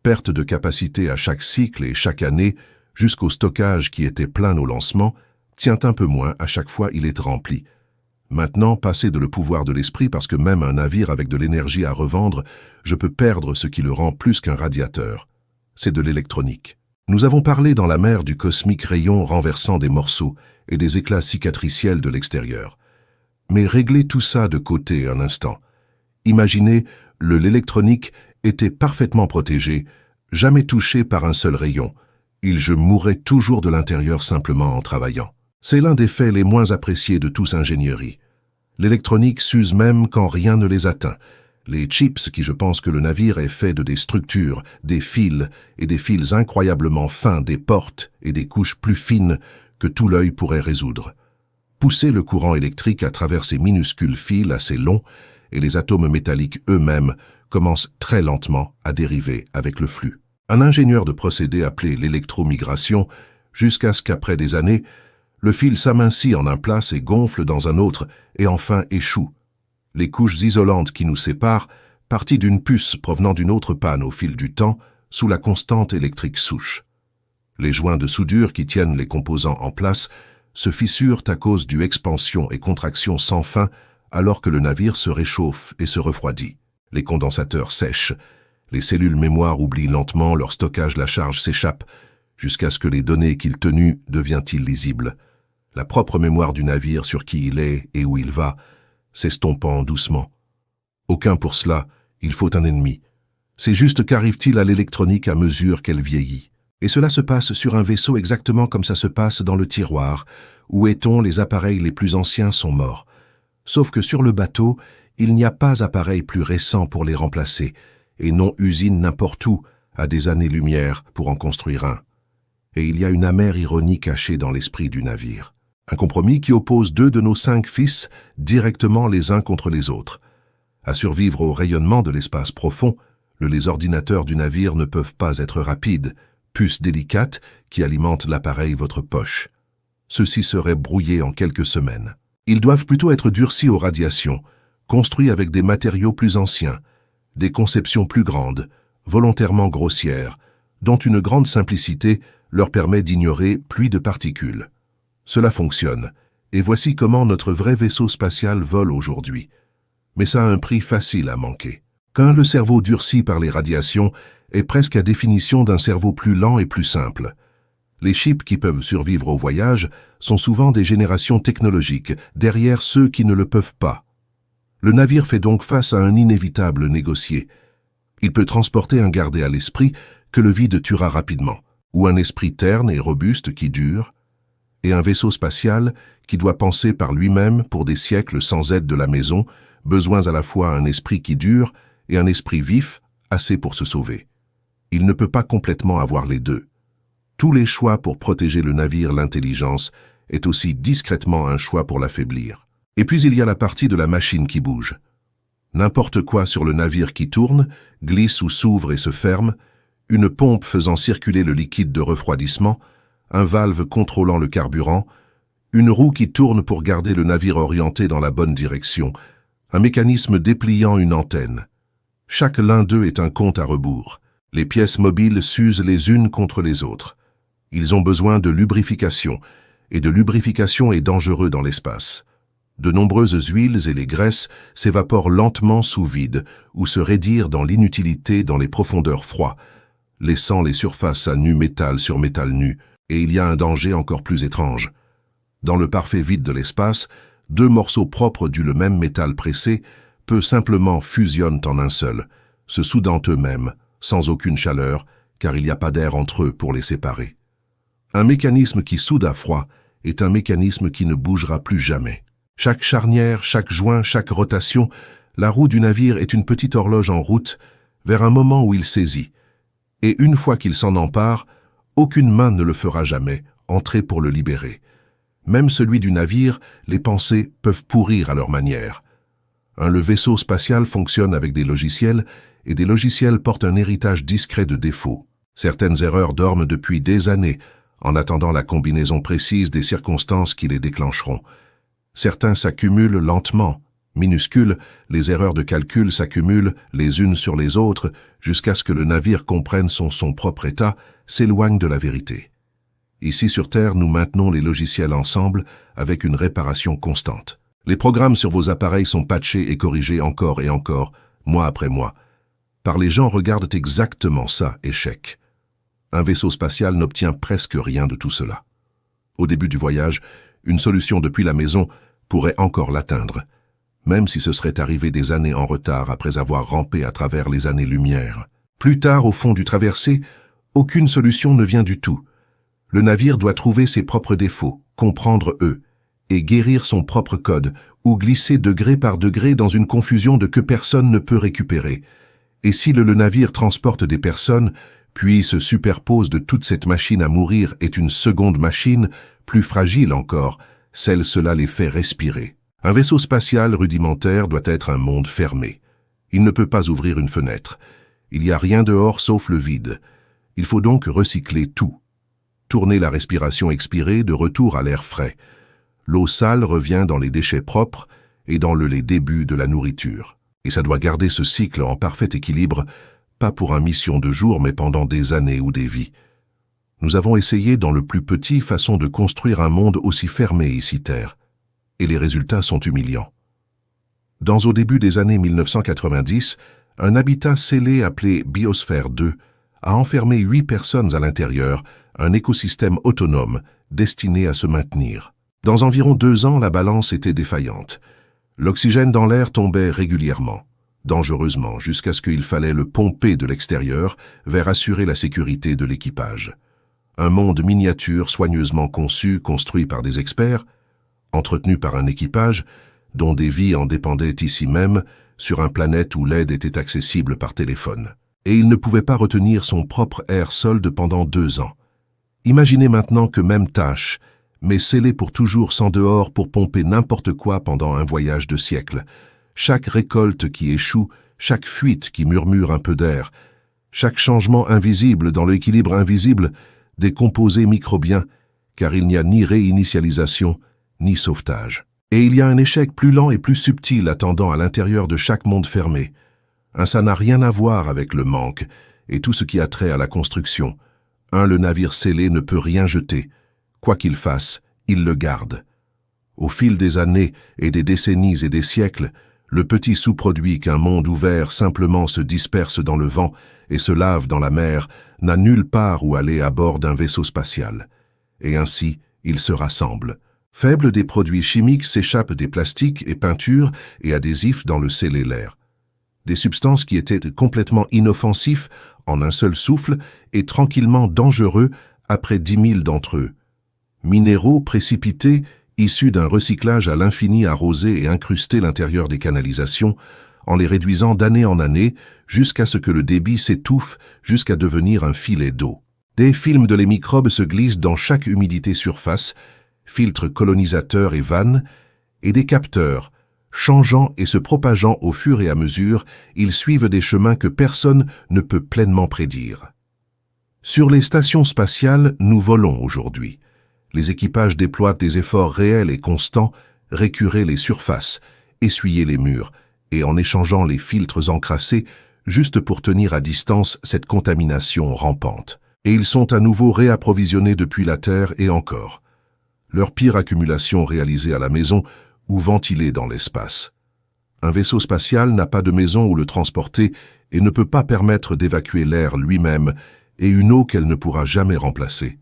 [SPEAKER 1] Perte de capacité à chaque cycle et chaque année, jusqu'au stockage qui était plein au lancement, tient un peu moins à chaque fois il est rempli. Maintenant, passer de le pouvoir de l'esprit parce que même un navire avec de l'énergie à revendre, je peux perdre ce qui le rend plus qu'un radiateur. C'est de l'électronique. Nous avons parlé dans la mer du cosmique rayon renversant des morceaux et des éclats cicatriciels de l'extérieur. Mais réglez tout ça de côté un instant. Imaginez, l'électronique était parfaitement protégé, jamais touché par un seul rayon. Je mourrais toujours de l'intérieur simplement en travaillant. C'est l'un des faits les moins appréciés de tous ingénierie. L'électronique s'use même quand rien ne les atteint. Les chips, qui je pense que le navire est fait de des structures, des fils et des fils incroyablement fins, des portes et des couches plus fines que tout l'œil pourrait résoudre. Pousser le courant électrique à travers ces minuscules fils assez longs et les atomes métalliques eux-mêmes commencent très lentement à dériver avec le flux. Un ingénieur de procédé appelé l'électromigration, jusqu'à ce qu'après des années, le fil s'amincit en un place et gonfle dans un autre et enfin échoue. Les couches isolantes qui nous séparent, parties d'une puce provenant d'une autre panne au fil du temps, sous la constante électrique souche. Les joints de soudure qui tiennent les composants en place se fissurent à cause du expansion et contraction sans fin alors que le navire se réchauffe et se refroidit. Les condensateurs sèchent, Les cellules mémoire oublient lentement, leur stockage la charge s'échappe, jusqu'à ce que les données qu'il tenuent deviennent illisibles. La propre mémoire du navire sur qui il est et où il va, s'estompant doucement. Aucun pour cela, il faut un ennemi. C'est juste qu'arrive-t-il à l'électronique à mesure qu'elle vieillit. Et cela se passe sur un vaisseau exactement comme ça se passe dans le tiroir, où est-on, les appareils les plus anciens sont morts. Sauf que sur le bateau, il n'y a pas appareil plus récent pour les remplacer, et non usine n'importe où, à des années-lumière, pour en construire un. Et il y a une amère ironie cachée dans l'esprit du navire. Un compromis qui oppose 2 de nos 5 fils directement les uns contre les autres. À survivre au rayonnement de l'espace profond, les ordinateurs du navire ne peuvent pas être rapides, puces délicates qui alimentent l'appareil votre poche. Ceux-ci seraient brouillés en quelques semaines. Ils doivent plutôt être durcis aux radiations, construits avec des matériaux plus anciens, des conceptions plus grandes, volontairement grossières, dont une grande simplicité leur permet d'ignorer pluie de particules. Cela fonctionne, et voici comment notre vrai vaisseau spatial vole aujourd'hui. Mais ça a un prix facile à manquer. Quand le cerveau durci par les radiations est presque à définition d'un cerveau plus lent et plus simple. Les chips qui peuvent survivre au voyage sont souvent des générations technologiques, derrière ceux qui ne le peuvent pas. Le navire fait donc face à un inévitable négocié. Il peut transporter un gardé à l'esprit que le vide tuera rapidement, ou un esprit terne et robuste qui dure, et un vaisseau spatial qui doit penser par lui-même pour des siècles sans aide de la maison, besoin à la fois un esprit qui dure et un esprit vif, assez pour se sauver. Il ne peut pas complètement avoir les deux. Tous les choix pour protéger le navire l'intelligence est aussi discrètement un choix pour l'affaiblir. Et puis il y a la partie de la machine qui bouge. N'importe quoi sur le navire qui tourne, glisse ou s'ouvre et se ferme, une pompe faisant circuler le liquide de refroidissement, un valve contrôlant le carburant, une roue qui tourne pour garder le navire orienté dans la bonne direction, un mécanisme dépliant une antenne. Chaque l'un d'eux est un compte à rebours. Les pièces mobiles s'usent les unes contre les autres. Ils ont besoin de lubrification, et de lubrification est dangereux dans l'espace. De nombreuses huiles et les graisses s'évaporent lentement sous vide ou se raidirent dans l'inutilité dans les profondeurs froides, laissant les surfaces à nu métal sur métal nu, et il y a un danger encore plus étrange. Dans le parfait vide de l'espace, 2 morceaux propres du même métal pressé peu simplement fusionnent en un seul, se soudant eux-mêmes, sans aucune chaleur, car il n'y a pas d'air entre eux pour les séparer. Un mécanisme qui soude à froid est un mécanisme qui ne bougera plus jamais. Chaque charnière, chaque joint, chaque rotation, la roue du navire est une petite horloge en route vers un moment où il saisit. Et une fois qu'il s'en empare, aucune main ne le fera jamais entrer pour le libérer. Même celui du navire, les pensées peuvent pourrir à leur manière. Le vaisseau spatial fonctionne avec des logiciels, et des logiciels portent un héritage discret de défauts. Certaines erreurs dorment depuis des années, en attendant la combinaison précise des circonstances qui les déclencheront. Certains s'accumulent lentement. Minuscules, les erreurs de calcul s'accumulent les unes sur les autres jusqu'à ce que le navire comprenne son propre état, s'éloigne de la vérité. Ici sur Terre, nous maintenons les logiciels ensemble avec une réparation constante. Les programmes sur vos appareils sont patchés et corrigés encore et encore, mois après mois. Par les gens regardent exactement ça, échec. Un vaisseau spatial n'obtient presque rien de tout cela. Au début du voyage, une solution depuis la maison pourrait encore l'atteindre, même si ce serait arrivé des années en retard après avoir rampé à travers les années-lumière. Plus tard, au fond du traversé, aucune solution ne vient du tout. Le navire doit trouver ses propres défauts, comprendre eux, et guérir son propre code, ou glisser degré par degré dans une confusion de que personne ne peut récupérer. Et si le navire transporte des personnes, puis se superpose de toute cette machine à mourir est une seconde machine, plus fragile encore, cela les fait respirer. Un vaisseau spatial rudimentaire doit être un monde fermé. Il ne peut pas ouvrir une fenêtre. Il n'y a rien dehors sauf le vide. Il faut donc recycler tout. Tourner la respiration expirée de retour à l'air frais. L'eau sale revient dans les déchets propres et dans les débuts de la nourriture. Et ça doit garder ce cycle en parfait équilibre, pas pour une mission de jour, mais pendant des années ou des vies. Nous avons essayé dans le plus petit façon de construire un monde aussi fermé ici Terre, et les résultats sont humiliants. Au début des années 1990, un habitat scellé appelé Biosphère 2 a enfermé 8 personnes à l'intérieur, un écosystème autonome destiné à se maintenir. Dans environ 2 ans, la balance était défaillante. L'oxygène dans l'air tombait régulièrement, dangereusement, jusqu'à ce qu'il fallait le pomper de l'extérieur vers assurer la sécurité de l'équipage. Un monde miniature soigneusement conçu, construit par des experts, entretenu par un équipage, dont des vies en dépendaient ici même, sur un planète où l'aide était accessible par téléphone. Et il ne pouvait pas retenir son propre air solde pendant 2 ans. Imaginez maintenant que même tâche, mais scellée pour toujours sans dehors pour pomper n'importe quoi pendant un voyage de siècles. Chaque récolte qui échoue, chaque fuite qui murmure un peu d'air, chaque changement invisible dans l'équilibre invisible des composés microbiens, car il n'y a ni réinitialisation, ni sauvetage. Et il y a un échec plus lent et plus subtil attendant à l'intérieur de chaque monde fermé. Ça n'a rien à voir avec le manque et tout ce qui a trait à la construction. Le navire scellé ne peut rien jeter. Quoi qu'il fasse, il le garde. Au fil des années et des décennies et des siècles, le petit sous-produit qu'un monde ouvert simplement se disperse dans le vent et se lave dans la mer n'a nulle part où aller à bord d'un vaisseau spatial. Et ainsi, il se rassemble. Faible des produits chimiques s'échappent des plastiques et peintures et adhésifs dans le cellulaire. Des substances qui étaient complètement inoffensifs en un seul souffle et tranquillement dangereux après 10 000 d'entre eux. Minéraux précipités, issus d'un recyclage à l'infini arrosé et incrusté l'intérieur des canalisations, en les réduisant d'année en année jusqu'à ce que le débit s'étouffe jusqu'à devenir un filet d'eau. Des films de les microbes se glissent dans chaque humidité surface, filtres colonisateurs et vannes, et des capteurs, changeant et se propageant au fur et à mesure, ils suivent des chemins que personne ne peut pleinement prédire. Sur les stations spatiales, nous volons aujourd'hui. Les équipages déploient des efforts réels et constants, récurer les surfaces, essuyer les murs, et en échangeant les filtres encrassés, juste pour tenir à distance cette contamination rampante. Et ils sont à nouveau réapprovisionnés depuis la Terre et encore. Leur pire accumulation réalisée à la maison ou ventilée dans l'espace. Un vaisseau spatial n'a pas de maison où le transporter et ne peut pas permettre d'évacuer l'air lui-même et une eau qu'elle ne pourra jamais remplacer.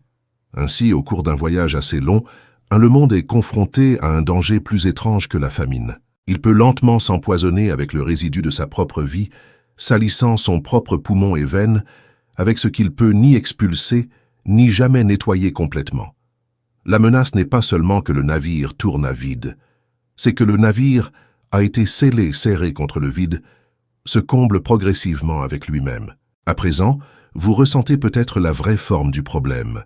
[SPEAKER 1] Ainsi, au cours d'un voyage assez long, le monde est confronté à un danger plus étrange que la famine. Il peut lentement s'empoisonner avec le résidu de sa propre vie, salissant son propre poumon et veines, avec ce qu'il peut ni expulser, ni jamais nettoyer complètement. La menace n'est pas seulement que le navire tourne à vide, c'est que le navire a été serré contre le vide, se comble progressivement avec lui-même. À présent, vous ressentez peut-être la vraie forme du problème.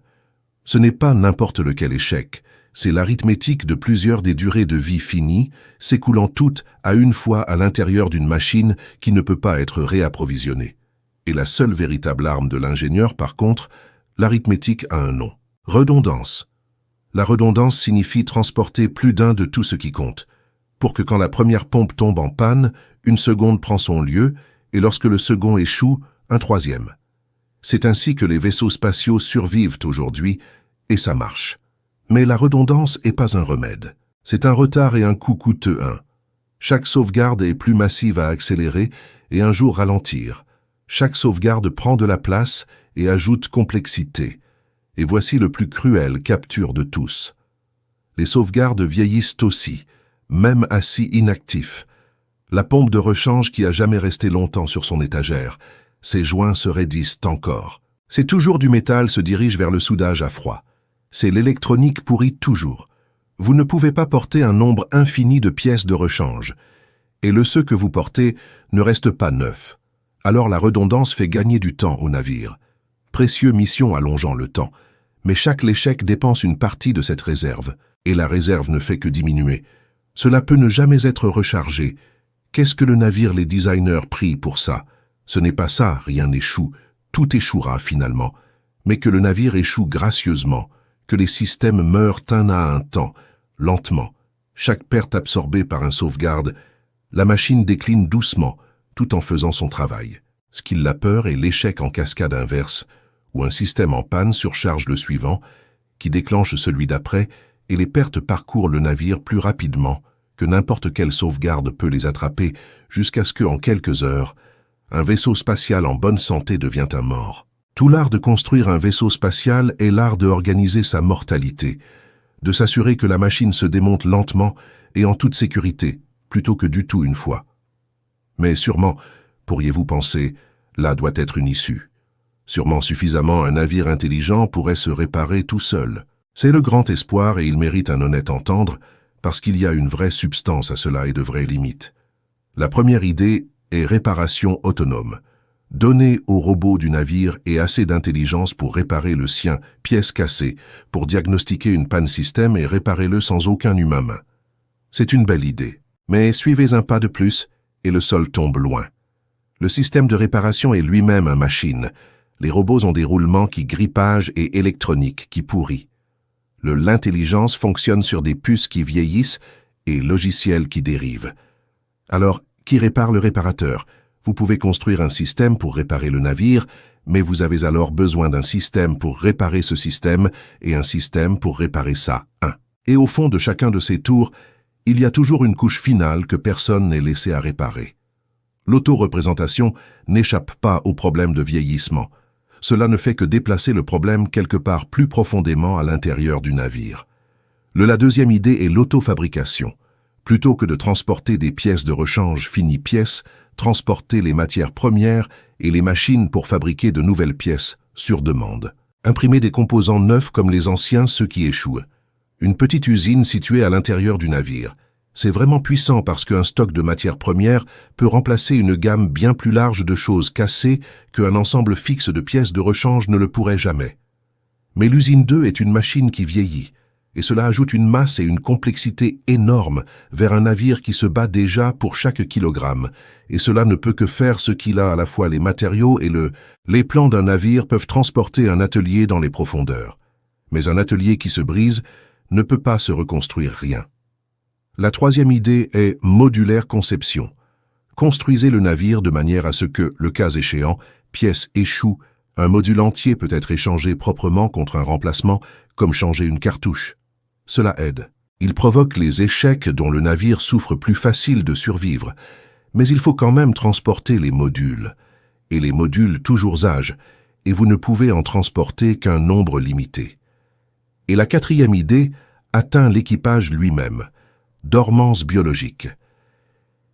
[SPEAKER 1] Ce n'est pas n'importe lequel échec, c'est l'arithmétique de plusieurs des durées de vie finies, s'écoulant toutes à une fois à l'intérieur d'une machine qui ne peut pas être réapprovisionnée. Et la seule véritable arme de l'ingénieur, par contre, l'arithmétique a un nom. Redondance. La redondance signifie transporter plus d'un de tout ce qui compte, pour que quand la première pompe tombe en panne, une seconde prend son lieu, et lorsque le second échoue, un troisième. C'est ainsi que les vaisseaux spatiaux survivent aujourd'hui, et ça marche. Mais la redondance n'est pas un remède. C'est un retard et un coût coûteux. Chaque sauvegarde est plus massive à accélérer et un jour ralentir. Chaque sauvegarde prend de la place et ajoute complexité. Et voici le plus cruel capture de tous. Les sauvegardes vieillissent aussi, même assis inactifs. La pompe de rechange qui a jamais resté longtemps sur son étagère, ses joints se raidissent encore. C'est toujours du métal se dirige vers le soudage à froid. C'est l'électronique pourrie toujours. Vous ne pouvez pas porter un nombre infini de pièces de rechange. Et le ceux que vous portez ne restent pas neufs. Alors la redondance fait gagner du temps au navire. Précieux mission allongeant le temps. Mais chaque échec dépense une partie de cette réserve. Et la réserve ne fait que diminuer. Cela peut ne jamais être rechargé. Qu'est-ce que le navire les designers prient pour ça? Ce n'est pas ça, rien n'échoue. Tout échouera finalement. Mais que le navire échoue gracieusement. Que les systèmes meurent un à un temps, lentement. Chaque perte absorbée par un sauvegarde, la machine décline doucement, tout en faisant son travail. Ce qui l'a peur est l'échec en cascade inverse, où un système en panne surcharge le suivant, qui déclenche celui d'après, et les pertes parcourent le navire plus rapidement que n'importe quelle sauvegarde peut les attraper, jusqu'à ce que, en quelques heures, Un vaisseau spatial en bonne santé devient un mort. Tout l'art de construire un vaisseau spatial est l'art de organiser sa mortalité, de s'assurer que la machine se démonte lentement et en toute sécurité, plutôt que du tout une fois. Mais sûrement, pourriez-vous penser, là doit être une issue. Sûrement suffisamment un navire intelligent pourrait se réparer tout seul. C'est le grand espoir et il mérite un honnête entendre, parce qu'il y a une vraie substance à cela et de vraies limites. La première idée est réparation autonome. Donner au robot du navire et assez d'intelligence pour réparer le sien, pièce cassée, pour diagnostiquer une panne système et réparer-le sans aucun humain main. C'est une belle idée. Mais suivez un pas de plus et le sol tombe loin. Le système de réparation est lui-même une machine. Les robots ont des roulements qui grippage et électronique qui pourrit. L'intelligence fonctionne sur des puces qui vieillissent et logiciels qui dérivent. Alors, qui répare le réparateur? Vous pouvez construire un système pour réparer le navire, mais vous avez alors besoin d'un système pour réparer ce système et un système pour réparer ça. Et au fond de chacun de ces tours, il y a toujours une couche finale que personne n'est laissé à réparer. L'auto-représentation n'échappe pas au problème de vieillissement. Cela ne fait que déplacer le problème quelque part plus profondément à l'intérieur du navire. La deuxième idée est l'auto-fabrication. Plutôt que de transporter des pièces de rechange finies pièces, transporter les matières premières et les machines pour fabriquer de nouvelles pièces sur demande. Imprimer des composants neufs comme les anciens, ceux qui échouent. Une petite usine située à l'intérieur du navire. C'est vraiment puissant parce qu'un stock de matières premières peut remplacer une gamme bien plus large de choses cassées qu'un ensemble fixe de pièces de rechange ne le pourrait jamais. Mais l'usine 2 est une machine qui vieillit, et cela ajoute une masse et une complexité énorme vers un navire qui se bat déjà pour chaque kilogramme, et cela ne peut que faire ce qu'il a à la fois les matériaux et les plans d'un navire peuvent transporter un atelier dans les profondeurs. Mais un atelier qui se brise ne peut pas se reconstruire rien. La troisième idée est modulaire conception. Construisez le navire de manière à ce que, le cas échéant, pièce échoue, un module entier peut être échangé proprement contre un remplacement, comme changer une cartouche. Cela aide. Il provoque les échecs dont le navire souffre plus facile de survivre, mais il faut quand même transporter les modules. Et les modules toujours âge, et vous ne pouvez en transporter qu'un nombre limité. Et la quatrième idée atteint l'équipage lui-même. Dormance biologique.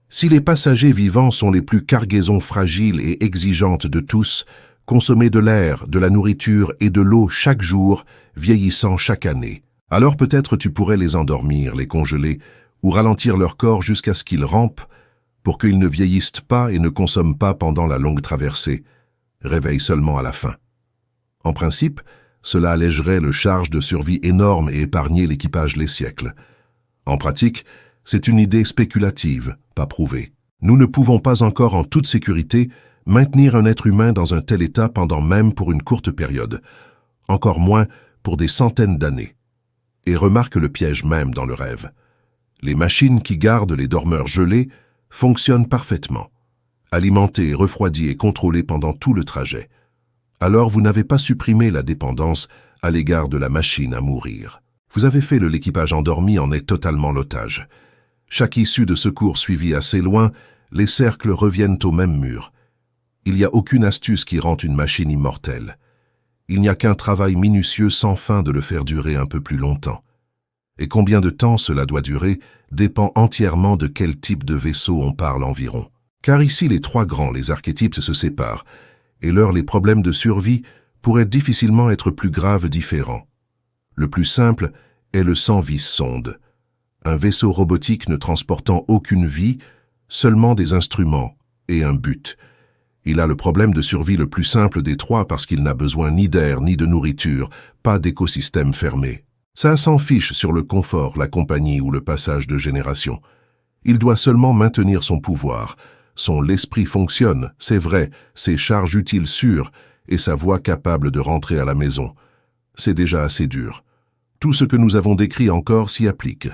[SPEAKER 1] Si les passagers vivants sont les plus cargaisons fragiles et exigeantes de tous, consommer de l'air, de la nourriture et de l'eau chaque jour, vieillissant chaque année, alors peut-être tu pourrais les endormir, les congeler, ou ralentir leur corps jusqu'à ce qu'ils rampent, pour qu'ils ne vieillissent pas et ne consomment pas pendant la longue traversée, réveil seulement à la fin. En principe, cela allégerait le charge de survie énorme et épargner l'équipage les siècles. En pratique, c'est une idée spéculative, pas prouvée. Nous ne pouvons pas encore en toute sécurité maintenir un être humain dans un tel état pendant même pour une courte période, encore moins pour des centaines d'années. Et remarque le piège même dans le rêve. Les machines qui gardent les dormeurs gelés fonctionnent parfaitement, alimentées, refroidies et contrôlées pendant tout le trajet. Alors vous n'avez pas supprimé la dépendance à l'égard de la machine à mourir. Vous avez fait l'équipage endormi en est totalement l'otage. Chaque issue de secours suivie assez loin, les cercles reviennent au même mur. Il n'y a aucune astuce qui rende une machine immortelle. Il n'y a qu'un travail minutieux sans fin de le faire durer un peu plus longtemps. Et combien de temps cela doit durer dépend entièrement de quel type de vaisseau on parle environ. Car ici les trois grands, les archétypes se séparent, et les problèmes de survie pourraient difficilement être plus graves différents. Le plus simple est le sans-vis-sonde. Un vaisseau robotique ne transportant aucune vie, seulement des instruments et un but. Il a le problème de survie le plus simple des trois parce qu'il n'a besoin ni d'air ni de nourriture, pas d'écosystème fermé. Ça s'en fiche sur le confort, la compagnie ou le passage de génération. Il doit seulement maintenir son pouvoir. L'esprit fonctionne, c'est vrai, ses charges utiles sûres et sa voix capable de rentrer à la maison. C'est déjà assez dur. Tout ce que nous avons décrit encore s'y applique.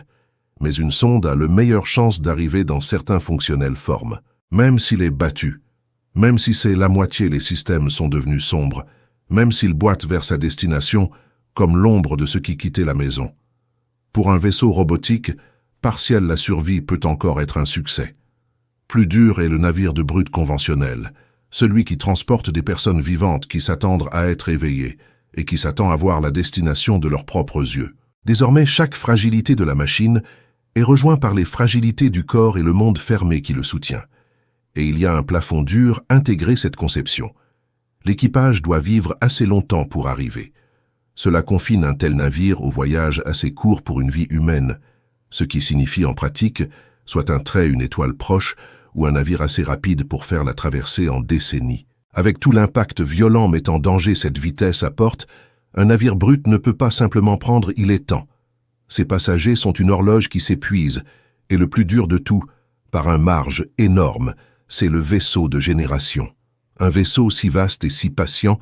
[SPEAKER 1] Mais une sonde a le meilleure chance d'arriver dans certains fonctionnels formes, même s'il est battu, même si c'est la moitié les systèmes sont devenus sombres, même s'il boite vers sa destination comme l'ombre de ceux qui quittaient la maison. Pour un vaisseau robotique, partielle la survie peut encore être un succès. Plus dur est le navire de brut conventionnel. celui qui transporte des personnes vivantes qui s'attendent à être éveillées et qui s'attend à voir la destination de leurs propres yeux. Désormais, chaque fragilité de la machine est rejointe par les fragilités du corps et le monde fermé qui le soutient. Et il y a un plafond dur intégré cette conception. L'équipage doit vivre assez longtemps pour arriver. Cela confine un tel navire au voyage assez court pour une vie humaine, ce qui signifie en pratique soit un trait, une étoile proche, ou un navire assez rapide pour faire la traversée en décennies. Avec tout l'impact violent mettant en danger cette vitesse à porte, un navire brut ne peut pas simplement prendre « il est temps ». Ses passagers sont une horloge qui s'épuise, et le plus dur de tout, par un marge énorme, c'est le vaisseau de génération. Un vaisseau si vaste et si patient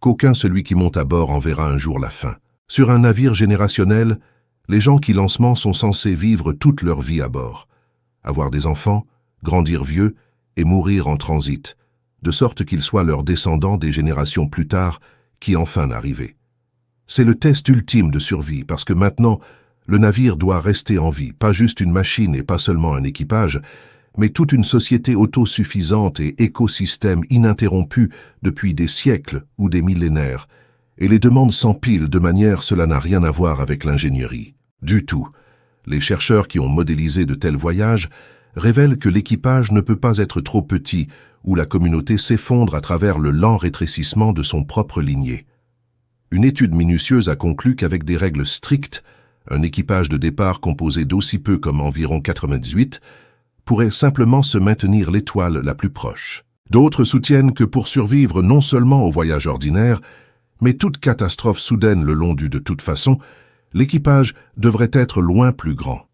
[SPEAKER 1] qu'aucun celui qui monte à bord en verra un jour la fin. Sur un navire générationnel, les gens qui lancement sont censés vivre toute leur vie à bord, avoir des enfants, grandir vieux et mourir en transit, de sorte qu'ils soient leurs descendants des générations plus tard qui enfin n'arrivaient. C'est le test ultime de survie parce que maintenant, le navire doit rester en vie, pas juste une machine et pas seulement un équipage, mais toute une société autosuffisante et écosystème ininterrompu depuis des siècles ou des millénaires, et les demandes s'empilent de manière cela n'a rien à voir avec l'ingénierie. Du tout. Les chercheurs qui ont modélisé de tels voyages révèlent que l'équipage ne peut pas être trop petit ou la communauté s'effondre à travers le lent rétrécissement de son propre lignée. Une étude minutieuse a conclu qu'avec des règles strictes, un équipage de départ composé d'aussi peu comme environ 98 pourrait simplement se maintenir l'étoile la plus proche. D'autres soutiennent que pour survivre non seulement au voyage ordinaire, mais toute catastrophe soudaine le long du de toute façon, l'équipage devrait être loin plus grand.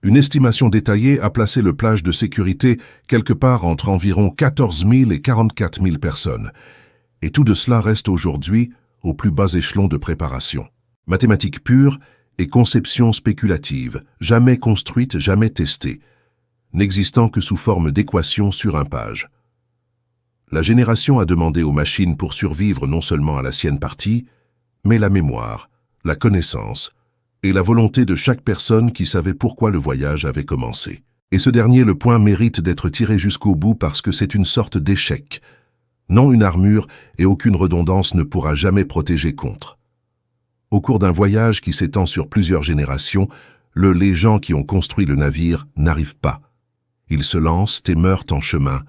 [SPEAKER 1] Une estimation détaillée a placé le plage de sécurité quelque part entre environ 14 000 et 44 000 personnes, et tout de cela reste aujourd'hui au plus bas échelon de préparation. Mathématiques pures et conception spéculative, jamais construite, jamais testée, n'existant que sous forme d'équations sur un page. La génération a demandé aux machines pour survivre non seulement à la sienne partie, mais la mémoire, la connaissance et la volonté de chaque personne qui savait pourquoi le voyage avait commencé. Et ce dernier, le point, mérite d'être tiré jusqu'au bout parce que c'est une sorte d'échec. Non, une armure et aucune redondance ne pourra jamais protéger contre. Au cours d'un voyage qui s'étend sur plusieurs générations, les gens qui ont construit le navire n'arrivent pas. Ils se lancent et meurent en chemin,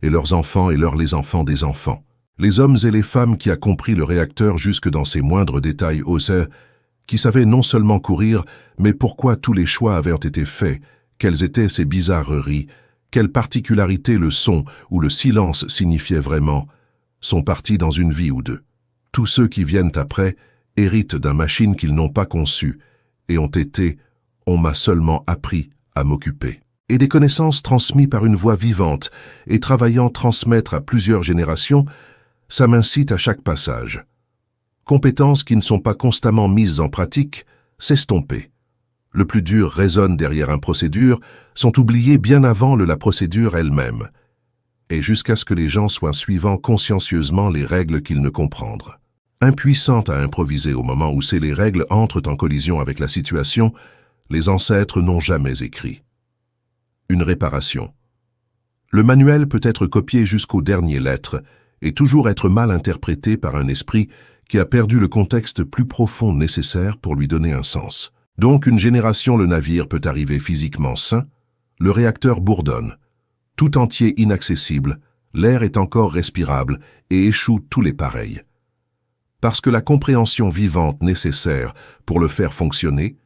[SPEAKER 1] et leurs enfants et les enfants des enfants. Les hommes et les femmes qui a compris le réacteur jusque dans ses moindres détails osaient, qui savaient non seulement courir, mais pourquoi tous les choix avaient été faits, quelles étaient ces bizarreries, quelle particularité le son ou le silence signifiait vraiment, sont partis dans une vie ou deux. Tous ceux qui viennent après héritent d'une machine qu'ils n'ont pas conçue et ont été « on m'a seulement appris à m'occuper ». Et des connaissances transmises par une voix vivante et travaillant transmettre à plusieurs générations, ça m'incite à chaque passage. Compétences qui ne sont pas constamment mises en pratique, s'estomper. Le plus dur résonne derrière une procédure, sont oubliés bien avant la procédure elle-même, et jusqu'à ce que les gens soient suivant consciencieusement les règles qu'ils ne comprennent. Impuissantes à improviser au moment où les règles entrent en collision avec la situation, les ancêtres n'ont jamais écrit. Une réparation. Le manuel peut être copié jusqu'aux dernières lettres et toujours être mal interprété par un esprit qui a perdu le contexte plus profond nécessaire pour lui donner un sens. Donc une génération le navire peut arriver physiquement sain, le réacteur bourdonne, tout entier inaccessible, l'air est encore respirable et échoue tous les pareils. Parce que la compréhension vivante nécessaire pour le faire fonctionner,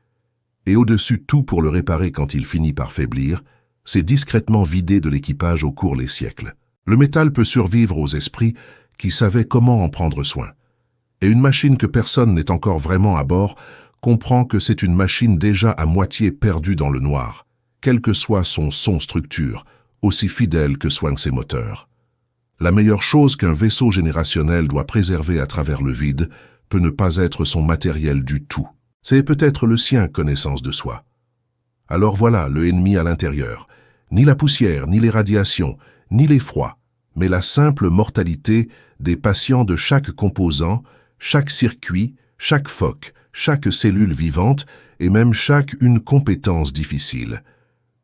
[SPEAKER 1] et au-dessus tout pour le réparer quand il finit par faiblir, s'est discrètement vidé de l'équipage au cours des siècles. Le métal peut survivre aux esprits qui savaient comment en prendre soin. Et une machine que personne n'est encore vraiment à bord comprend que c'est une machine déjà à moitié perdue dans le noir, quel que soit son structure, aussi fidèle que soient ses moteurs. La meilleure chose qu'un vaisseau générationnel doit préserver à travers le vide peut ne pas être son matériel du tout. C'est peut-être le sien, connaissance de soi. Alors voilà le ennemi à l'intérieur. Ni la poussière, ni les radiations, ni les froids, mais la simple mortalité des patients de chaque composant, chaque circuit, chaque phoque, chaque cellule vivante et même chaque une compétence difficile.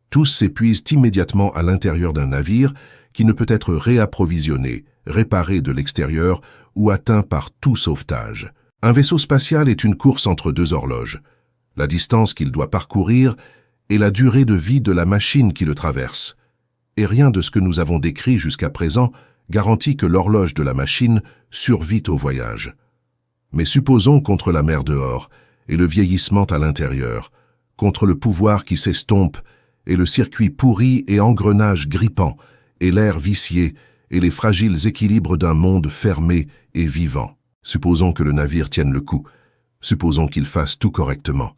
[SPEAKER 1] Tous s'épuisent immédiatement à l'intérieur d'un navire qui ne peut être réapprovisionné, réparé de l'extérieur ou atteint par tout sauvetage. Un vaisseau spatial est une course entre deux horloges, la distance qu'il doit parcourir et la durée de vie de la machine qui le traverse. Et rien de ce que nous avons décrit jusqu'à présent garantit que l'horloge de la machine survit au voyage. Mais supposons contre la mer dehors et le vieillissement à l'intérieur, contre le pouvoir qui s'estompe et le circuit pourri et engrenage grippant et l'air vicié et les fragiles équilibres d'un monde fermé et vivant. Supposons que le navire tienne le coup. Supposons qu'il fasse tout correctement.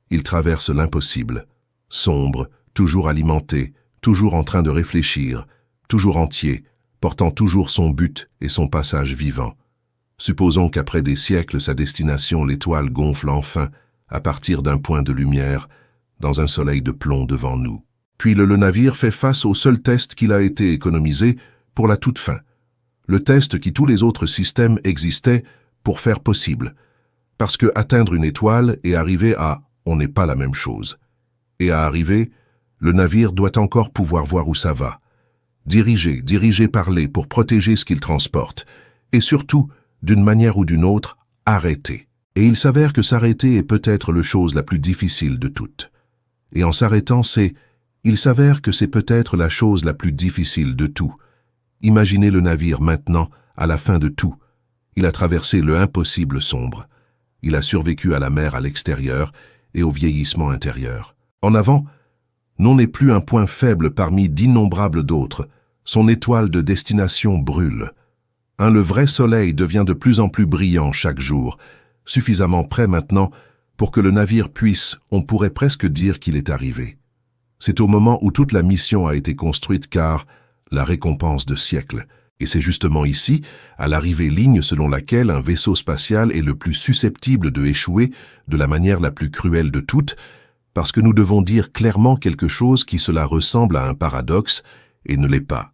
[SPEAKER 1] Il traverse l'impossible. Sombre, toujours alimenté, toujours en train de réfléchir, toujours entier, portant toujours son but et son passage vivant. Supposons qu'après des siècles, sa destination, l'étoile, gonfle enfin, à partir d'un point de lumière, dans un soleil de plomb devant nous. Puis le navire fait face au seul test qu'il a été économisé pour la toute fin. Le test qui tous les autres systèmes existaient pour faire possible. Parce que atteindre une étoile et arriver à « on n'est pas la même chose ». Et à arriver, le navire doit encore pouvoir voir où ça va. Diriger, parler pour protéger ce qu'il transporte. Et surtout, d'une manière ou d'une autre, arrêter. Et il s'avère que s'arrêter est peut-être la chose la plus difficile de toutes. Et en s'arrêtant, il s'avère que c'est peut-être la chose la plus difficile de tout. Imaginez le navire maintenant, à la fin de tout. Il a traversé le impossible sombre. Il a survécu à la mer à l'extérieur et au vieillissement intérieur. En avant, non n'est plus un point faible parmi d'innombrables d'autres. Son étoile de destination brûle. Le vrai soleil devient de plus en plus brillant chaque jour, suffisamment près maintenant pour que le navire puisse, on pourrait presque dire qu'il est arrivé. C'est au moment où toute la mission a été construite car la récompense de siècles. Et c'est justement ici, à l'arrivée ligne selon laquelle un vaisseau spatial est le plus susceptible de échouer de la manière la plus cruelle de toutes, parce que nous devons dire clairement quelque chose qui cela ressemble à un paradoxe et ne l'est pas.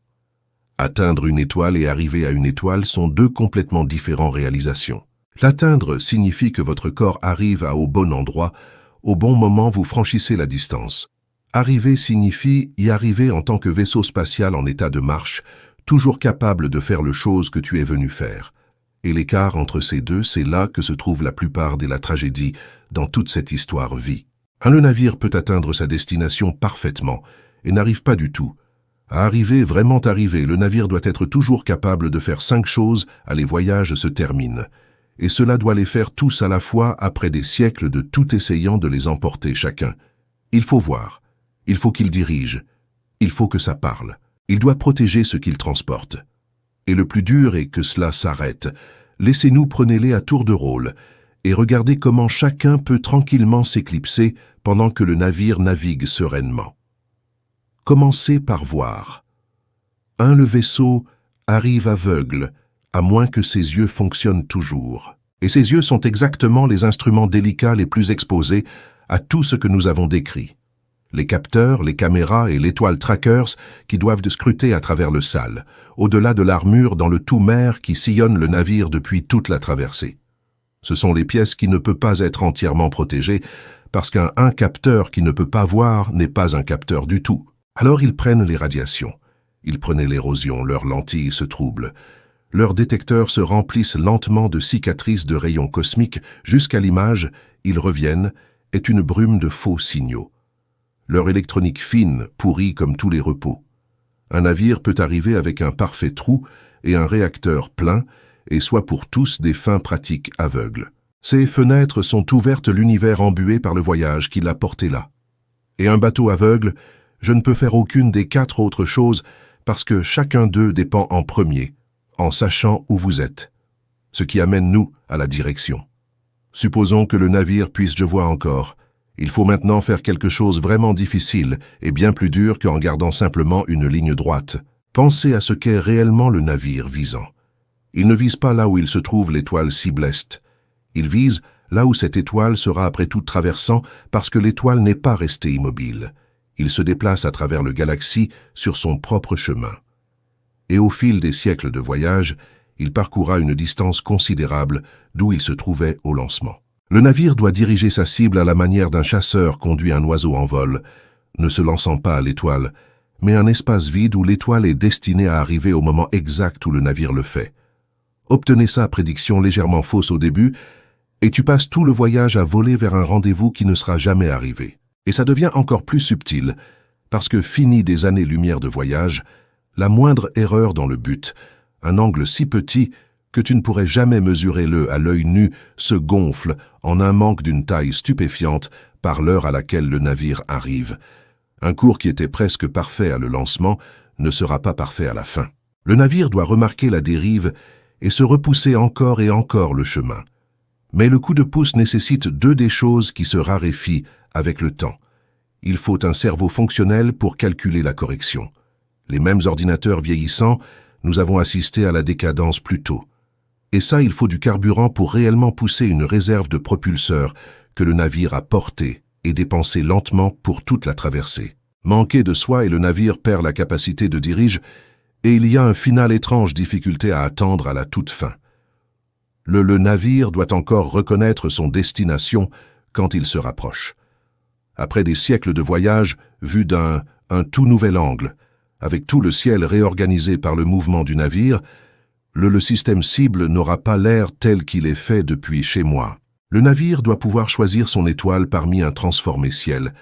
[SPEAKER 1] Atteindre une étoile et arriver à une étoile sont deux complètement différentes réalisations. L'atteindre signifie que votre corps arrive au bon endroit, au bon moment vous franchissez la distance. Arriver signifie y arriver en tant que vaisseau spatial en état de marche, toujours capable de faire le chose que tu es venu faire. Et l'écart entre ces deux, c'est là que se trouve la plupart de la tragédie dans toute cette histoire-vie. Le navire peut atteindre sa destination parfaitement et n'arrive pas du tout. À arriver, vraiment arriver, le navire doit être toujours capable de faire 5 choses à les voyages se terminent. Et cela doit les faire tous à la fois après des siècles de tout essayant de les emporter chacun. Il faut voir. Il faut qu'il dirige. Il faut que ça parle. Il doit protéger ce qu'il transporte. Et le plus dur est que cela s'arrête. Laissez-nous prenez-les à tour de rôle et regardez comment chacun peut tranquillement s'éclipser pendant que le navire navigue sereinement. Commencez par voir. Le vaisseau arrive aveugle, à moins que ses yeux fonctionnent toujours. Et ses yeux sont exactement les instruments délicats les plus exposés à tout ce que nous avons décrit. Les capteurs, les caméras et l'étoile trackers qui doivent scruter à travers le sale, au-delà de l'armure dans le tout-mer qui sillonne le navire depuis toute la traversée. Ce sont les pièces qui ne peuvent pas être entièrement protégées parce qu'un capteur qui ne peut pas voir n'est pas un capteur du tout. Alors ils prennent les radiations, ils prenaient l'érosion, leurs lentilles se troublent. Leurs détecteurs se remplissent lentement de cicatrices de rayons cosmiques jusqu'à l'image, ils reviennent, est une brume de faux signaux. Leur électronique fine, pourrie comme tous les repos. Un navire peut arriver avec un parfait trou et un réacteur plein, et soit pour tous des fins pratiques aveugles. Ces fenêtres sont ouvertes l'univers embué par le voyage qui l'a porté là. Et un bateau aveugle, je ne peux faire aucune des 4 autres choses parce que chacun d'eux dépend en premier, en sachant où vous êtes. Ce qui amène nous à la direction. Supposons que le navire puisse je vois encore. Il faut maintenant faire quelque chose vraiment difficile et bien plus dur qu'en gardant simplement une ligne droite. Pensez à ce qu'est réellement le navire visant. Il ne vise pas là où il se trouve l'étoile cible-est. Il vise là où cette étoile sera après tout traversant parce que l'étoile n'est pas restée immobile. Il se déplace à travers le galaxie sur son propre chemin. Et au fil des siècles de voyage, il parcourra une distance considérable d'où il se trouvait au lancement. Le navire doit diriger sa cible à la manière d'un chasseur conduit un oiseau en vol, ne se lançant pas à l'étoile, mais un espace vide où l'étoile est destinée à arriver au moment exact où le navire le fait. Obtenez sa prédiction légèrement fausse au début, et tu passes tout le voyage à voler vers un rendez-vous qui ne sera jamais arrivé. Et ça devient encore plus subtil, parce que fini des années-lumière de voyage, la moindre erreur dans le but, un angle si petit que tu ne pourrais jamais mesurer-le à l'œil nu, se gonfle en un manque d'une taille stupéfiante par l'heure à laquelle le navire arrive. Un cours qui était presque parfait à le lancement ne sera pas parfait à la fin. Le navire doit remarquer la dérive et se repousser encore et encore le chemin. Mais le coup de pouce nécessite deux des choses qui se raréfient avec le temps. Il faut un cerveau fonctionnel pour calculer la correction. Les mêmes ordinateurs vieillissants, nous avons assisté à la décadence plus tôt. Et ça, il faut du carburant pour réellement pousser une réserve de propulseurs que le navire a portée et dépensé lentement pour toute la traversée. Manqué de soi et le navire perd la capacité de dirige, et il y a un final étrange difficulté à attendre à la toute fin. Le navire doit encore reconnaître son destination quand il se rapproche. Après des siècles de voyage vus d'un tout nouvel angle, avec tout le ciel réorganisé par le mouvement du navire, le système cible n'aura pas l'air tel qu'il est fait depuis chez moi. Le navire doit pouvoir choisir son étoile parmi un transformé ciel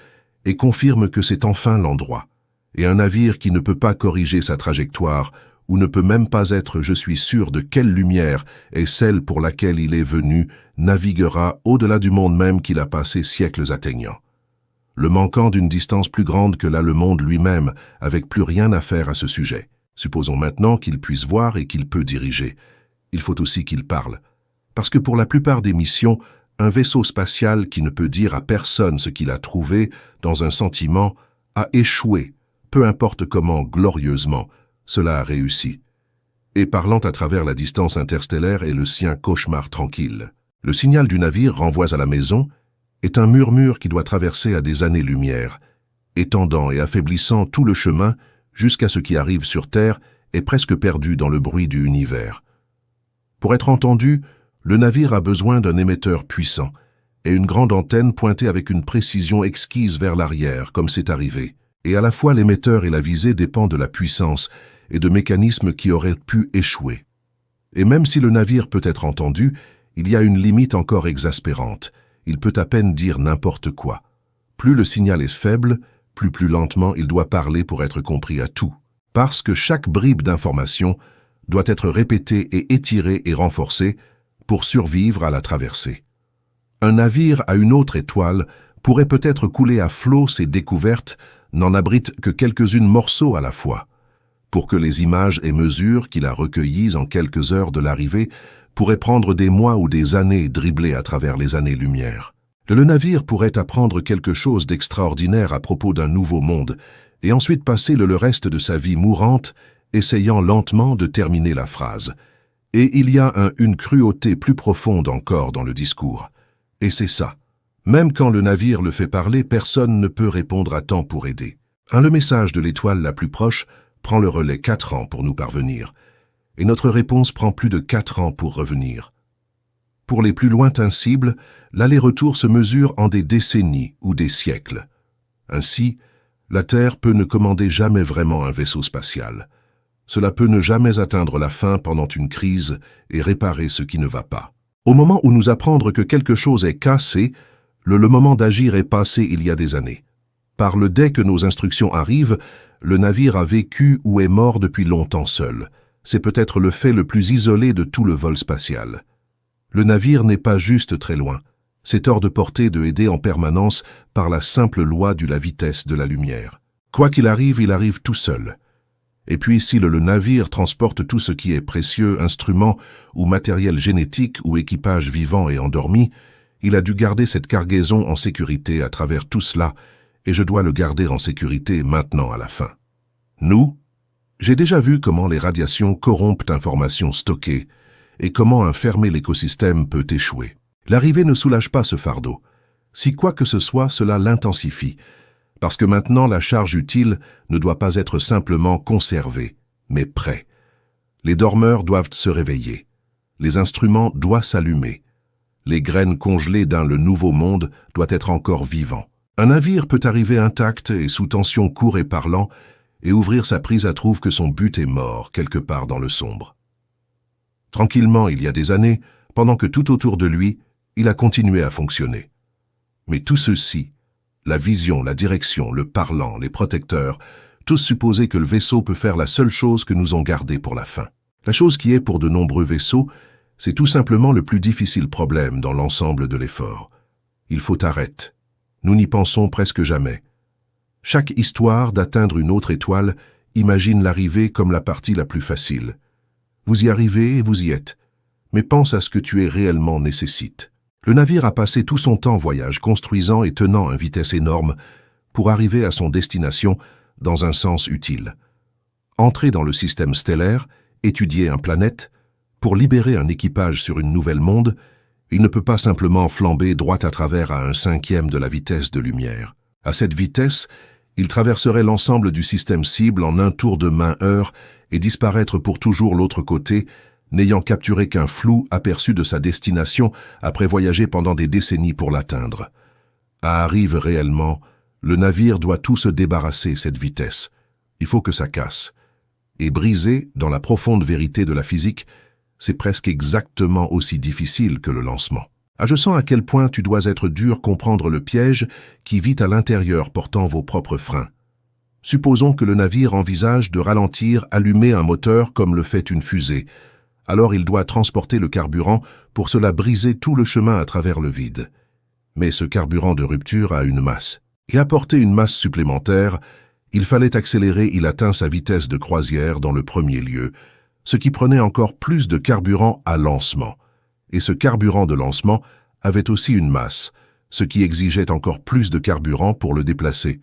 [SPEAKER 1] et confirme que c'est enfin l'endroit. Et un navire qui ne peut pas corriger sa trajectoire ou ne peut même pas être, je suis sûr, de quelle lumière est celle pour laquelle il est venu, naviguera au-delà du monde même qu'il a passé siècles atteignant. Le manquant d'une distance plus grande que l'a le monde lui-même, avec plus rien à faire à ce sujet. Supposons maintenant qu'il puisse voir et qu'il peut diriger. Il faut aussi qu'il parle. Parce que pour la plupart des missions, un vaisseau spatial qui ne peut dire à personne ce qu'il a trouvé dans un sentiment a échoué, peu importe comment, glorieusement, cela a réussi. Et parlant à travers la distance interstellaire est le sien cauchemar tranquille. Le signal du navire renvoie à la maison est un murmure qui doit traverser à des années-lumière, étendant et affaiblissant tout le chemin jusqu'à ce qui arrive sur Terre est presque perdu dans le bruit du univers. Pour être entendu, le navire a besoin d'un émetteur puissant et une grande antenne pointée avec une précision exquise vers l'arrière, comme c'est arrivé. Et à la fois l'émetteur et la visée dépendent de la puissance et de mécanismes qui auraient pu échouer. Et même si le navire peut être entendu, il y a une limite encore exaspérante. Il peut à peine dire n'importe quoi. Plus le signal est faible, plus lentement il doit parler pour être compris à tout. Parce que chaque bribe d'information doit être répétée et étirée et renforcée pour survivre à la traversée. Un navire à une autre étoile pourrait peut-être couler à flot ses découvertes, n'en abrite que quelques-unes morceaux à la fois, pour que les images et mesures qu'il a recueillies en quelques heures de l'arrivée pourraient prendre des mois ou des années dribbler à travers les années-lumière. Le navire pourrait apprendre quelque chose d'extraordinaire à propos d'un nouveau monde, et ensuite passer le reste de sa vie mourante, essayant lentement de terminer la phrase. Et il y a une cruauté plus profonde encore dans le discours. Et c'est ça. Même quand le navire le fait parler, personne ne peut répondre à temps pour aider. Le message de l'étoile la plus proche prend le relais 4 ans pour nous parvenir, et notre réponse prend plus de 4 ans pour revenir. Pour les plus lointains cibles, l'aller-retour se mesure en des décennies ou des siècles. Ainsi, la Terre peut ne commander jamais vraiment un vaisseau spatial. Cela peut ne jamais atteindre la fin pendant une crise et réparer ce qui ne va pas. Au moment où nous apprendre que quelque chose est cassé, le moment d'agir est passé il y a des années. Par le dès que nos instructions arrivent, le navire a vécu ou est mort depuis longtemps seul. C'est peut-être le fait le plus isolé de tout le vol spatial. Le navire n'est pas juste très loin. C'est hors de portée de aider en permanence par la simple loi de la vitesse de la lumière. Quoi qu'il arrive, il arrive tout seul. Et puis si le navire transporte tout ce qui est précieux, instruments ou matériel génétique ou équipage vivant et endormi, il a dû garder cette cargaison en sécurité à travers tout cela, et je dois le garder en sécurité maintenant à la fin. Nous, j'ai déjà vu comment les radiations corrompent l'information stockée, et comment un fermé l'écosystème peut échouer. L'arrivée ne soulage pas ce fardeau. Si quoi que ce soit, cela l'intensifie, parce que maintenant la charge utile ne doit pas être simplement conservée, mais prêt. Les dormeurs doivent se réveiller. Les instruments doivent s'allumer. Les graines congelées le nouveau monde doivent être encore vivants. Un navire peut arriver intact et sous tension court et parlant, et ouvrir sa prise à trouve que son but est mort, quelque part dans le sombre. Tranquillement, il y a des années, pendant que tout autour de lui, il a continué à fonctionner. Mais tout ceci, la vision, la direction, le parlant, les protecteurs, tous supposaient que le vaisseau peut faire la seule chose que nous ont gardée pour la fin. La chose qui est pour de nombreux vaisseaux, c'est tout simplement le plus difficile problème dans l'ensemble de l'effort. Il faut arrêter. Nous n'y pensons presque jamais. Chaque histoire d'atteindre une autre étoile imagine l'arrivée comme la partie la plus facile. Vous y arrivez et vous y êtes, mais pense à ce que tu es réellement nécessite. Le navire a passé tout son temps voyage construisant et tenant à vitesse énorme pour arriver à son destination dans un sens utile. Entrer dans le système stellaire, étudier un planète, pour libérer un équipage sur une nouvelle monde, il ne peut pas simplement flamber droit à travers à 1/5 de la vitesse de lumière. À cette vitesse, il traverserait l'ensemble du système cible en un tour de main-heure et disparaître pour toujours l'autre côté, n'ayant capturé qu'un flou aperçu de sa destination après voyager pendant des décennies pour l'atteindre. Arrive réellement, le navire doit tout se débarrasser cette vitesse. Il faut que ça casse. Et briser, dans la profonde vérité de la physique, c'est presque exactement aussi difficile que le lancement. Je sens à quel point tu dois être dur comprendre le piège qui vit à l'intérieur portant vos propres freins. Supposons que le navire envisage de ralentir, allumer un moteur comme le fait une fusée. Alors il doit transporter le carburant, pour cela briser tout le chemin à travers le vide. Mais ce carburant de rupture a une masse. Et apporter une masse supplémentaire, il fallait accélérer, il atteint sa vitesse de croisière dans le premier lieu, ce qui prenait encore plus de carburant à lancement. Et ce carburant de lancement avait aussi une masse, ce qui exigeait encore plus de carburant pour le déplacer.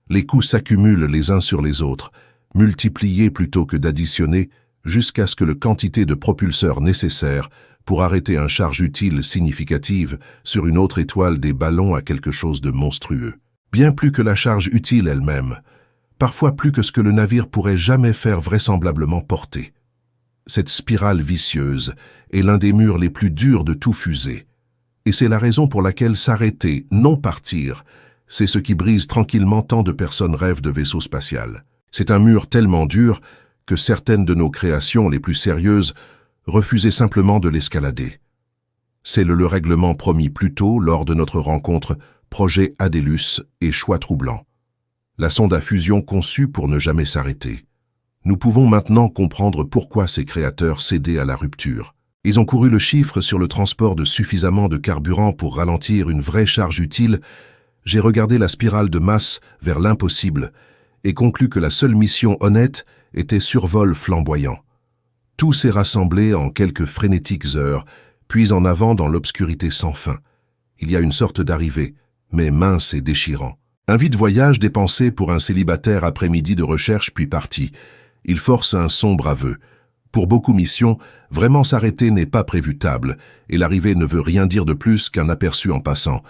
[SPEAKER 1] Les coûts s'accumulent les uns sur les autres, multipliés plutôt que d'additionner, jusqu'à ce que la quantité de propulseurs nécessaire pour arrêter une charge utile significative sur une autre étoile des ballons à quelque chose de monstrueux. Bien plus que la charge utile elle-même, parfois plus que ce que le navire pourrait jamais faire vraisemblablement porter. Cette spirale vicieuse est l'un des murs les plus durs de tout fusée. Et c'est la raison pour laquelle s'arrêter, non partir, c'est ce qui brise tranquillement tant de personnes rêvent de vaisseau spatial. C'est un mur tellement dur que certaines de nos créations les plus sérieuses refusaient simplement de l'escalader. C'est le règlement promis plus tôt lors de notre rencontre Projet Adélus et Choix troublant. La sonde à fusion conçue pour ne jamais s'arrêter. Nous pouvons maintenant comprendre pourquoi ces créateurs cédaient à la rupture. Ils ont couru le chiffre sur le transport de suffisamment de carburant pour ralentir une vraie charge utile. J'ai regardé la spirale de masse vers l'impossible et conclu que la seule mission honnête était survol flamboyant. Tout s'est rassemblé en quelques frénétiques heures, puis en avant dans l'obscurité sans fin. Il y a une sorte d'arrivée, mais mince et déchirant. Un vide voyage dépensé pour un célibataire après-midi de recherche puis parti. Il force un sombre aveu. Pour beaucoup missions, vraiment s'arrêter n'est pas prévutable, et l'arrivée ne veut rien dire de plus qu'un aperçu en passant.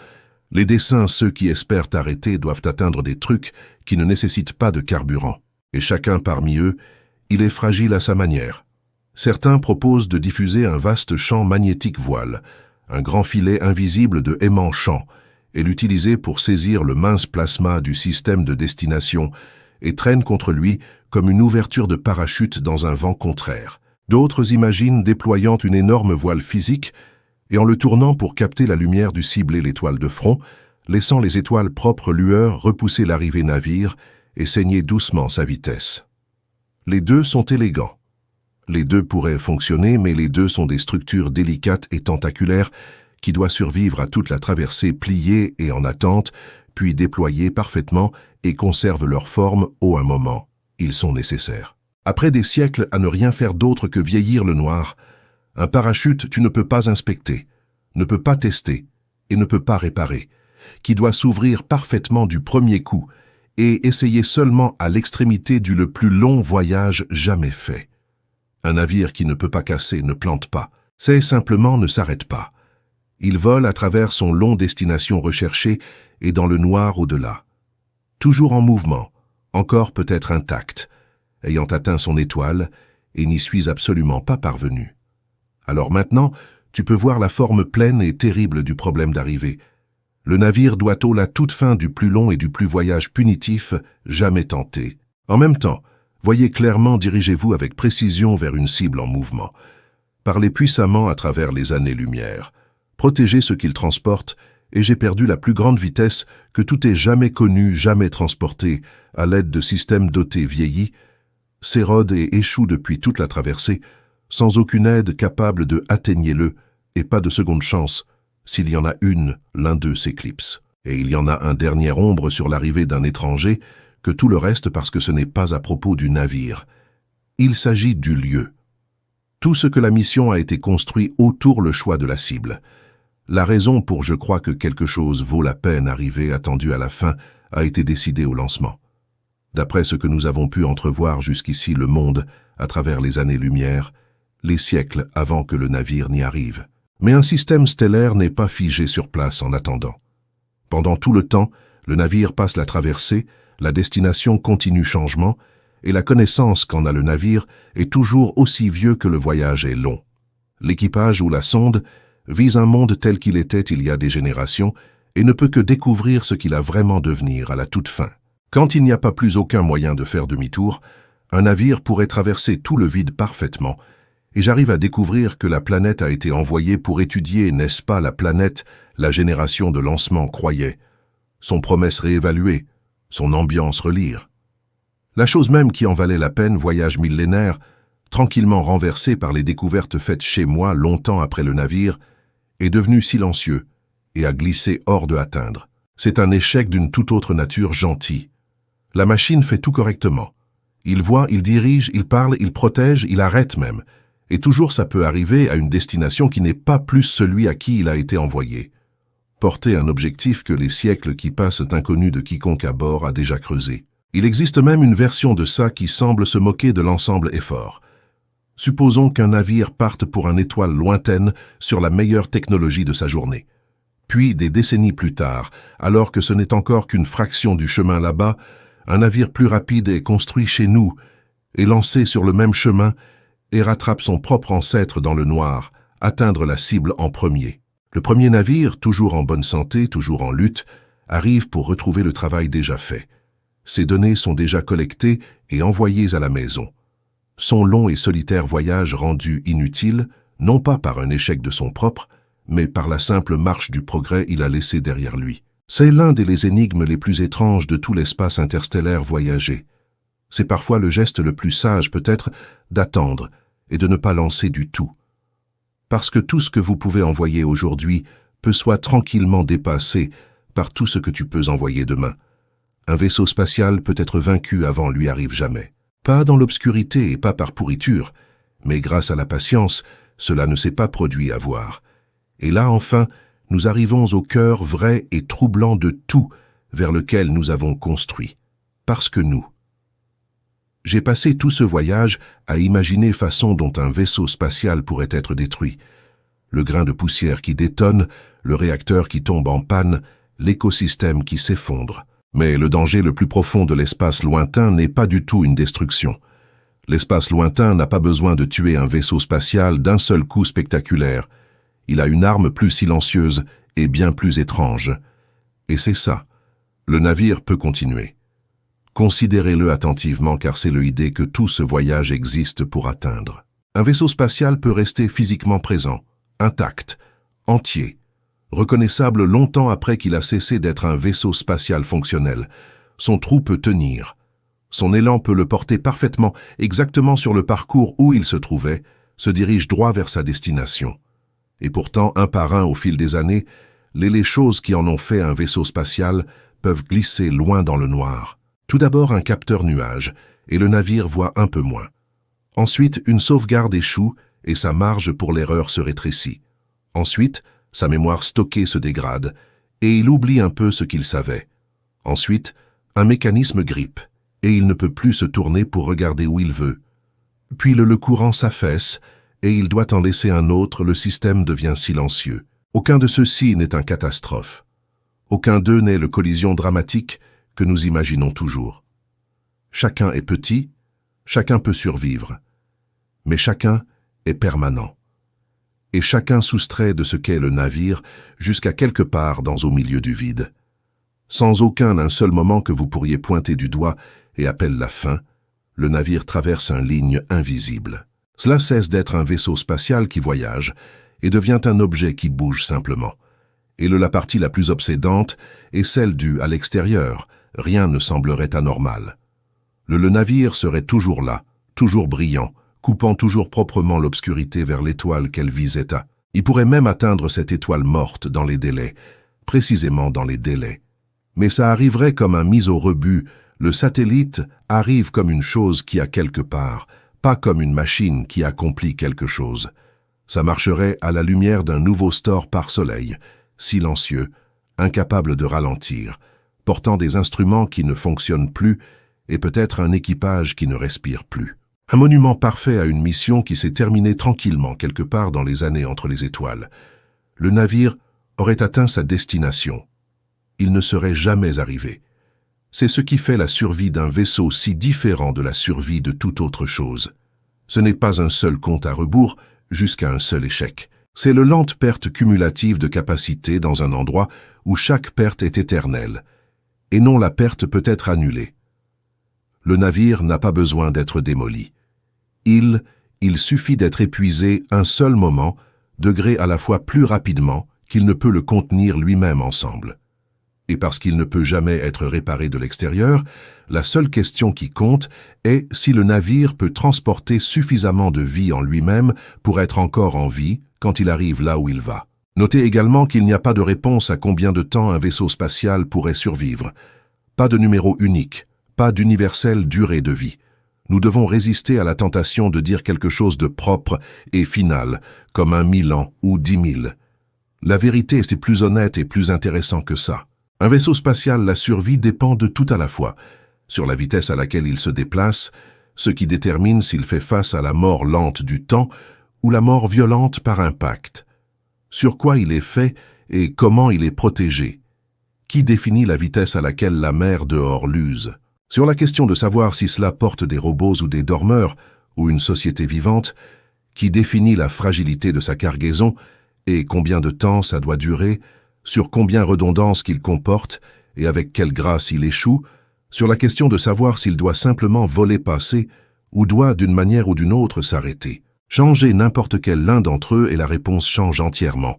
[SPEAKER 1] Les dessins, ceux qui espèrent arrêter, doivent atteindre des trucs qui ne nécessitent pas de carburant. Et chacun parmi eux, il est fragile à sa manière. Certains proposent de diffuser un vaste champ magnétique voile, un grand filet invisible de aimant champ, et l'utiliser pour saisir le mince plasma du système de destination et traînent contre lui comme une ouverture de parachute dans un vent contraire. D'autres imaginent déployant une énorme voile physique et en le tournant pour capter la lumière du cible et l'étoile de front, laissant les étoiles propres lueurs repousser l'arrivée navire et saigner doucement sa vitesse. Les deux sont élégants. Les deux pourraient fonctionner, mais les deux sont des structures délicates et tentaculaires qui doivent survivre à toute la traversée pliée et en attente, puis déployer parfaitement et conservent leur forme au un moment. Ils sont nécessaires. Après des siècles à ne rien faire d'autre que vieillir le noir, un parachute tu ne peux pas inspecter, ne peux pas tester et ne peux pas réparer, qui doit s'ouvrir parfaitement du premier coup et essayer seulement à l'extrémité du le plus long voyage jamais fait. Un navire qui ne peut pas casser ne plante pas, c'est simplement ne s'arrête pas. Il vole à travers son long destination recherchée et dans le noir au-delà. Toujours en mouvement, encore peut-être intact, ayant atteint son étoile et n'y suis absolument pas parvenu. Alors maintenant, tu peux voir la forme pleine et terrible du problème d'arrivée. Le navire doit au la toute fin du plus long et du plus voyage punitif jamais tenté. En même temps, voyez clairement, dirigez-vous avec précision vers une cible en mouvement. Parlez puissamment à travers les années-lumière. Protégez ce qu'il transporte, et j'ai perdu la plus grande vitesse que tout ait jamais connue, jamais transportée, à l'aide de systèmes dotés vieillis, s'érode et échoue depuis toute la traversée, sans aucune aide capable de atteignez-le, et pas de seconde chance. S'il y en a une, l'un d'eux s'éclipse. Et il y en a un dernier ombre sur l'arrivée d'un étranger, que tout le reste parce que ce n'est pas à propos du navire. Il s'agit du lieu. Tout ce que la mission a été construit autour le choix de la cible. La raison pour je crois que quelque chose vaut la peine arriver attendu à la fin a été décidée au lancement. D'après ce que nous avons pu entrevoir jusqu'ici le monde, à travers les années-lumière, les siècles avant que le navire n'y arrive. Mais un système stellaire n'est pas figé sur place en attendant. Pendant tout le temps, le navire passe la traversée, la destination continue changement, et la connaissance qu'en a le navire est toujours aussi vieux que le voyage est long. L'équipage ou la sonde vise un monde tel qu'il était il y a des générations et ne peut que découvrir ce qu'il a vraiment devenir à la toute fin. Quand il n'y a pas plus aucun moyen de faire demi-tour, un navire pourrait traverser tout le vide parfaitement, et j'arrive à découvrir que la planète a été envoyée pour étudier, n'est-ce pas, la planète, la génération de lancement croyait, son promesse réévaluée, son ambiance relire. La chose même qui en valait la peine, voyage millénaire, tranquillement renversé par les découvertes faites chez moi longtemps après le navire, est devenu silencieux et a glissé hors de atteindre. C'est un échec d'une toute autre nature gentil. La machine fait tout correctement. Il voit, il dirige, il parle, il protège, il arrête même. Et toujours ça peut arriver à une destination qui n'est pas plus celui à qui il a été envoyé. Porter un objectif que les siècles qui passent inconnus de quiconque à bord a déjà creusé. Il existe même une version de ça qui semble se moquer de l'ensemble effort. Supposons qu'un navire parte pour une étoile lointaine sur la meilleure technologie de sa journée. Puis, des décennies plus tard, alors que ce n'est encore qu'une fraction du chemin là-bas, un navire plus rapide est construit chez nous, est lancé sur le même chemin et rattrape son propre ancêtre dans le noir, atteindre la cible en premier. Le premier navire, toujours en bonne santé, toujours en lutte, arrive pour retrouver le travail déjà fait. Ses données sont déjà collectées et envoyées à la maison. Son long et solitaire voyage rendu inutile, non pas par un échec de son propre, mais par la simple marche du progrès il a laissé derrière lui. C'est l'un des énigmes les plus étranges de tout l'espace interstellaire voyagé. C'est parfois le geste le plus sage peut-être d'attendre et de ne pas lancer du tout. Parce que tout ce que vous pouvez envoyer aujourd'hui peut soit tranquillement dépassé par tout ce que tu peux envoyer demain. Un vaisseau spatial peut être vaincu avant lui arrive jamais. Pas dans l'obscurité et pas par pourriture, mais grâce à la patience, cela ne s'est pas produit à voir. Et là, enfin, nous arrivons au cœur vrai et troublant de tout vers lequel nous avons construit. Parce que nous. J'ai passé tout ce voyage à imaginer façon dont un vaisseau spatial pourrait être détruit. Le grain de poussière qui détonne, le réacteur qui tombe en panne, l'écosystème qui s'effondre. Mais le danger le plus profond de l'espace lointain n'est pas du tout une destruction. L'espace lointain n'a pas besoin de tuer un vaisseau spatial d'un seul coup spectaculaire. Il a une arme plus silencieuse et bien plus étrange. Et c'est ça. Le navire peut continuer. Considérez-le attentivement car c'est l'idée que tout ce voyage existe pour atteindre. Un vaisseau spatial peut rester physiquement présent, intact, entier, reconnaissable longtemps après qu'il a cessé d'être un vaisseau spatial fonctionnel. Son trou peut tenir. Son élan peut le porter parfaitement, exactement sur le parcours où il se trouvait, se dirige droit vers sa destination. Et pourtant, un par un au fil des années, les choses qui en ont fait un vaisseau spatial peuvent glisser loin dans le noir. Tout d'abord un capteur nuage, et le navire voit un peu moins. Ensuite, une sauvegarde échoue, et sa marge pour l'erreur se rétrécit. Ensuite, sa mémoire stockée se dégrade, et il oublie un peu ce qu'il savait. Ensuite, un mécanisme grippe, et il ne peut plus se tourner pour regarder où il veut. Puis le courant s'affaisse, et il doit en laisser un autre, le système devient silencieux. Aucun de ceux-ci n'est un catastrophe. Aucun d'eux n'est le collision dramatique que nous imaginons toujours. Chacun est petit, chacun peut survivre, mais chacun est permanent. et chacun soustrait de ce qu'est le navire jusqu'à quelque part au milieu du vide. Sans un seul moment que vous pourriez pointer du doigt et appelle la fin, le navire traverse une ligne invisible. Cela cesse d'être un vaisseau spatial qui voyage et devient un objet qui bouge simplement. Et la partie la plus obsédante est celle due à l'extérieur. Rien ne semblerait anormal. Le navire serait toujours là, toujours brillant, coupant toujours proprement l'obscurité vers l'étoile qu'elle visait à. Il pourrait même atteindre cette étoile morte dans les délais, précisément dans les délais. Mais ça arriverait comme un mis au rebut. Le satellite arrive comme une chose qui a quelque part, pas comme une machine qui accomplit quelque chose. Ça marcherait à la lumière d'un nouveau store par soleil, silencieux, incapable de ralentir, portant des instruments qui ne fonctionnent plus et peut-être un équipage qui ne respire plus. Un monument parfait à une mission qui s'est terminée tranquillement quelque part dans les années entre les étoiles. Le navire aurait atteint sa destination. Il ne serait jamais arrivé. C'est ce qui fait la survie d'un vaisseau si différent de la survie de toute autre chose. Ce n'est pas un seul compte à rebours jusqu'à un seul échec. C'est la lente perte cumulative de capacité dans un endroit où chaque perte est éternelle, et non la perte peut être annulée. Le navire n'a pas besoin d'être démoli. Il suffit d'être épuisé un seul moment, degré à la fois plus rapidement qu'il ne peut le contenir lui-même ensemble. Et parce qu'il ne peut jamais être réparé de l'extérieur, la seule question qui compte est si le navire peut transporter suffisamment de vie en lui-même pour être encore en vie quand il arrive là où il va. Notez également qu'il n'y a pas de réponse à combien de temps un vaisseau spatial pourrait survivre. Pas de numéro unique, pas d'universelle durée de vie. Nous devons résister à la tentation de dire quelque chose de propre et final, comme 1000 ans ou 10 000. La vérité, c'est plus honnête et plus intéressant que ça. Un vaisseau spatial, la survie dépend de tout à la fois, sur la vitesse à laquelle il se déplace, ce qui détermine s'il fait face à la mort lente du temps ou la mort violente par impact. Sur quoi il est fait et comment il est protégé. Qui définit la vitesse à laquelle la mer dehors l'use? Sur la question de savoir si cela porte des robots ou des dormeurs, ou une société vivante, qui définit la fragilité de sa cargaison et combien de temps ça doit durer, sur combien redondances qu'il comporte et avec quelle grâce il échoue, sur la question de savoir s'il doit simplement voler passer ou doit d'une manière ou d'une autre s'arrêter. Changer n'importe quel l'un d'entre eux et la réponse change entièrement.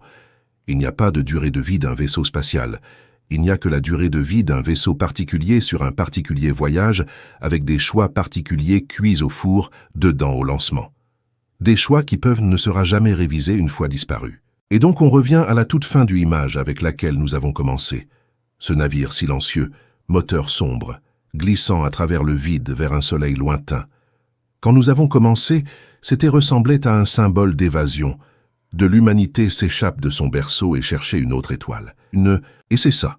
[SPEAKER 1] Il n'y a pas de durée de vie d'un vaisseau spatial. Il n'y a que la durée de vie d'un vaisseau particulier sur un particulier voyage avec des choix particuliers cuits au four dedans au lancement. Des choix qui peuvent ne sera jamais révisés une fois disparus. Et donc on revient à la toute fin du image avec laquelle nous avons commencé. Ce navire silencieux, moteur sombre, glissant à travers le vide vers un soleil lointain. Quand nous avons commencé, c'était ressemblait à un symbole d'évasion. De l'humanité s'échappe de son berceau et chercher une autre étoile. Et c'est ça.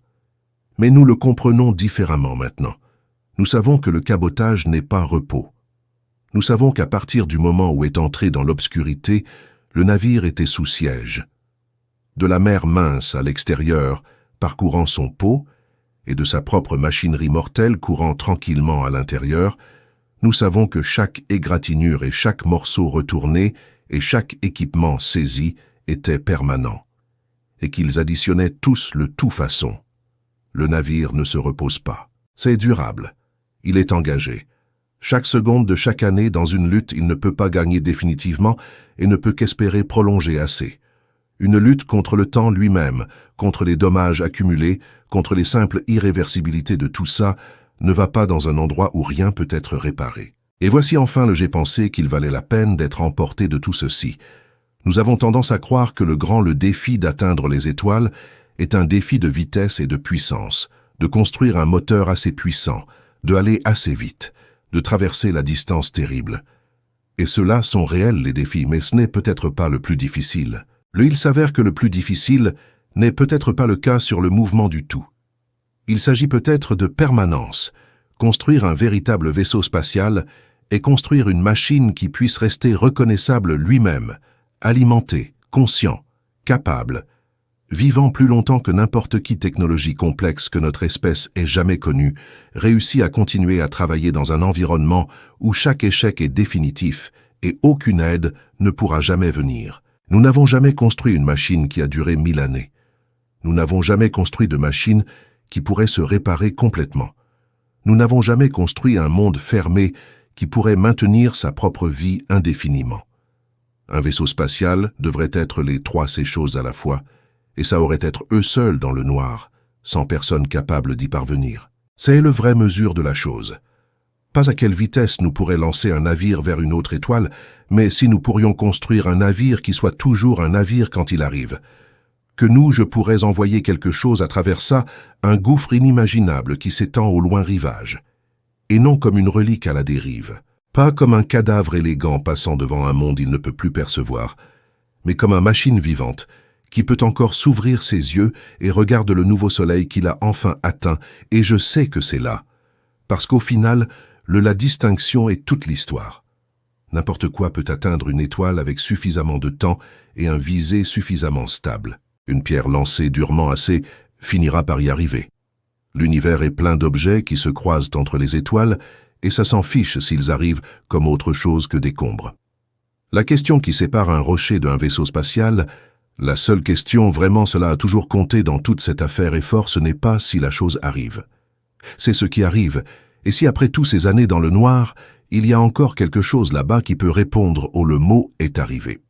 [SPEAKER 1] Mais nous le comprenons différemment maintenant. Nous savons que le cabotage n'est pas repos. Nous savons qu'à partir du moment où est entré dans l'obscurité, le navire était sous siège. De la mer mince à l'extérieur, parcourant son pot, et de sa propre machinerie mortelle courant tranquillement à l'intérieur, nous savons que chaque égratignure et chaque morceau retourné et chaque équipement saisi était permanent, et qu'ils additionnaient tous le tout façon. Le navire ne se repose pas. C'est durable. Il est engagé. Chaque seconde de chaque année dans une lutte, il ne peut pas gagner définitivement et ne peut qu'espérer prolonger assez. Une lutte contre le temps lui-même, contre les dommages accumulés, contre les simples irréversibilités de tout ça, ne va pas dans un endroit où rien peut être réparé. Et voici enfin le j'ai pensé qu'il valait la peine d'être emporté de tout ceci. Nous avons tendance à croire que le défi d'atteindre les étoiles est un défi de vitesse et de puissance, de construire un moteur assez puissant, de aller assez vite, de traverser la distance terrible. Et ceux-là sont réels les défis, mais ce n'est peut-être pas le plus difficile. Il s'avère que le plus difficile n'est peut-être pas le cas sur le mouvement du tout. Il s'agit peut-être de permanence, construire un véritable vaisseau spatial et construire une machine qui puisse rester reconnaissable lui-même, alimenté, conscient, capable, vivant plus longtemps que n'importe qui technologie complexe que notre espèce ait jamais connue, réussit à continuer à travailler dans un environnement où chaque échec est définitif et aucune aide ne pourra jamais venir. Nous n'avons jamais construit une machine qui a duré 1000 années. Nous n'avons jamais construit de machine qui pourrait se réparer complètement. Nous n'avons jamais construit un monde fermé qui pourrait maintenir sa propre vie indéfiniment. Un vaisseau spatial devrait être les 3 choses à la fois, et ça aurait être eux seuls dans le noir, sans personne capable d'y parvenir. C'est la vraie mesure de la chose. Pas à quelle vitesse nous pourrait lancer un navire vers une autre étoile, mais si nous pourrions construire un navire qui soit toujours un navire quand il arrive. Que je pourrais envoyer quelque chose à travers ça, un gouffre inimaginable qui s'étend au loin rivage. Et non comme une relique à la dérive, pas comme un cadavre élégant passant devant un monde il ne peut plus percevoir, mais comme une machine vivante, qui peut encore s'ouvrir ses yeux et regarde le nouveau soleil qu'il a enfin atteint, et je sais que c'est là. Parce qu'au final, la distinction est toute l'histoire. N'importe quoi peut atteindre une étoile avec suffisamment de temps et un visée suffisamment stable. Une pierre lancée durement assez finira par y arriver. L'univers est plein d'objets qui se croisent entre les étoiles, et ça s'en fiche s'ils arrivent comme autre chose que des combres. La question qui sépare un rocher d'un vaisseau spatial, la seule question vraiment cela a toujours compté dans toute cette affaire et fort, ce n'est pas si la chose arrive. C'est ce qui arrive, et si après toutes ces années dans le noir, il y a encore quelque chose là-bas qui peut répondre au le mot est arrivé.